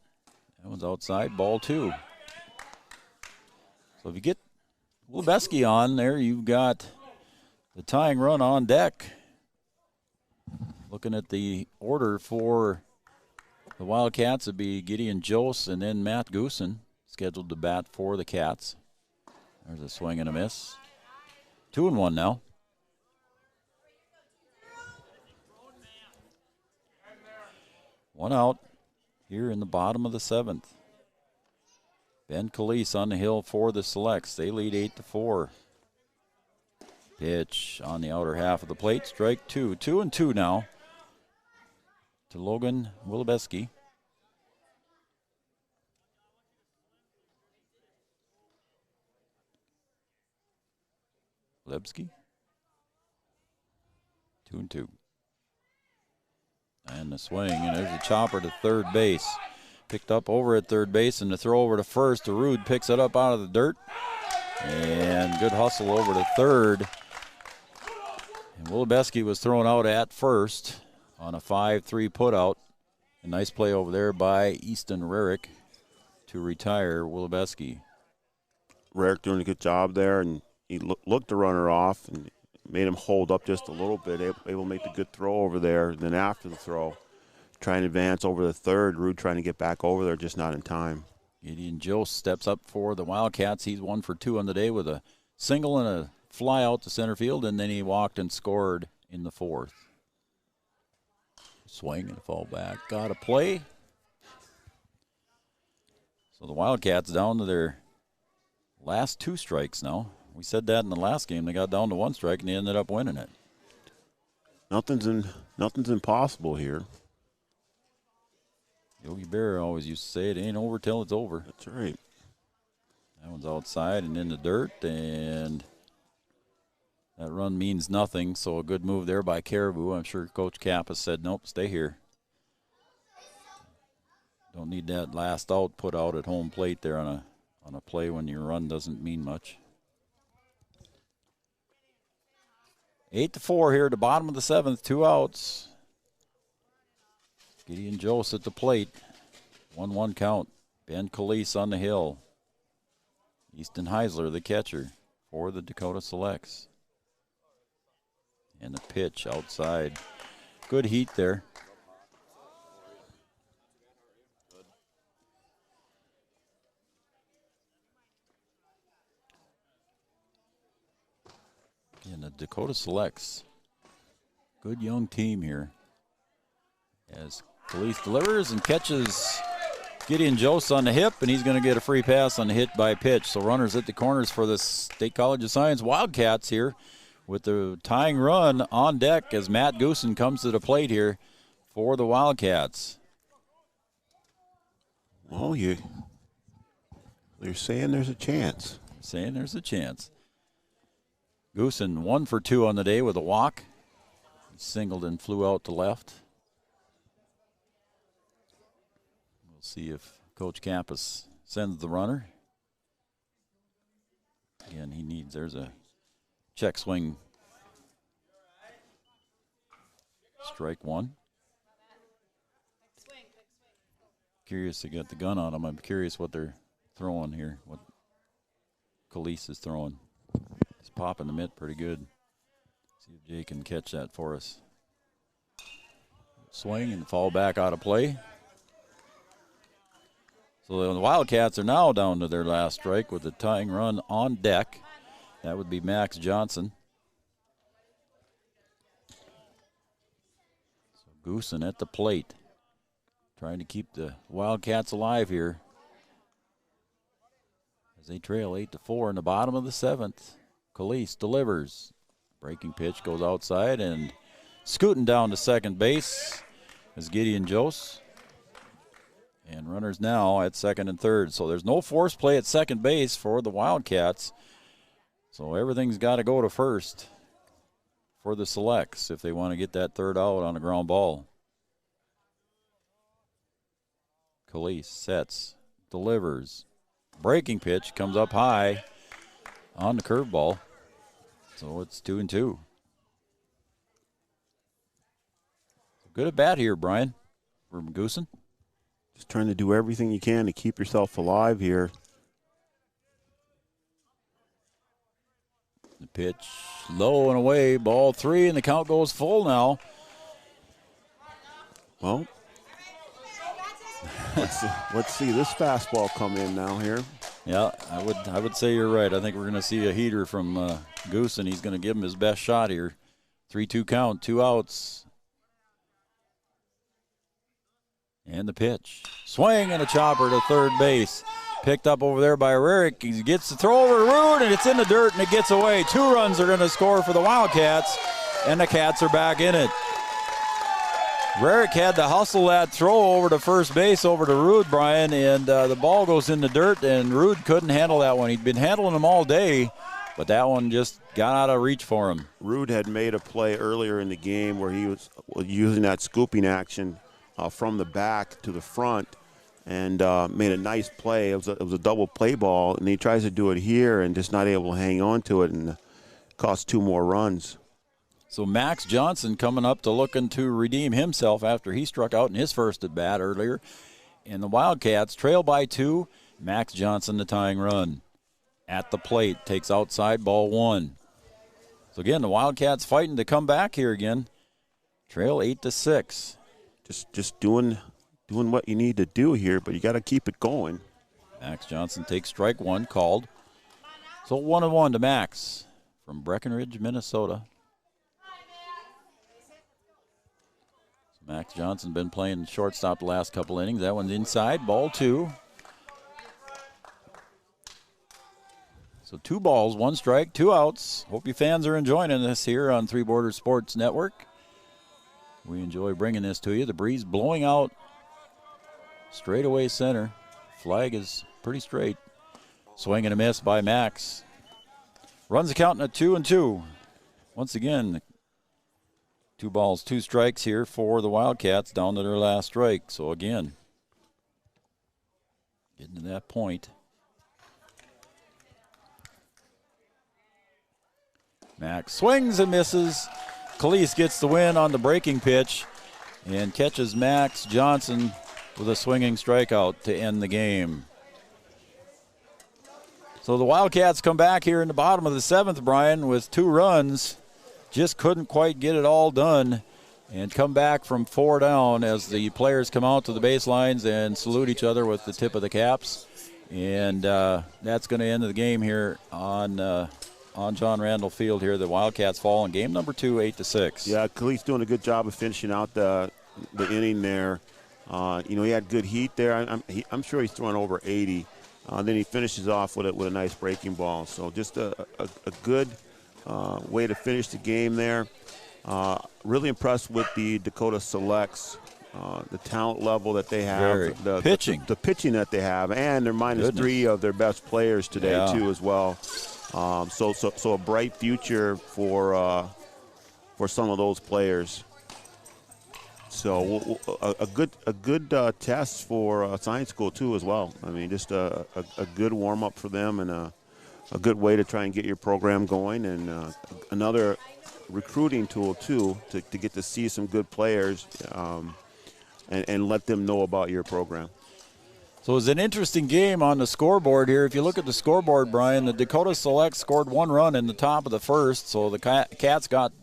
That one's outside, ball 2. So if you get Lubeski on there, you've got the tying run on deck. Looking at the order for the Wildcats, it'd be Gideon Jose and then Matt Goosen scheduled to bat for the Cats. There's a swing and a miss. 2-1 now. One out here in the bottom of the 7th. Ben Calise on the hill for the Selects. They lead 8-4. Pitch on the outer half of the plate. Strike 2. 2-2 now to Logan Wilebeski. Lebski. 2-2. And the swing, and there's a chopper to third base. Picked up over at third base, and the throw over to first. Arud picks it up out of the dirt. And good hustle over to third. And Wilebeski was thrown out at first on a 5-3 putout. A nice play over there by Easton Rarick to retire Wilebeski. Rarick doing a good job there, and he looked the runner off and made him hold up just a little bit, able to make the good throw over there. And then after the throw, trying to advance over the third. Rude trying to get back over there, just not in time. Gideon Jose steps up for the Wildcats. He's 1 for 2 on the day with a single and a fly out to center field, and then he walked and scored in the 4th. Swing and fall back. Got a play. So the Wildcats down to their last 2 strikes now. We said that in the last game. They got down to 1 strike, and they ended up winning it. Nothing's impossible here. Yogi Berra always used to say it ain't over till it's over. That's right. That one's outside and in the dirt, and that run means nothing, so a good move there by Caribou. I'm sure Coach Kappas said, nope, stay here. Don't need that last out put out at home plate there on a play when your run doesn't mean much. 8-4 here at the bottom of the 7th, 2 outs. Gideon Jose at the plate. 1-1 count. Ben Calise on the hill. Easton Heisler, the catcher for the Dakota Selects. And the pitch outside. Good heat there. And the Dakota Selects. Good young team here. As Calise delivers and catches Gideon Jose on the hip, and he's going to get a free pass on the hit by pitch. So runners at the corners for the State College of Science Wildcats here with the tying run on deck as Matt Goosen comes to the plate here for the Wildcats. Well, you're saying there's a chance. Saying there's a chance. Goosen 1 for 2 on the day with a walk. He singled and flew out to left. We'll see if Coach Kappas sends the runner. Again, there's a check swing. Strike 1. Curious to get the gun on him. I'm curious what they're throwing here, what Calise is throwing. He's popping the mitt pretty good. See if Jay can catch that for us. Swing and fall back out of play. So the Wildcats are now down to their last strike with the tying run on deck. That would be Max Johnson. So Goosen at the plate, trying to keep the Wildcats alive here as they trail 8-4 in the bottom of the 7th. Calise delivers. Breaking pitch goes outside, and scooting down to second base is Gideon Jose. And runners now at second and third. So there's no force play at second base for the Wildcats. So everything's got to go to first for the Selects if they want to get that third out on a ground ball. Calise sets, delivers. Breaking pitch comes up high on the curveball. So it's 2-2. Good at bat here, Brian, for Goosen. Just trying to do everything you can to keep yourself alive here. The pitch low and away, ball 3, and the count goes full now. Well, let's see this fastball come in now here. Yeah, I would say you're right. I think we're going to see a heater from Goosen. He's going to give him his best shot here. 3-2 count, 2 outs. And the pitch. Swing and a chopper to third base. Picked up over there by Rarick. He gets the throw over to Rude, and it's in the dirt, and it gets away. 2 runs are going to score for the Wildcats, and the Cats are back in it. Rarick had to hustle that throw over to first base, over to Rude, Brian, and the ball goes in the dirt, and Rude couldn't handle that one. He'd been handling them all day, but that one just got out of reach for him. Rude had made a play earlier in the game where he was using that scooping action from the back to the front, and made a nice play. It was a double play ball, and he tries to do it here and just not able to hang on to it, and cost 2 more runs. So Max Johnson coming up to looking to redeem himself after he struck out in his first at bat earlier. And the Wildcats trail by 2. Max Johnson the tying run. At the plate, takes outside, ball 1. So again, the Wildcats fighting to come back here again. Trail 8-6. Just doing what you need to do here, but you got to keep it going. Max Johnson takes strike 1, called. So 1-1 to Max from Breckenridge, Minnesota. So Max Johnson been playing shortstop the last couple innings. That one's inside, ball 2. So 2 balls, 1 strike, 2 outs. Hope you fans are enjoying this here on Three Borders Sports Network. We enjoy bringing this to you. The breeze blowing out straightaway center. Flag is pretty straight. Swing and a miss by Max. Runs the count at 2-2. Once again, 2 balls, 2 strikes here for the Wildcats down to their last strike. So again, getting to that point. Max swings and misses. Calise gets the win on the breaking pitch and catches Max Johnson with a swinging strikeout to end the game. So the Wildcats come back here in the bottom of the 7th, Brian, with 2 runs. Just couldn't quite get it all done and come back from 4 down as the players come out to the baselines and salute each other with the tip of the caps. And that's going to end the game here on John Randall Field here. The Wildcats fall in game number 2, 8-6. Yeah, Calise doing a good job of finishing out the inning there. He had good heat there. I'm sure he's throwing over 80. Then he finishes off with a nice breaking ball. So just a good way to finish the game there. Really impressed with the Dakota Selects, the talent level that they have, the pitching that they have, and they're minus 3 of their best players today too as well. So a bright future for some of those players. So a good test for science school too as well. I mean, just a good warm up for them, and a good way to try and get your program going, and another recruiting tool too to get to see some good players and let them know about your program. So it was an interesting game on the scoreboard here. If you look at the scoreboard, Brian, the Dakota Select scored 1 run in the top of the 1st, so the Cats got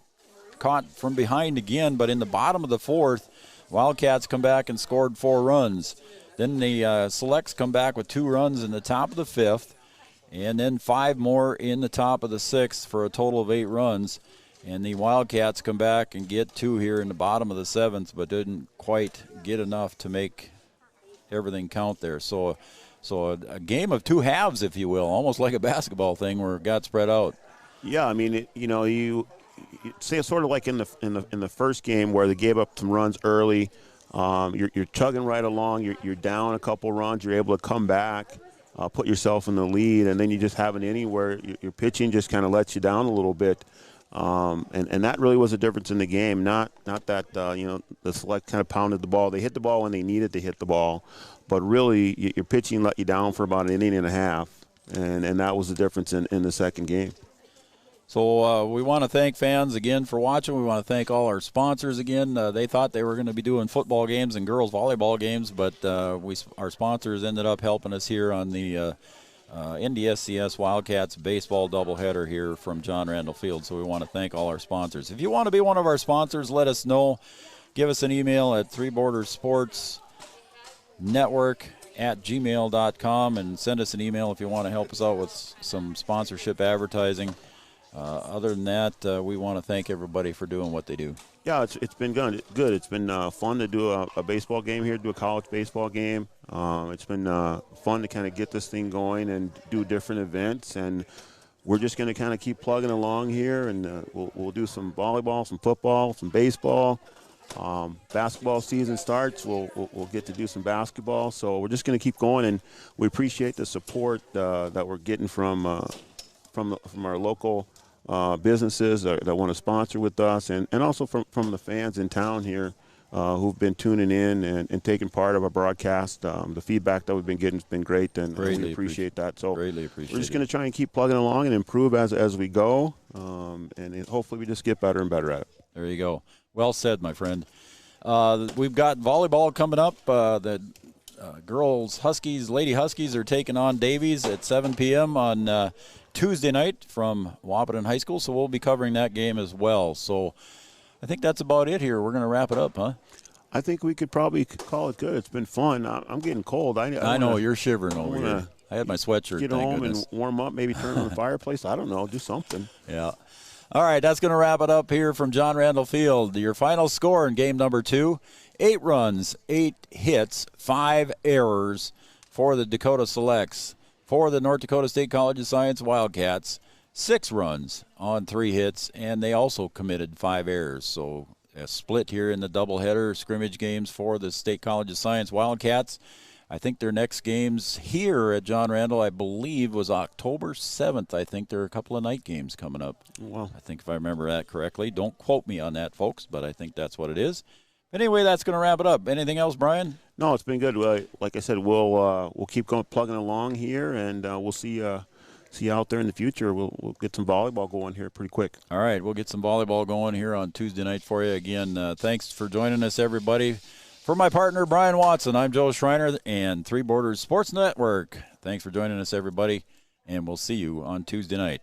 caught from behind again, but in the bottom of the 4th, Wildcats come back and scored 4 runs. Then the Selects come back with 2 runs in the top of the 5th, and then 5 more in the top of the 6th for a total of 8 runs. And the Wildcats come back and get 2 here in the bottom of the 7th, but didn't quite get enough to make everything count there. So a game of 2 halves, if you will, almost like a basketball thing where it got spread out. Yeah, I mean, you say it's sort of like in the first game where they gave up some runs early. You're chugging right along. You're down a couple runs. You're able to come back, put yourself in the lead, and then you just have an inning where your pitching just kind of lets you down a little bit. And that really was a difference in the game. Not that the Select kind of pounded the ball. They hit the ball when they needed to hit the ball, but really your pitching let you down for about an inning and a half, and that was the difference in the second game. So we want to thank fans again for watching. We want to thank all our sponsors again. They thought they were going to be doing football games and girls volleyball games, but our sponsors ended up helping us here on the NDSCS Wildcats baseball doubleheader here from John Randall Field. So we want to thank all our sponsors. If you want to be one of our sponsors, let us know. Give us an email at threebordersportsnetwork@gmail.com and send us an email if you want to help us out with some sponsorship advertising. Other than that, we want to thank everybody for doing what they do. Yeah, it's been good. It's been fun to do a baseball game here, do a college baseball game. It's been fun to kind of get this thing going and do different events. And we're just going to kind of keep plugging along here, and we'll do some volleyball, some football, some baseball. Basketball season starts. We'll get to do some basketball. So we're just going to keep going, and we appreciate the support that we're getting from our local businesses that want to sponsor with us, and also from the fans in town here who've been tuning in and taking part of our broadcast. The feedback that we've been getting has been great, and we appreciate that. So we're just going to try and keep plugging along and improve as we go, and hopefully we just get better and better at it. There you go. Well said, my friend. We've got volleyball coming up. The girls Huskies, Lady Huskies are taking on Davies at 7 p.m. on Tuesday night from Wahpeton High School, so we'll be covering that game as well. So I think that's about it here. We're going to wrap it up, huh? I think we could probably call it good. It's been fun. I'm getting cold. I know you're shivering over here. I had my sweatshirt. Get home and warm up, maybe turn on the fireplace. I don't know. Do something. Yeah. All right, that's going to wrap it up here from John Randall Field. Your final score in game number 2, 8 runs, 8 hits, 5 errors for the Dakota Selects. For the North Dakota State College of Science Wildcats, 6 runs on 3 hits, and they also committed 5 errors. So a split here in the doubleheader scrimmage games for the State College of Science Wildcats. I think their next games here at John Randall, I believe, was October 7th. I think there are a couple of night games coming up. Wow. I think if I remember that correctly. Don't quote me on that, folks, but I think that's what it is. Anyway, that's going to wrap it up. Anything else, Brian? No, it's been good. Like I said, we'll keep plugging along here, and we'll see you out there in the future. We'll get some volleyball going here pretty quick. All right, we'll get some volleyball going here on Tuesday night for you. Again, thanks for joining us, everybody. For my partner, Brian Watson, I'm Joe Schreiner and Three Borders Sports Network. Thanks for joining us, everybody, and we'll see you on Tuesday night.